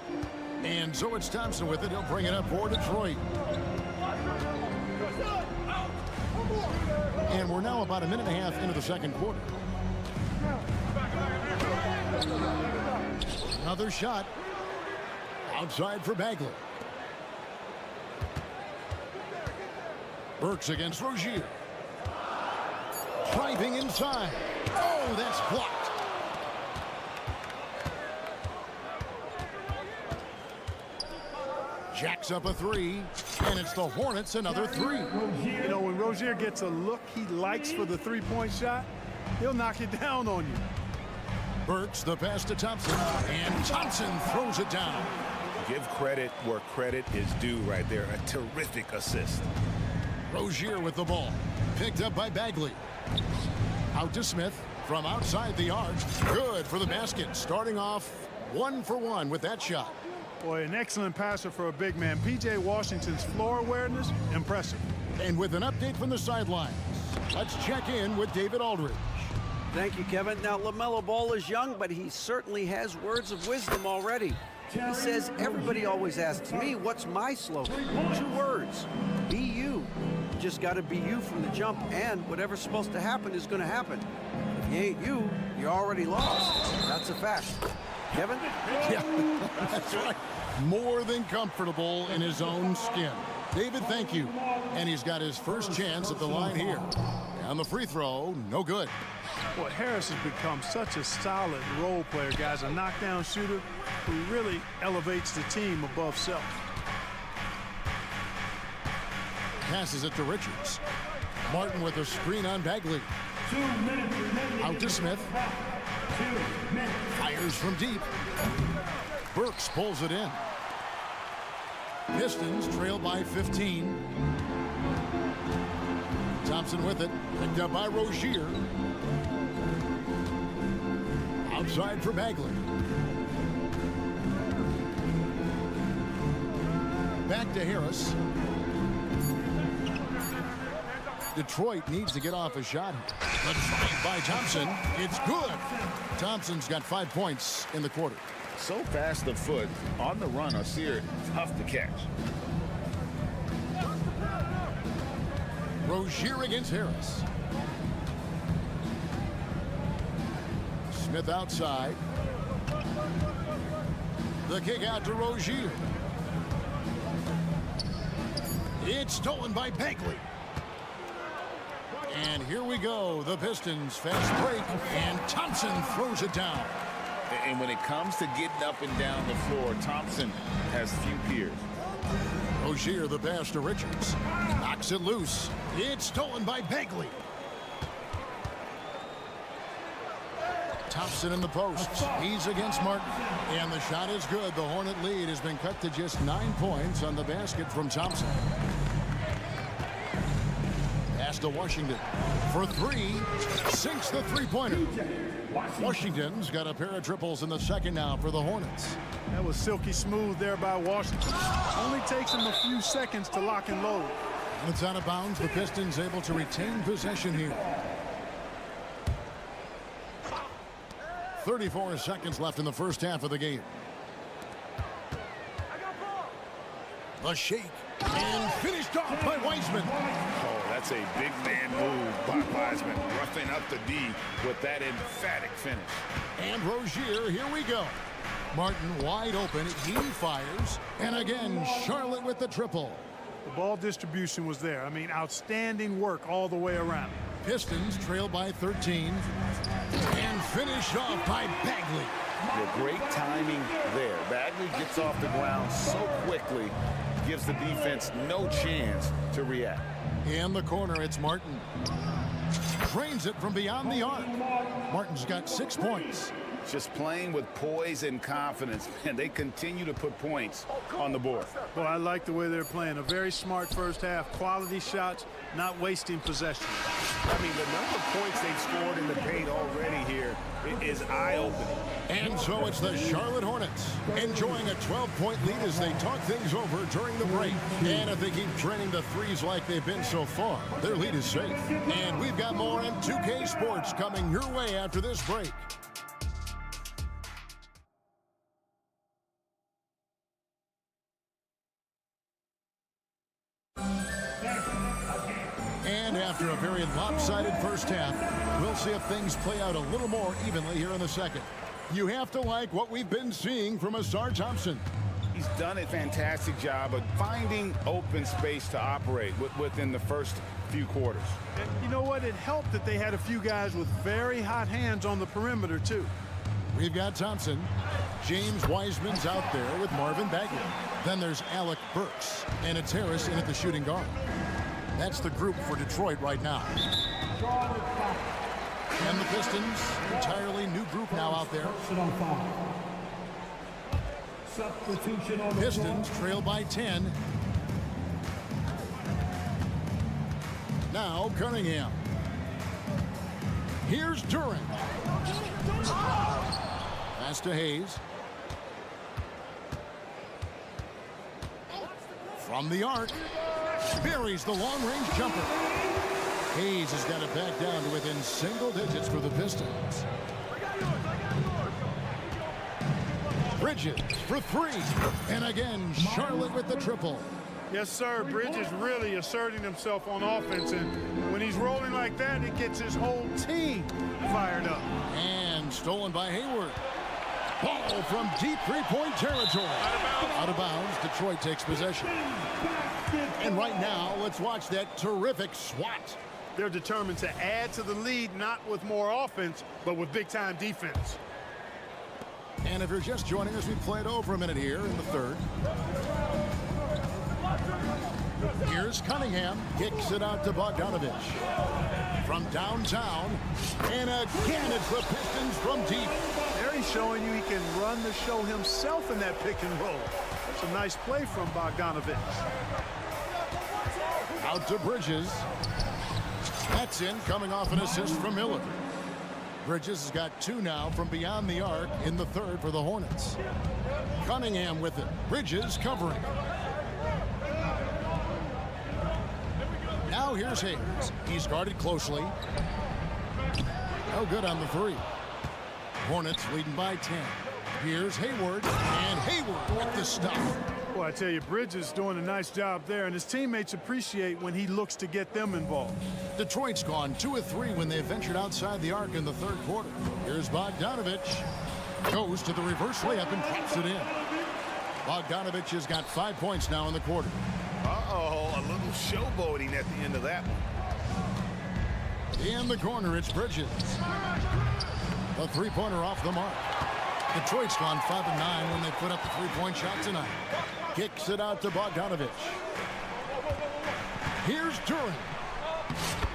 And so it's Thompson with it. He'll bring it up for Detroit. And we're now about a minute and a half into the second quarter. Another shot. Outside for Bagley. Burks against Rozier. Driving inside. Oh, that's blocked. Jacks up a 3, and it's the Hornets another 3. You know, when Rozier gets a look he likes for the 3-point shot, he'll knock it down on you. Burks the pass to Thompson, and Thompson throws it down. Give credit where credit is due right there. A terrific assist. Rozier with the ball. Picked up by Bagley. Out to Smith from outside the arc. Good for the basket. Starting off 1 for 1 with that shot. Boy, an excellent passer for a big man. P.J. Washington's floor awareness, impressive. And with an update from the sidelines, let's check in with David Aldridge. Thank you, Kevin. Now, LaMelo Ball is young, but he certainly has words of wisdom already. He says, everybody always asks me, what's my slogan? 2 words, be you. You just got to be you from the jump, and whatever's supposed to happen is going to happen. If you ain't you, you already lost. That's a fact. Kevin? Yeah, that's right. More than comfortable in his own skin. David, thank you. And he's got his first chance at the line here. And the free throw, no good. Well, Harris has become such a solid role player, guys. A knockdown shooter who really elevates the team above self. Passes it to Richards. Martin with a screen on Bagley. Out to Smith. Fires from deep. Burks pulls it in. Pistons trail by 15. Thompson with it. Picked up by Rozier. Outside for Bagley. Back to Harris. Detroit needs to get off a shot. The drive by Thompson. It's good. Thompson's got 5 points in the quarter. So fast of foot on the run. I see her tough to catch. Rozier against Harris. Smith outside. The kick out to Rozier. It's stolen by Bagley. And here we go. The Pistons fast break, and Thompson throws it down. And when it comes to getting up and down the floor, Thompson has few peers. Rozier the pass to Richards. Knocks it loose. It's stolen by Bagley. Thompson in the post. He's against Martin. And the shot is good. The Hornet lead has been cut to just 9 points on the basket from Thompson. Pass to Washington. For three. Sinks the three-pointer. Washington's got a pair of triples in the second now for the Hornets. That was silky smooth there by Washington. Only takes him a few seconds to lock and load. And it's out of bounds. The Pistons able to retain possession here. 34 seconds left in the first half of the game. The shake. And finished off by Wiseman. Oh, that's a big man move by Wiseman. Roughing up the D with that emphatic finish. And Rozier, here we go. Martin wide open. He fires. And again, Charlotte with the triple. The ball distribution was there. I mean, outstanding work all the way around. Pistons trail by 13. And finish off by Bagley. Great timing there. Bagley gets off the ground so quickly, gives the defense no chance to react. In the corner, it's Martin. Drains it from beyond the arc. Martin's got 6 points. Just playing with poise and confidence, and they continue to put points on the board. Well, I like the way they're playing. A very smart first half. Quality shots, not wasting possession. I mean, the number of points they've scored in the paint already here is eye-opening. And so it's the Charlotte Hornets enjoying a 12-point lead as they talk things over during the break. And if they keep draining the threes like they've been so far, their lead is safe. And we've got more M2K Sports coming your way after this break. And after a very lopsided first half, we'll see if things play out a little more evenly here in the second. You have to like what we've been seeing from Asar Thompson. He's done a fantastic job of finding open space to operate within the first few quarters. And you know what? It helped that they had a few guys with very hot hands on the perimeter, too. We've got Thompson. James Wiseman's out there with Marvin Bagley. Then there's Alec Burks. And it's Harris in at the shooting guard. That's the group for Detroit right now. And the Pistons, entirely new group now out there. Pistons trail by 10. Now Cunningham. Here's Durant. Pass to Hayes. From the arc. Buries the long-range jumper. Hayes has got it back down to within single digits for the Pistons. Bridges for three. And again, Charlotte with the triple. Yes, sir. Bridges really asserting himself on offense. And when he's rolling like that, it gets his whole team fired up. And stolen by Hayward. Ball from deep three-point territory. Out of bounds. Detroit takes possession. And right now, let's watch that terrific swat. They're determined to add to the lead, not with more offense, but with big-time defense. And if you're just joining us, we played over a minute here in the third. Here's Cunningham, kicks it out to Bogdanovich. From downtown, and again it's the Pistons from deep. There he's showing you he can run the show himself in that pick and roll. That's a nice play from Bogdanovich. Out to Bridges. That's in, coming off an assist from Miller. Bridges has got 2 now from beyond the arc in the third for the Hornets. Cunningham with it. Bridges covering. Now here's Hayes. He's guarded closely. No good on the 3. Hornets leading by 10. Here's Hayward, and Hayward with the stop. Well, I tell you, Bridges doing a nice job there, and his teammates appreciate when he looks to get them involved. Detroit's gone 2 of 3 when they ventured outside the arc in the third quarter. Here's Bogdanovich. Goes to the reverse layup and drops it in. Bogdanovich has got 5 points now in the quarter. Uh-oh, a little showboating at the end of that one. In the corner, it's Bridges. A 3-pointer off the mark. Detroit's gone 5 of 9 when they put up a 3-point shot tonight. Kicks it out to Bogdanovich. Here's Duran.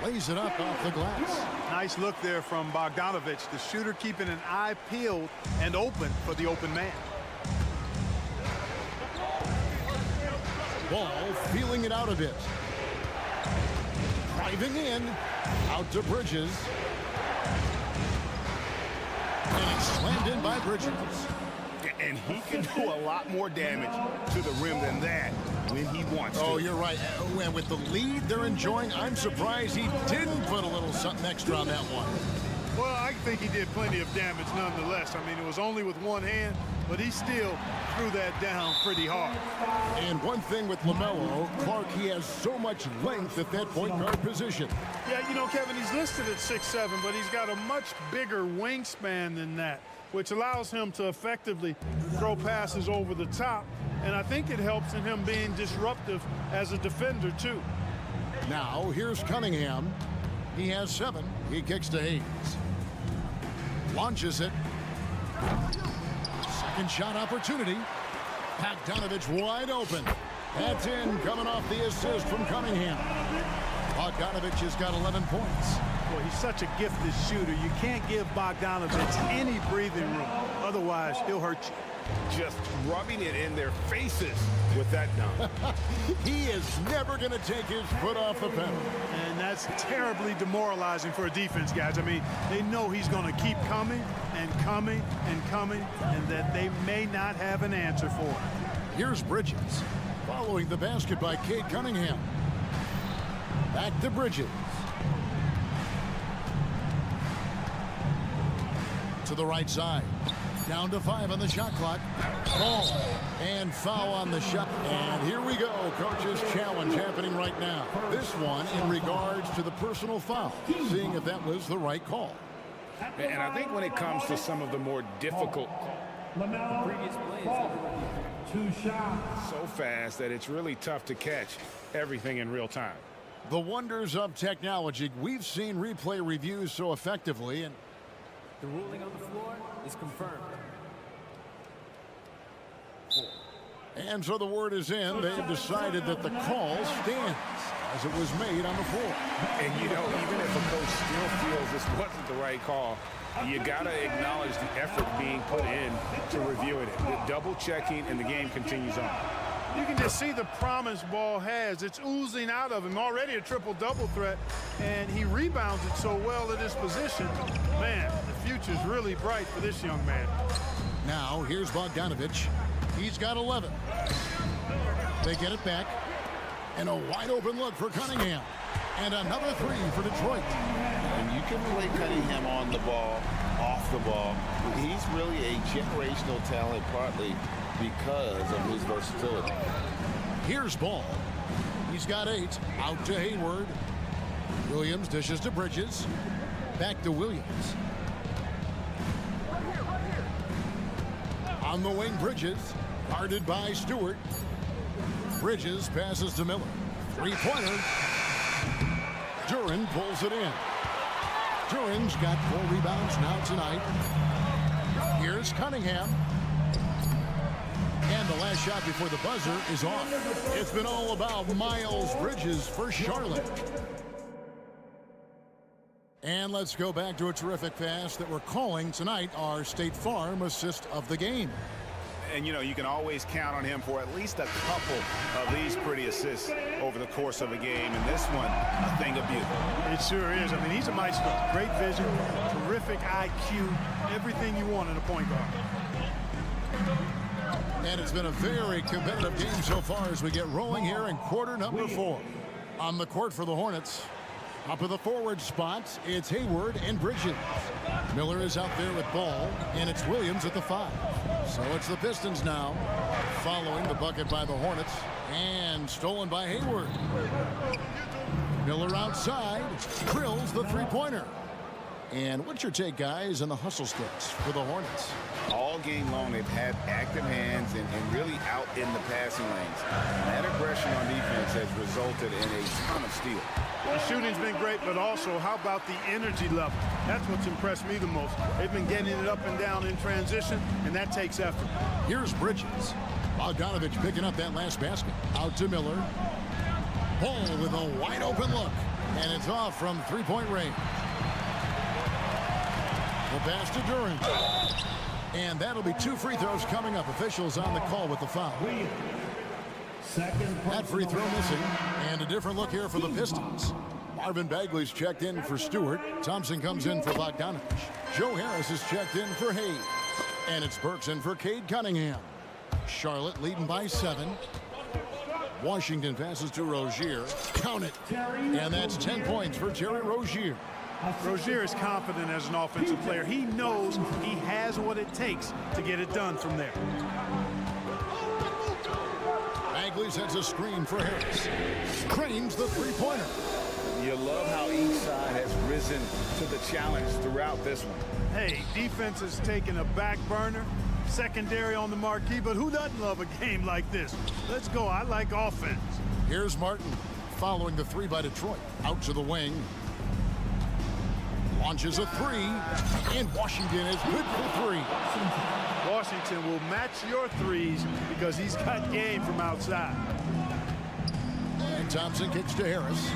Lays it up off the glass. Nice look there from Bogdanovich, the shooter keeping an eye peeled and open for the open man. Ball feeling it out a bit. Driving in. Out to Bridges. And it's slammed in by Bridges. And he can do a lot more damage to the rim than that when he wants to. Oh, you're right. And with the lead they're enjoying, I'm surprised he didn't put a little something extra on that one. Well, I think he did plenty of damage nonetheless. I mean, it was only with one hand, but he still threw that down pretty hard. And one thing with LaMelo, Clark, he has so much length at that point guard position. Yeah, you know, Kevin, he's listed at 6'7", but he's got a much bigger wingspan than that, which allows him to effectively throw passes over the top. And I think it helps in him being disruptive as a defender, too. Now, here's Cunningham. He has 7. He kicks to Hayes. Launches it. Second shot opportunity. Bogdanovich wide open. That's in, coming off the assist from Cunningham. Bogdanovich has got 11 points. Well, he's such a gifted shooter. You can't give Bogdanovich any breathing room. Otherwise, he'll hurt you. Just rubbing it in their faces with that dunk. He is never going to take his foot off the pedal. And that's terribly demoralizing for a defense, guys. I mean, they know he's going to keep coming and coming and coming, and that they may not have an answer for it. Here's Bridges, following the basket by Cade Cunningham. Back to Bridges. To the right side. Down to 5 on the shot clock. Ball and foul on the shot. And here we go. Coach's challenge happening right now. This one in regards to the personal foul. Seeing if that was the right call. And I think when it comes to some of the more difficult previous plays, 2 shots. so fast that it's really tough to catch everything in real time. The wonders of technology. We've seen replay reviews so effectively, and the ruling on the floor is confirmed. And so the word is in. They've decided that the call stands as it was made on the floor. And, you know, even if a coach still feels this wasn't the right call, you got to acknowledge the effort being put in to review it. Double checking, and the game continues on. You can just see the promise Ball has. It's oozing out of him. Already a triple-double threat, and he rebounds it so well at his position. Man, the future's really bright for this young man. Now, here's Bogdanovich. He's got 11. They get it back. And a wide-open look for Cunningham. And another 3 for Detroit. And you can play Cunningham on the ball, off the ball. He's really a generational talent, partly because of his versatility. Here's Ball. He's got 8. Out to Hayward. Williams dishes to Bridges. Back to Williams. On the wing, Bridges. Guarded by Stewart. Bridges passes to Miller. Three-pointer. Duran pulls it in. Duran's got 4 rebounds now tonight. Here's Cunningham. And the last shot before the buzzer is off. It's been all about Miles Bridges for Charlotte. And let's go back to a terrific pass that we're calling tonight our State Farm assist of the game. And, you know, you can always count on him for at least a couple of these pretty assists over the course of a game. And this one, a thing of beauty. It sure is. I mean, he's a maestro. Great vision, terrific IQ, everything you want in a point guard. And it's been a very competitive game so far as we get rolling here in quarter number 4. On the court for the Hornets. Up in the forward spots, it's Hayward and Bridges. Miller is out there with ball, and it's Williams at the 5. So it's the Pistons now, following the bucket by the Hornets, and stolen by Hayward. Miller outside, drills the three-pointer. And what's your take, guys, on the hustle sticks for the Hornets? All game long, they've had active hands and really out in the passing lanes. And that aggression on defense has resulted in a ton of steals. The shooting's been great, but also how about the energy level? That's what's impressed me the most. They've been getting it up and down in transition, and that takes effort. Here's Bridges. Bogdanovich picking up that last basket. Out to Miller. Ball with a wide open look. And it's off from three-point range. The pass to Duran. And that'll be 2 free throws coming up. Officials on the call with the foul. That free throw missing. And a different look here for the Pistons. Marvin Bagley's checked in for Stewart. Thompson comes in for Bogdanovich. Joe Harris is checked in for Hayes. And it's Burks in for Cade Cunningham. Charlotte leading by 7. Washington passes to Rozier. Count it. And that's 10 points for Terry Rozier. Rozier is confident as an offensive player. He knows he has what it takes to get it done from there. Bagley sets a screen for Harris. Cranes the three-pointer. You love how each side has risen to the challenge throughout this one. Hey, defense has taken a back burner, secondary on the marquee, but who doesn't love a game like this? Let's go. I like offense. Here's Martin following the 3 by Detroit. Out to the wing. Launches a 3, and Washington is good for 3. Washington will match your threes because he's got game from outside. And Thompson kicks to Harris.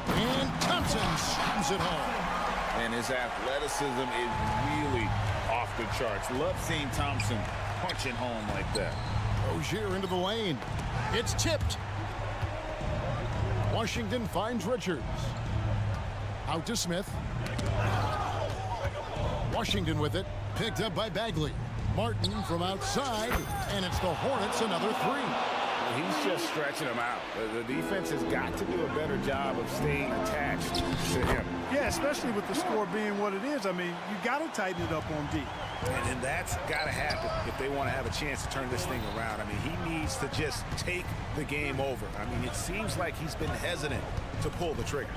And Thompson slams it home. And his athleticism is really off the charts. Love seeing Thompson punch it home like that. Rozier into the lane. It's tipped. Washington finds Richards. Out to Smith. Washington with it. Picked up by Bagley. Martin from outside. And it's the Hornets another 3. Well, he's just stretching them out. The defense has got to do a better job of staying attached to him. Yeah, especially with the score being what it is. I mean, you got to tighten it up on D. And that's got to happen if they want to have a chance to turn this thing around. I mean, he needs to just take the game over. I mean, it seems like he's been hesitant to pull the trigger.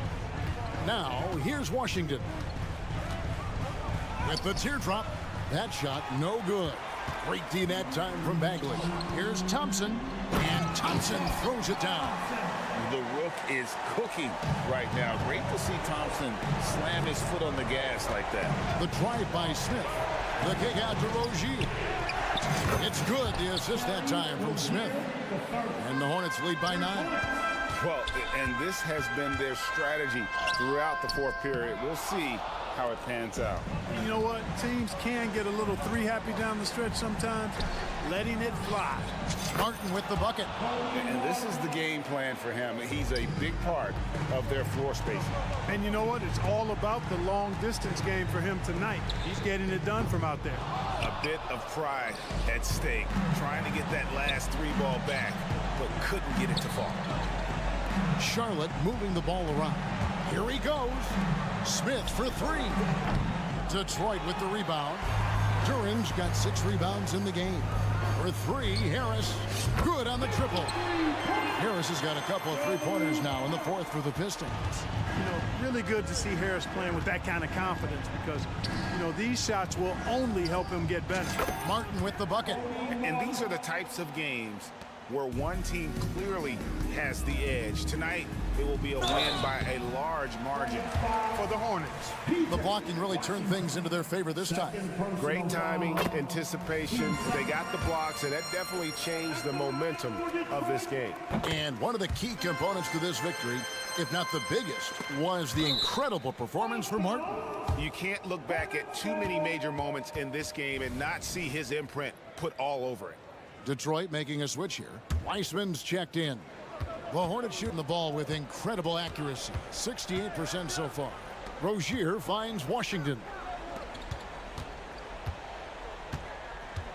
Now, here's Washington. With the teardrop, that shot no good. Great D that time from Bagley. Here's Thompson, and Thompson throws it down. The Rook is cooking right now. Great to see Thompson slam his foot on the gas like that. The drive by Smith. The kick out to Rozier. It's good. The assist that time from Smith. And the Hornets lead by 9. Well, and this has been their strategy throughout the 4th period. We'll see how it pans out. You know what? Teams can get a little 3 happy down the stretch sometimes. Letting it fly. Martin with the bucket. And this is the game plan for him. He's a big part of their floor spacing. And you know what? It's all about the long distance game for him tonight. He's getting it done from out there. A bit of pride at stake. Trying to get that last 3 ball back, but couldn't get it to fall. Charlotte moving the ball around. Here he goes. Smith for 3. Detroit with the rebound. Duran's got 6 rebounds in the game. For 3, Harris. Good on the triple. Harris has got a couple of three-pointers now in the fourth for the Pistons. You know, really good to see Harris playing with that kind of confidence because, you know, these shots will only help him get better. Martin with the bucket. And these are the types of games where one team clearly has the edge. Tonight, it will be a win by a large margin for the Hornets. The blocking really turned things into their favor this time. Great timing, anticipation. They got the blocks, and that definitely changed the momentum of this game. And one of the key components to this victory, if not the biggest, was the incredible performance from Martin. You can't look back at too many major moments in this game and not see his imprint put all over it. Detroit making a switch here. Weissman's checked in. The Hornets shooting the ball with incredible accuracy. 68% so far. Rozier finds Washington.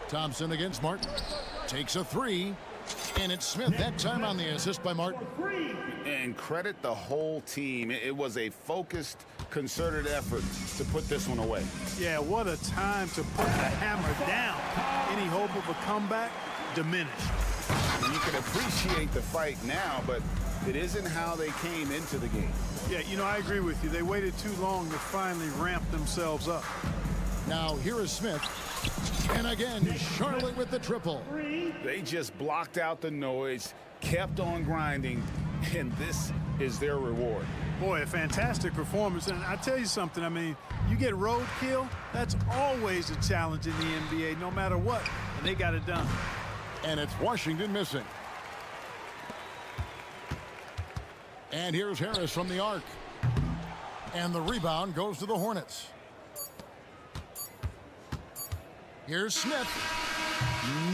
Thompson against Martin. Takes a three. And it's Smith that time on the assist by Martin. And credit the whole team. It was a focused, concerted effort to put this one away. Yeah, what a time to put the hammer down. Any hope of a comeback diminished. And you can appreciate the fight now, but it isn't how they came into the game. Yeah, you know, I agree with you. They waited too long to finally ramp themselves up. Now here is Smith. And again, Charlotte with the triple. They just blocked out the noise, kept on grinding, and this is their reward. Boy, a fantastic performance. And I tell you something, I mean, you get roadkill, that's always a challenge in the NBA, no matter what. And they got it done. And it's Washington missing. And here's Harris from the arc. And the rebound goes to the Hornets. Here's Smith.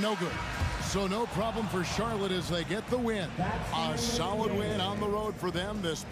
No good. So no problem for Charlotte as they get the win. A solid win on the road for them this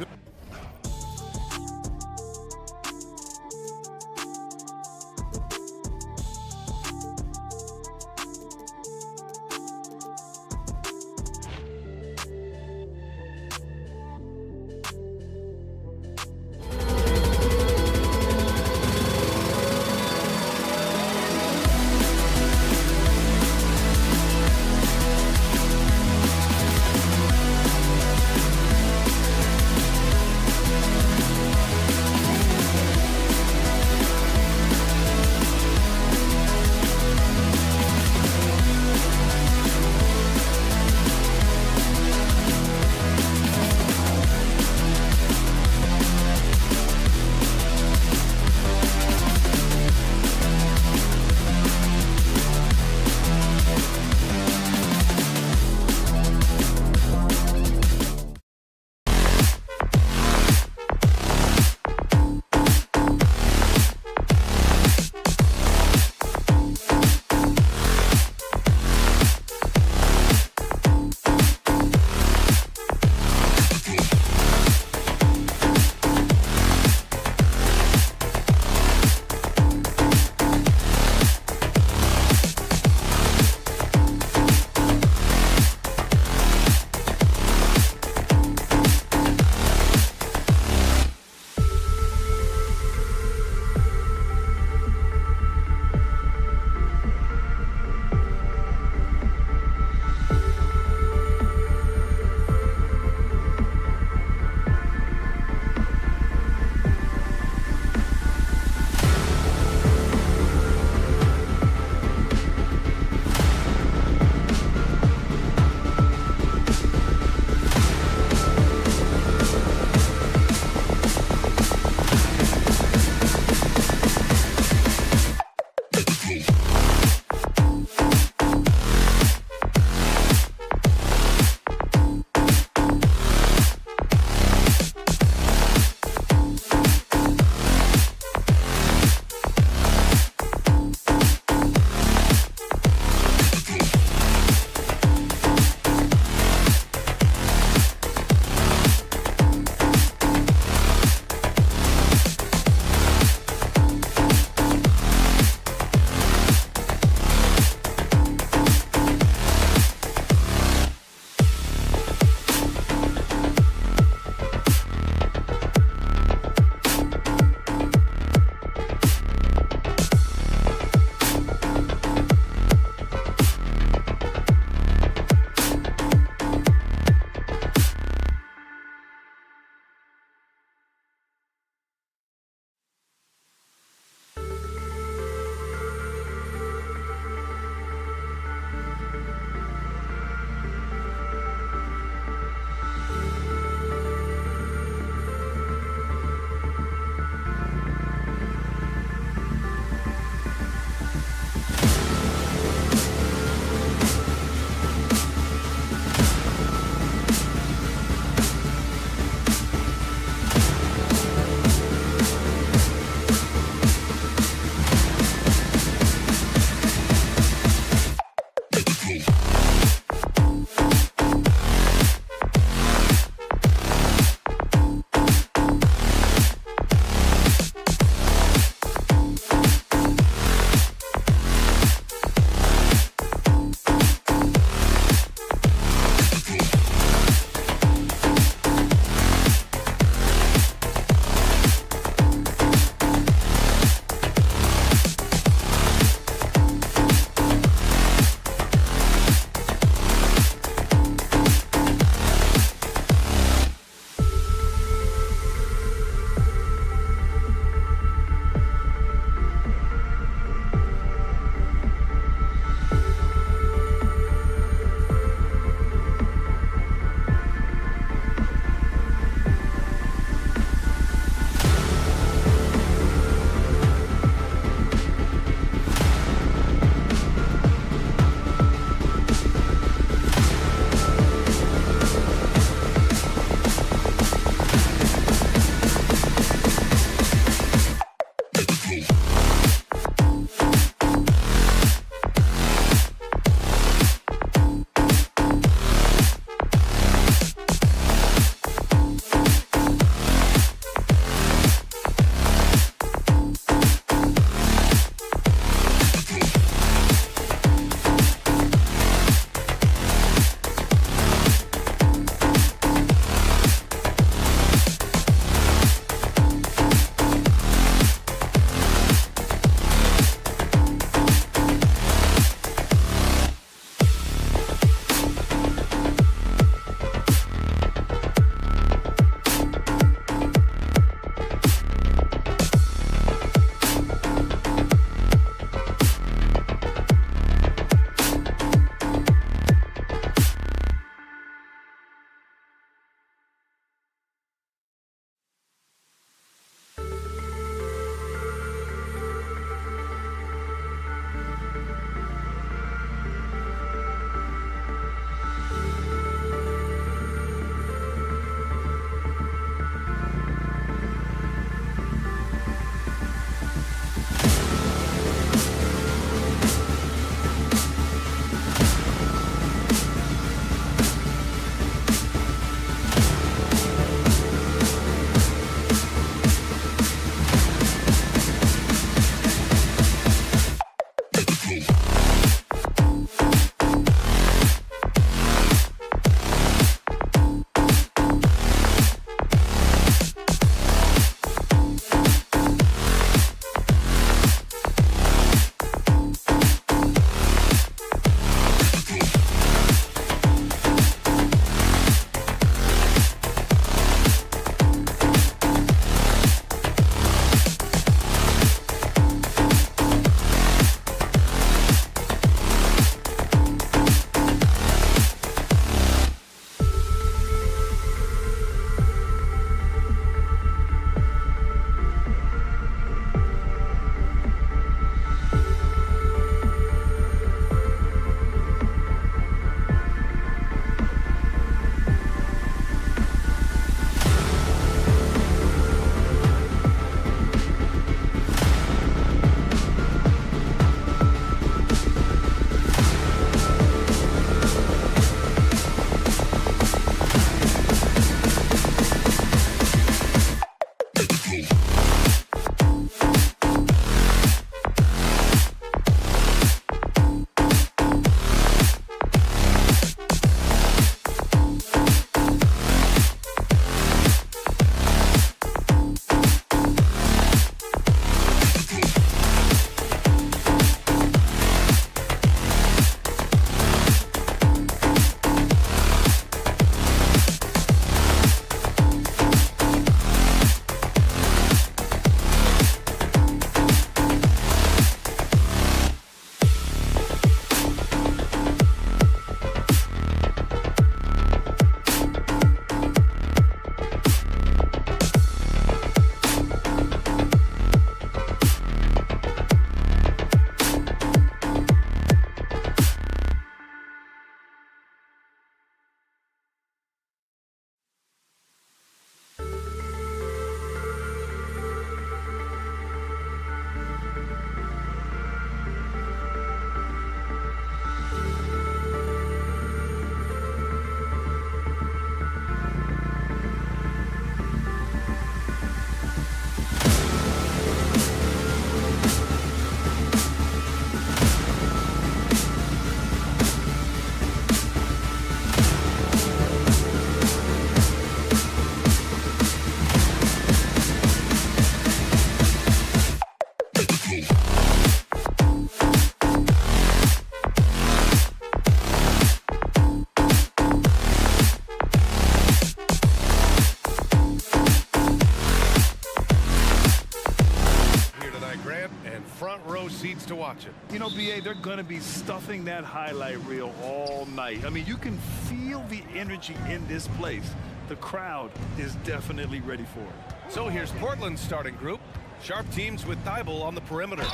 proceeds to watch it. You know, BA, they're going to be stuffing that highlight reel all night. I mean, you can feel the energy in this place. The crowd is definitely ready for it. So here's Portland's starting group. Sharp teams with Thibault on the perimeter.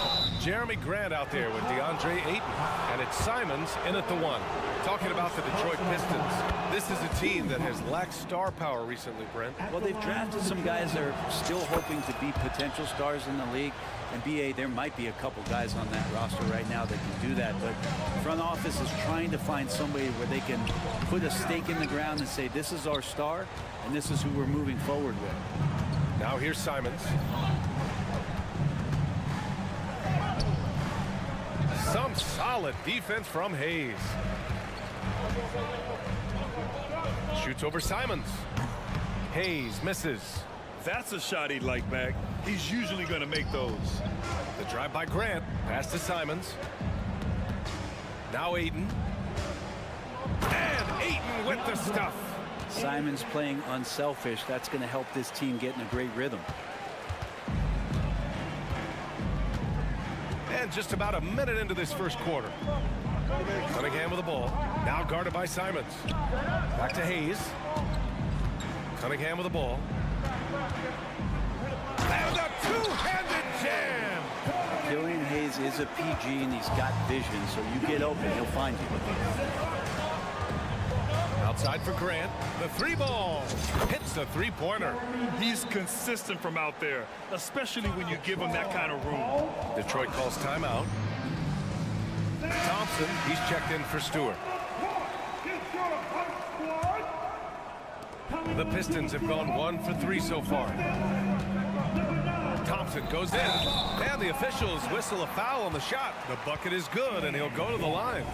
Jeremy Grant out there with DeAndre Ayton. And it's Simons in at the 1. Talking about the Detroit Pistons. This is a team that has lacked star power recently, Brent. Well, they've drafted some guys that are still hoping to be potential stars in the league. And BA, there might be a couple guys on that roster right now that can do that. But front office is trying to find somebody where they can put a stake in the ground and say, this is our star, and this is who we're moving forward with. Now here's Simons. Some solid defense from Hayes. Shoots over Simons. Hayes misses. That's a shot he'd like back. He's usually going to make those. The drive by Grant. Pass to Simons. Now Ayton. And Ayton with the stuff. Simons playing unselfish. That's going to help this team get in a great rhythm. And just about a minute into this first quarter. Cunningham with the ball. Now guarded by Simons. Back to Hayes. Cunningham with the ball. And a two-handed jam. Killian Hayes is a PG and he's got vision, so you get open, he'll find you. Outside for Grant. The 3-ball. Hits the 3-pointer. He's consistent from out there, especially when you give him that kind of room. Detroit calls timeout. Thompson, he's checked in for Stewart. The Pistons have gone 1 for 3 so far. Thompson goes in, and the officials whistle a foul on the shot. The bucket is good, and he'll go to the line.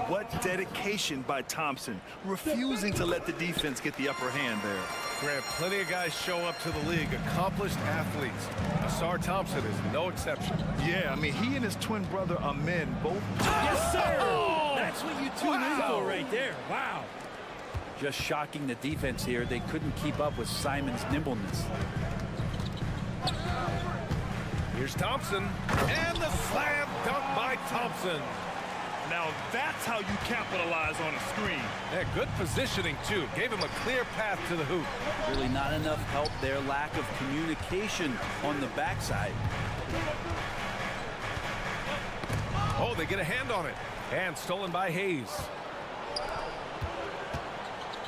What dedication by Thompson, refusing to let the defense get the upper hand there. Grant, plenty of guys show up to the league, accomplished athletes. Asar Thompson is no exception. Yeah, I mean, he and his twin brother Amen both. Yes, sir. Oh! That's what you tune in for right there. Wow. Just shocking the defense here. They couldn't keep up with Simon's nimbleness. Here's Thompson, and the slam dunk by Thompson. Now that's how you capitalize on a screen. Yeah, good positioning, too. Gave him a clear path to the hoop. Really not enough help there. Lack of communication on the backside. Oh, they get a hand on it. And stolen by Hayes.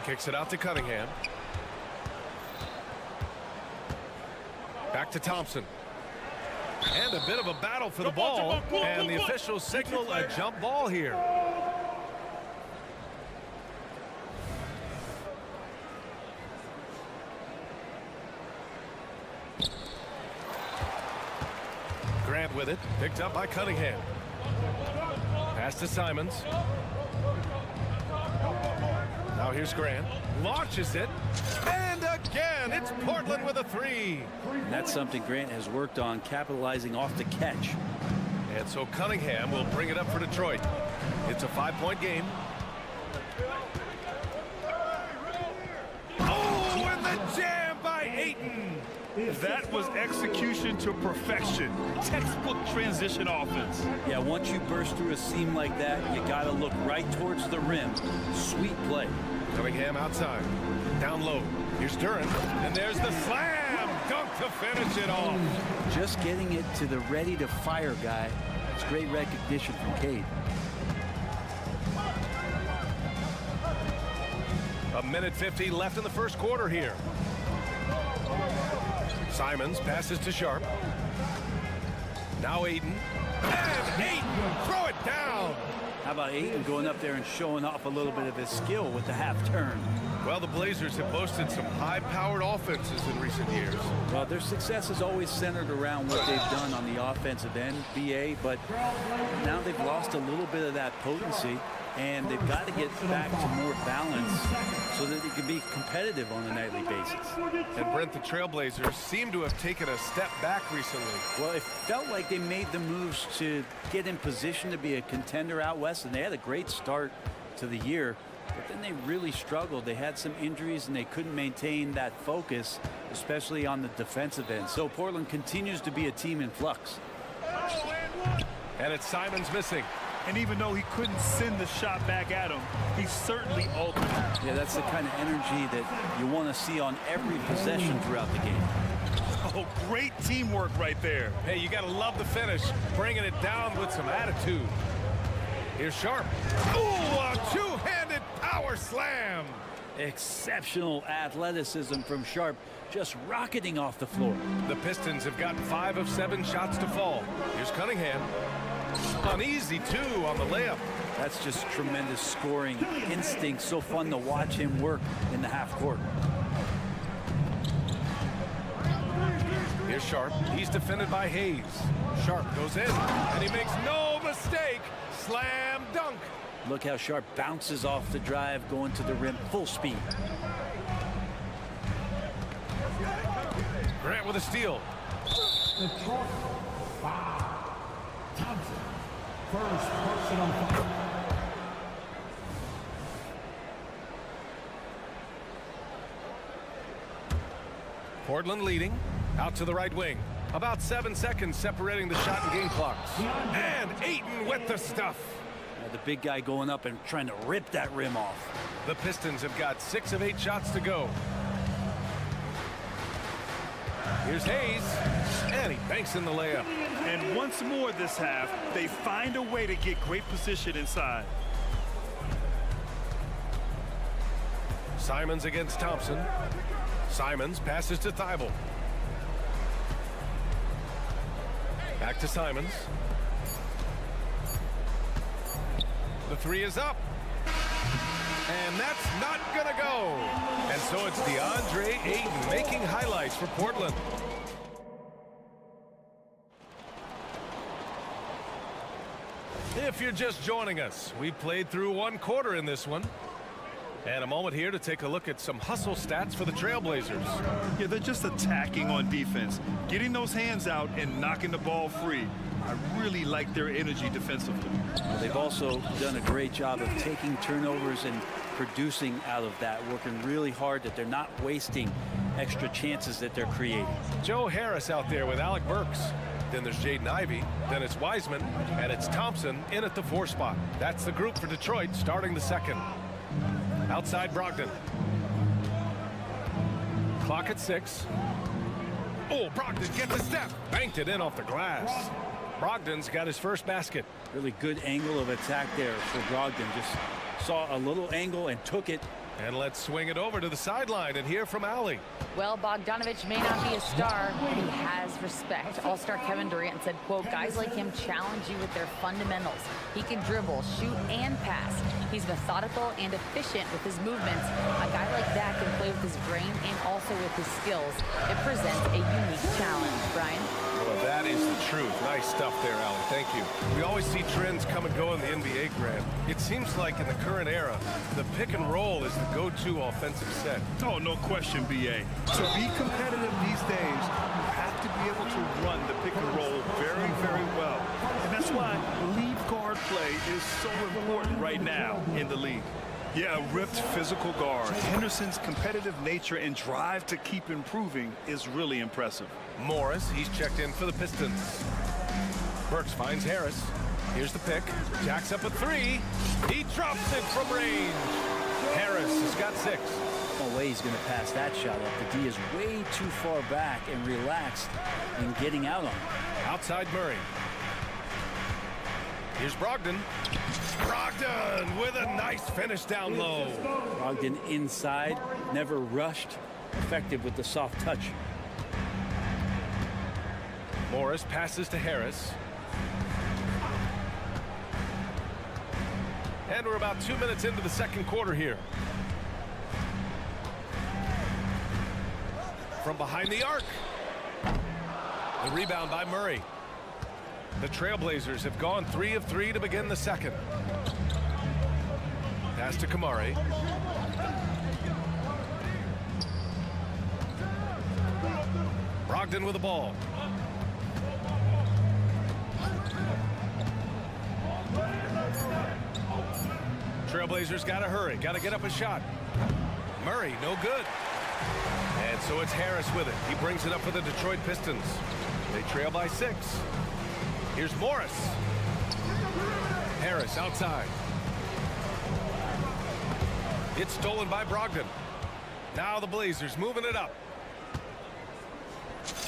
Kicks it out to Cunningham. Back to Thompson. And a bit of a battle for the ball. And the officials signal a jump ball here. Grant with it. Picked up by Cunningham. Pass to Simons. Now here's Grant. Launches it. And again, it's Portland with a 3. And that's something Grant has worked on, capitalizing off the catch. And so Cunningham will bring it up for Detroit. It's a 5-point game. Oh, and the jam by Ayton. That was execution to perfection. Textbook transition offense. Yeah, once you burst through a seam like that, you got to look right towards the rim. Sweet play. Cunningham outside. Down low. Here's Durant. And there's the slam dunk to finish it off. Just getting it to the ready-to-fire guy. It's great recognition from Cade. A minute 50 left in the first quarter here. Simons passes to Sharp. Now Ayton. And Ayton, throw it down. How about Ayton going up there and showing off a little bit of his skill with the half turn? Well, the Blazers have boasted some high-powered offenses in recent years. Well, their success is always centered around what they've done on the offensive end, BA, but now they've lost a little bit of that potency, and they've got to get back to more balance so that they can be competitive on a nightly basis. And Brent, the Trailblazers seem to have taken a step back recently. Well, it felt like they made the moves to get in position to be a contender out west, and they had a great start to the year, but then they really struggled. They had some injuries, and they couldn't maintain that focus, especially on the defensive end. So Portland continues to be a team in flux. And it's Simons missing. And even though he couldn't send the shot back at him, he certainly altered it. Yeah, that's the kind of energy that you want to see on every possession throughout the game. Oh, great teamwork right there. Hey, you got to love the finish. Bringing it down with some attitude. Here's Sharp. Ooh, a two-handed power slam. Exceptional athleticism from Sharp, just rocketing off the floor. The Pistons have gotten 5 of 7 shots to fall. Here's Cunningham. An easy 2 on the layup. That's just tremendous scoring instinct. So fun to watch him work in the half court. Here's Sharp. He's defended by Hayes. Sharp goes in, and he makes no mistake. Slam dunk. Look how Sharp bounces off the drive, going to the rim full speed. Grant with a steal. Thompson, first personal foul. Portland leading. Out to the right wing. About 7 seconds separating the shot and game clocks. And Ayton with the stuff. The big guy going up and trying to rip that rim off. The Pistons have got 6 of 8 shots to go. Here's Hayes, and he banks in the layup. And once more this half, they find a way to get great position inside. Simons against Thompson. Simons passes to Thibault. Back to Simons. The 3 is up. And that's not gonna go. And so it's DeAndre Ayton making highlights for Portland. If you're just joining us, we played through 1 quarter in this one. And a moment here to take a look at some hustle stats for the Trailblazers. Yeah, they're just attacking on defense, getting those hands out and knocking the ball free. I really like their energy defensively. Well, they've also done a great job of taking turnovers and producing out of that, working really hard that they're not wasting extra chances that they're creating. Joe Harris out there with Alec Burks. Then there's Jaden Ivey. Then it's Wiseman. And it's Thompson in at the 4 spot. That's the group for Detroit starting the second. Outside Brogdon. Clock at 6. Oh, Brogdon gets a step. Banked it in off the glass. Brogdon's got his first basket. Really good angle of attack there for Brogdon. Just saw a little angle and took it. And let's swing it over to the sideline and hear from Allie. Well, Bogdanovich may not be a star, but he has respect. All-star Kevin Durant said, quote, guys like him challenge you with their fundamentals. He can dribble, shoot, and pass. He's methodical and efficient with his movements. A guy like that can play with his brain and also with his skills. It presents a unique challenge. Brian? Well, that is the truth. Nice stuff there, Allie. Thank you. We always see trends come and go in the NBA, Grant. It seems like in the current era, the pick and roll is the go-to offensive set. Oh, no question, B.A. To be competitive these days, you have to be able to run the pick and roll very, very well. And that's why lead guard play is so important right now in the league. Yeah, a ripped physical guard. Henderson's competitive nature and drive to keep improving is really impressive. Morris, he's checked in for the Pistons. Burks finds Harris. Here's the pick. Jacks up a 3. He drops it from range. Harris has got 6. No way he's going to pass that shot up. The D is way too far back and relaxed in getting out on it. Outside Murray. Here's Brogdon. Brogdon with a nice finish down low. Brogdon inside, never rushed, effective with the soft touch. Morris passes to Harris. And we're about 2 minutes into the second quarter here. From behind the arc. The rebound by Murray. The Trailblazers have gone 3 of 3 to begin the second. Pass to Kamari. Brogdon with the ball. Trailblazers got to hurry. Got to get up a shot. Murray, no good. And so it's Harris with it. He brings it up for the Detroit Pistons. They trail by 6. Here's Morris. Harris outside. It's stolen by Brogdon. Now the Blazers moving it up.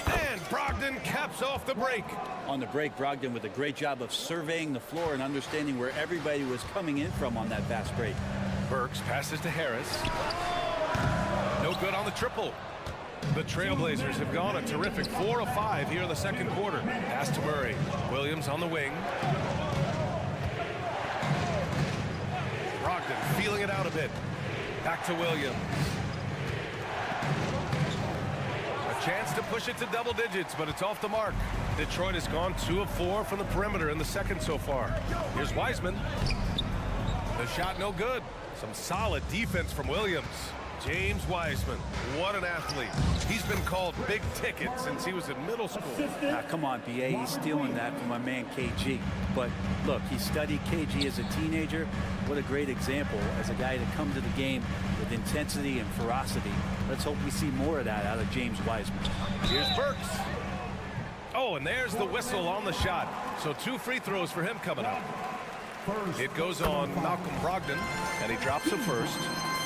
And Brogdon caps off the break. On the break, Brogdon with a great job of surveying the floor and understanding where everybody was coming in from on that fast break. Burks passes to Harris. No good on the triple. The Trailblazers have gone a terrific 4 of 5 here in the second quarter. Pass to Murray. Williams on the wing. Brogdon feeling it out a bit. Back to Williams. A chance to push it to double digits, but it's off the mark. Detroit has gone 2 of 4 from the perimeter in the second so far. Here's Wiseman. The shot no good. Some solid defense from Williams. James Wiseman, what an athlete. He's been called big ticket since he was in middle school. Come on, BA, he's stealing that from my man KG. But look, he studied KG as a teenager. What a great example as a guy to come to the game with intensity and ferocity. Let's hope we see more of that out of James Wiseman. Here's Burks. Oh, and there's the whistle on the shot. So 2 free throws for him coming up. It goes on Malcolm Brogdon, and he drops a first.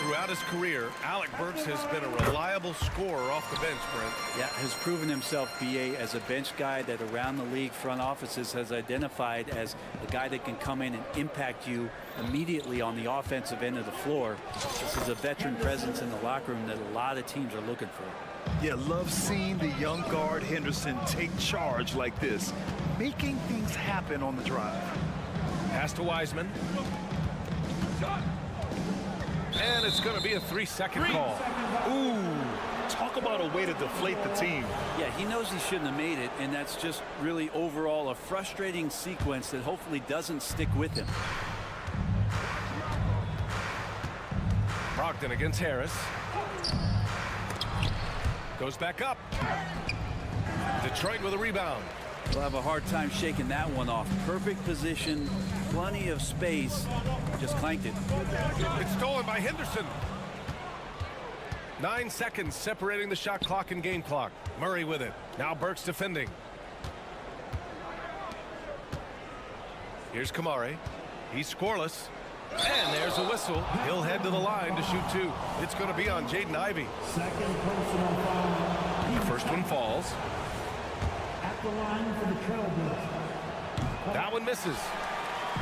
Throughout his career, Alec Burks has been a reliable scorer off the bench, Brent. Yeah, has proven himself, BA, as a bench guy that around the league front offices has identified as a guy that can come in and impact you immediately on the offensive end of the floor. This is a veteran presence in the locker room that a lot of teams are looking for. Yeah, love seeing the young guard Henderson take charge like this, making things happen on the drive. Pass to Wiseman. And it's going to be a 3-second call. Ooh, talk about a way to deflate the team. Yeah, he knows he shouldn't have made it, and that's just really overall a frustrating sequence that hopefully doesn't stick with him. Brogdon against Harris. Goes back up. Detroit with a rebound. We'll have a hard time shaking that one off. Perfect position, plenty of space. Just clanked it. It's stolen by Henderson. 9 seconds separating the shot clock and game clock. Murray with it. Now Burks defending. Here's Kamari. He's scoreless. And there's a whistle. He'll head to the line to shoot 2. It's going to be on Jaden Ivey. Second personal foul. The first one falls. At the line for the Trailblazers. That one misses.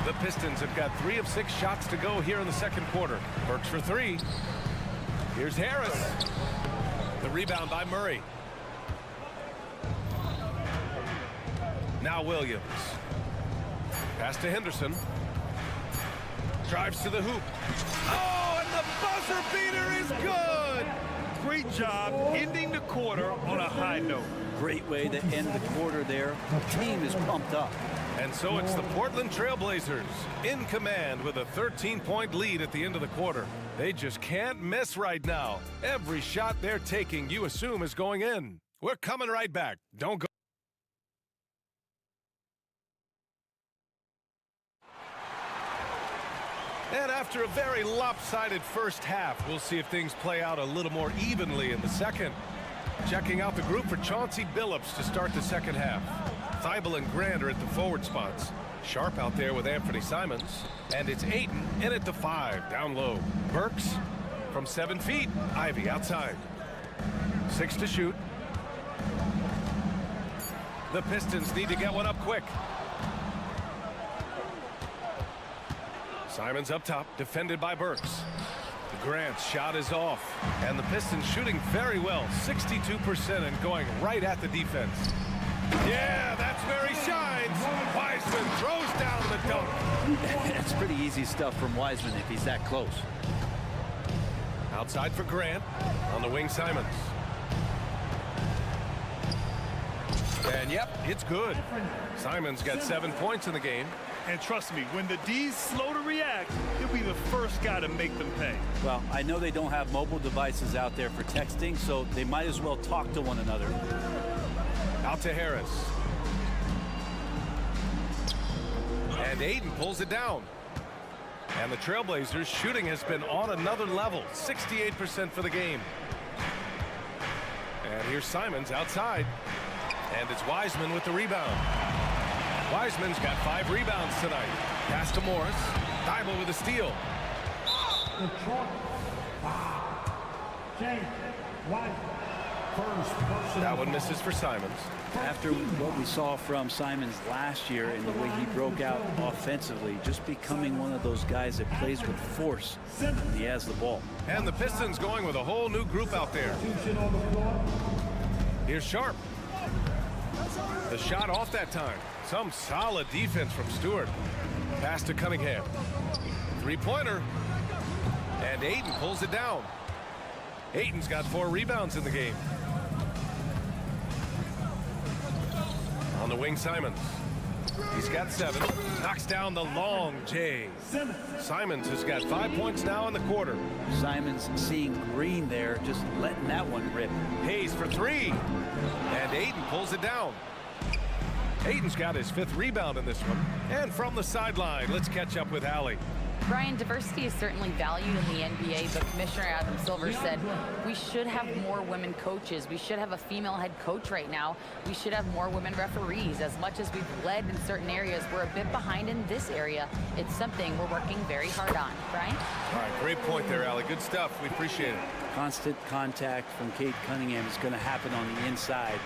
The Pistons have got 3 of 6 shots to go here in the second quarter. Burks for 3. Here's Harris. The rebound by Murray. Now Williams. Pass to Henderson. Drives to the hoop. Oh, and the buzzer beater is good. Great job ending the quarter on a high note. Great way to end the quarter there. The team is pumped up. And so it's the Portland Trailblazers in command with a 13-point lead at the end of the quarter. They just can't miss right now. Every shot they're taking, you assume, is going in. We're coming right back. Don't go. And after a very lopsided first half, we'll see if things play out a little more evenly in the second. Checking out the group for Chauncey Billups to start the second half. Thibault and Grant are at the forward spots. Sharp out there with Anthony Simons. And it's Ayton in at the 5, down low. Burks from 7 feet. Ivey outside. 6 to shoot. The Pistons need to get one up quick. Simons up top, defended by Burks. Grant's shot is off, and the Pistons shooting very well, 62% and going right at the defense. Yeah, that's where he shines. Wiseman throws down the dunk. It's pretty easy stuff from Wiseman if he's that close. Outside for Grant, on the wing Simons. And yep, it's good. Simons got 7 points in the game. And trust me, when the D's slow to react, he'll be the first guy to make them pay. Well, I know they don't have mobile devices out there for texting, so they might as well talk to one another. Out to Harris. And Ayton pulls it down. And the Trailblazers shooting has been on another level, 68% for the game. And here's Simons outside. And it's Wiseman with the rebound. Wiseman's got 5 rebounds tonight. Pass to Morris. Thibault with a steal. That one misses for Simons. After what we saw from Simons last year and the way he broke out offensively, just becoming one of those guys that plays with force when he has the ball. And the Pistons going with a whole new group out there. Here's Sharp. The shot off that time. Some solid defense from Stewart. Pass to Cunningham. Three-pointer. And Ayton pulls it down. Ayton's got 4 rebounds in the game. On the wing, Simons. He's got 7. Knocks down the long J. Simons has got 5 points now in the quarter. Simons seeing green there, just letting that one rip. Hayes for 3. And Ayton pulls it down. Ayton's got his 5th rebound in this one. And from the sideline, let's catch up with Allie. Brian, diversity is certainly valued in the NBA, but Commissioner Adam Silver said we should have more women coaches. We should have a female head coach right now. We should have more women referees. As much as we've led in certain areas, we're a bit behind in this area. It's something we're working very hard on. Brian? All right, great point there, Allie. Good stuff. We appreciate it. Constant contact from Cade Cunningham is going to happen on the inside,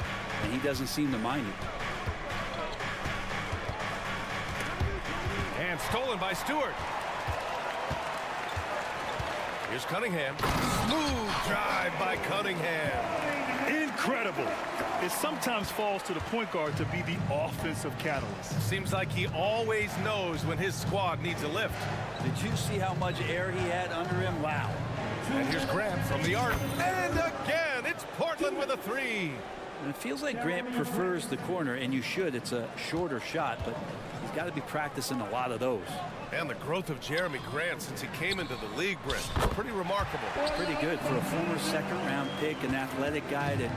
and he doesn't seem to mind it. And stolen by Stewart. Here's Cunningham. Smooth drive by Cunningham. Incredible. It sometimes falls to the point guard to be the offensive catalyst. Seems like he always knows when his squad needs a lift. Did you see how much air he had under him? Wow. And here's Grant from the arc. And again, it's Portland with a 3. And it feels like Grant prefers the corner, and you should. It's a shorter shot, but he's got to be practicing a lot of those. And the growth of Jeremy Grant since he came into the league, Brent, pretty remarkable. Pretty good for a former second-round pick, an athletic guy that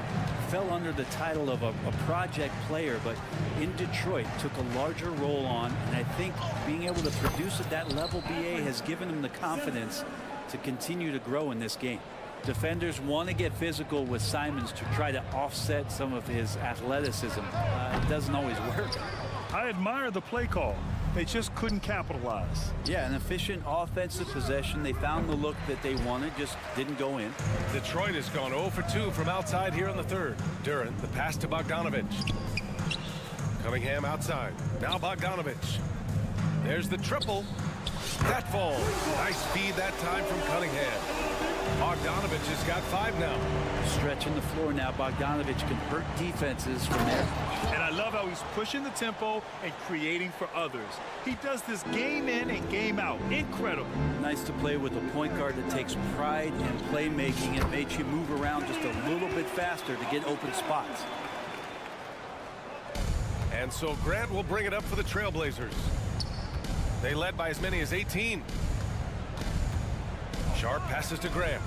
fell under the title of a project player, but in Detroit took a larger role on, and I think being able to produce at that level, BA, has given him the confidence to continue to grow in this game. Defenders want to get physical with Simons to try to offset some of his athleticism. It doesn't always work. I admire the play call. They just couldn't capitalize. Yeah, an efficient offensive possession. They found the look that they wanted, just didn't go in. Detroit has gone 0 for 2 from outside here in the 3rd. Duran, the pass to Bogdanovich. Cunningham outside. Now Bogdanovich. There's the triple. That falls. Nice feed that time from Cunningham. Bogdanovich has got 5 now. Stretching the floor now. Bogdanovich can hurt defenses from there. And I love how he's pushing the tempo and creating for others. He does this game in and game out. Incredible. Nice to play with a point guard that takes pride in playmaking and makes you move around just a little bit faster to get open spots. And so Grant will bring it up for the Trailblazers. They led by as many as 18. Sharp passes to Graham.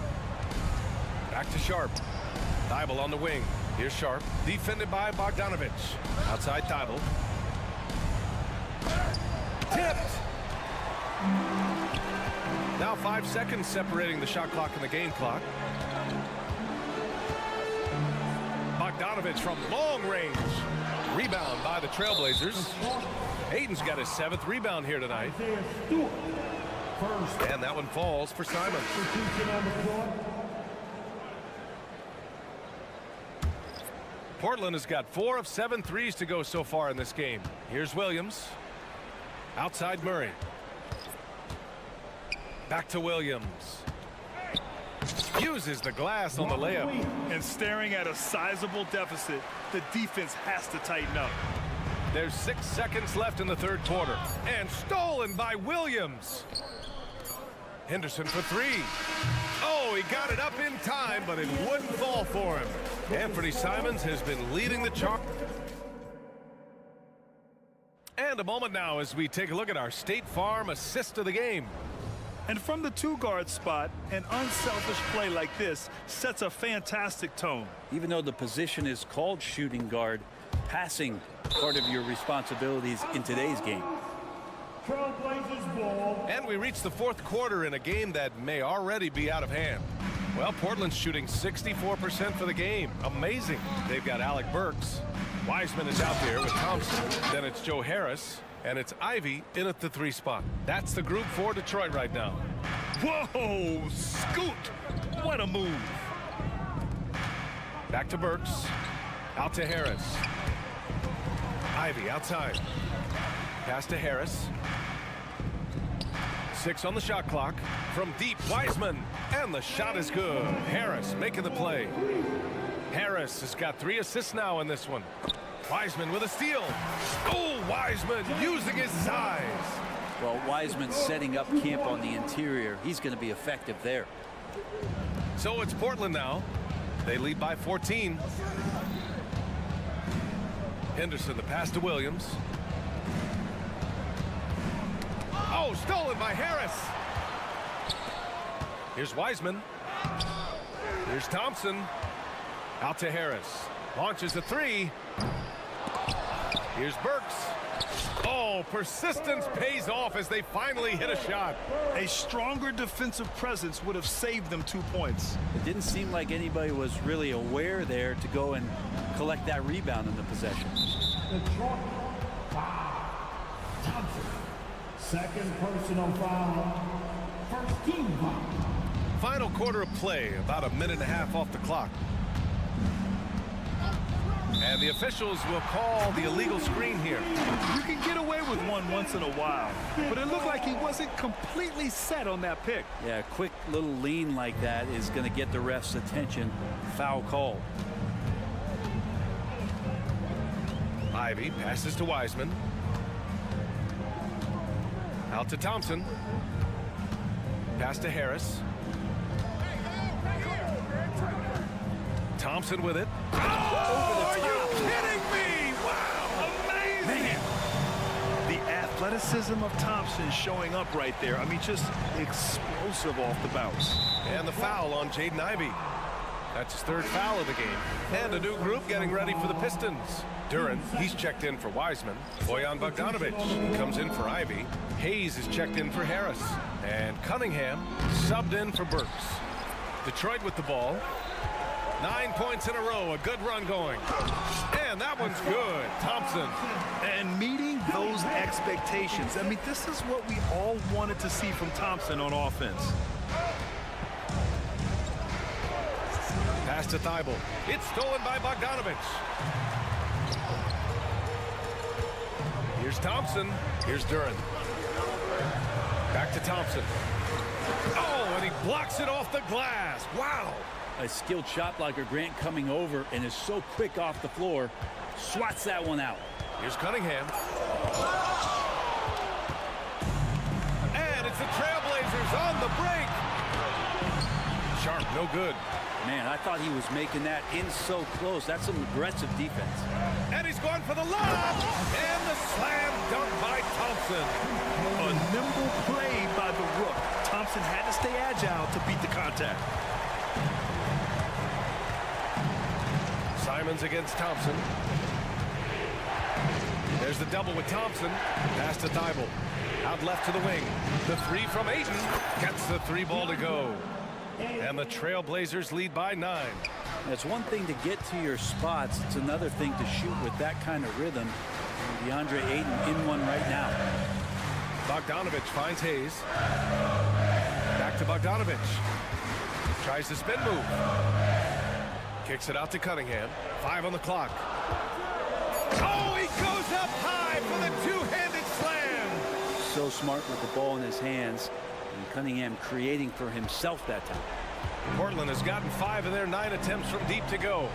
Back to Sharp. Thibault on the wing. Here's Sharp. Defended by Bogdanovich. Outside Thibault. Tipped. Now 5 seconds separating the shot clock and the game clock. Bogdanovich from long range. Rebound by the Trailblazers. Ayton's got his 7th rebound here tonight. And that one falls for Simons. Portland has got 4 of 7 threes to go so far in this game. Here's Williams. Outside Murray. Back to Williams. Uses the glass on the layup. And staring at a sizable deficit, the defense has to tighten up. There's 6 seconds left in the 3rd quarter. And stolen by Williams. Henderson for 3. Oh, he got it up in time, but it wouldn't fall for him. Anthony Simons has been leading the charge. And a moment now as we take a look at our State Farm assist of the game. And from the 2-guard spot, an unselfish play like this sets a fantastic tone. Even though the position is called shooting guard, passing part of your responsibilities in today's game. And we reach the 4th quarter in a game that may already be out of hand. Well, Portland's shooting 64% for the game. Amazing. They've got Alec Burks. Wiseman is out there with Thompson. Then it's Joe Harris. And it's Ivy in at the 3 spot. That's the group for Detroit right now. Whoa, scoot. What a move. Back to Burks. Out to Harris. Ivy outside. Pass to Harris. 6 on the shot clock. From deep, Wiseman. And the shot is good. Harris making the play. Harris has got 3 assists now in this one. Wiseman with a steal. Oh, Wiseman using his size. Well, Wiseman setting up camp on the interior. He's going to be effective there. So it's Portland now. They lead by 14. Henderson, the pass to Williams. Oh, stolen by Harris. Here's Wiseman. Here's Thompson. Out to Harris. Launches a 3. Here's Burks. Oh, persistence pays off as they finally hit a shot. A stronger defensive presence would have saved them 2 points. It didn't seem like anybody was really aware there to go and collect that rebound in the possession. Detroit, foul. Thompson, second personal foul. First team foul. Final quarter of play, about a minute and a half off the clock. And the officials will call the illegal screen here. You can get away with one once in a while, but it looked like he wasn't completely set on that pick. Yeah, a quick little lean like that is going to get the ref's attention. Foul call. Ivy passes to Wiseman. Out to Thompson. Pass to Harris. Thompson with it. Oh, are you kidding me? Wow, amazing. Man, the athleticism of Thompson showing up right there. I mean, just explosive off the bounce. And the foul on Jaden Ivey. That's his 3rd foul of the game. And a new group getting ready for the Pistons. Duran, he's checked in for Wiseman. Bojan Bogdanovic comes in for Ivy. Hayes is checked in for Harris. And Cunningham subbed in for Burks. Detroit with the ball. 9 points in a row, a good run going. And that one's good. Thompson. And meeting those expectations. I mean, this is what we all wanted to see from Thompson on offense. Pass to Thibault. It's stolen by Bogdanovic. Here's Thompson. Here's Duran. Back to Thompson. Oh, and he blocks it off the glass. Wow. A skilled shot blocker, Grant, coming over and is so quick off the floor. Swats that one out. Here's Cunningham. And it's the Trailblazers on the break. Sharp, no good. Man, I thought he was making that in so close. That's some aggressive defense. And he's going for the lob. And the slam dunk by Thompson. A nimble play by the Rook. Thompson had to stay agile to beat the contact. Simons against Thompson. There's the double with Thompson. Pass to Thibault. Out left to the wing. The 3 from Ayton. Gets the 3 ball to go. And the Trailblazers lead by 9. It's one thing to get to your spots. It's another thing to shoot with that kind of rhythm. DeAndre Ayton in one right now. Bogdanovic finds Hayes. Back to Bogdanovic. Tries the spin move. Kicks it out to Cunningham. 5 on the clock. Oh, he goes up high for the 2-handed slam. So smart with the ball in his hands. And Cunningham creating for himself that time. Portland has gotten 5 of their 9 attempts from deep to go.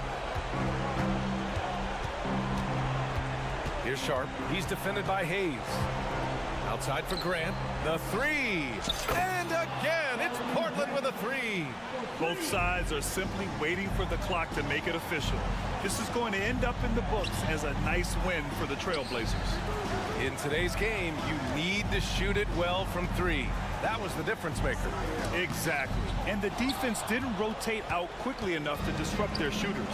Here's Sharp. He's defended by Hayes. Outside for Grant. The 3. And again, it's Portland with a 3. Both sides are simply waiting for the clock to make it official. This is going to end up in the books as a nice win for the Trailblazers. In today's game, you need to shoot it well from 3. That was the difference maker. Exactly. And the defense didn't rotate out quickly enough to disrupt their shooters.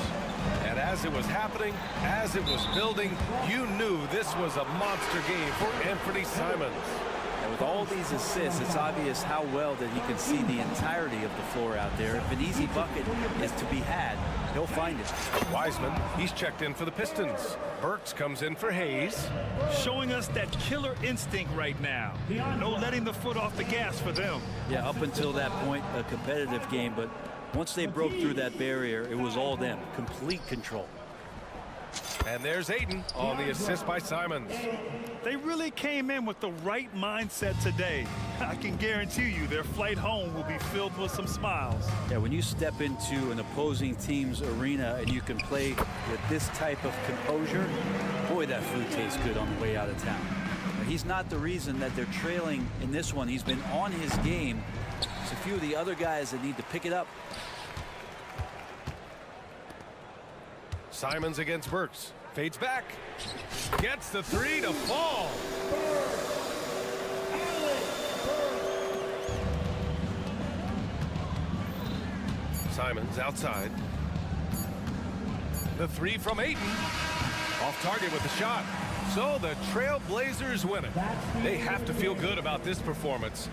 And as it was happening, as it was building, you knew this was a monster game for Anthony Simons. And with all these assists, it's obvious how well that he can see the entirety of the floor out there. If an easy bucket is to be had, he'll find it. Wiseman, he's checked in for the Pistons. Burks comes in for Hayes. Showing us that killer instinct right now. No letting the foot off the gas for them. Yeah, up until that point, a competitive game, but once they broke through that barrier, it was all them. Complete control. And there's Ayton on the assist by Simons. They really came in with the right mindset today. I can guarantee you their flight home will be filled with some smiles. Yeah, when you step into an opposing team's arena and you can play with this type of composure, boy, that food tastes good on the way out of town. He's not the reason that they're trailing in this one. He's been on his game. It's a few of the other guys that need to pick it up. Simons against Burks. Fades back. Gets the three to fall. Simons outside. The three from Ayton. Off target with the shot. So the Trail Blazers win it. They have to feel good about this performance.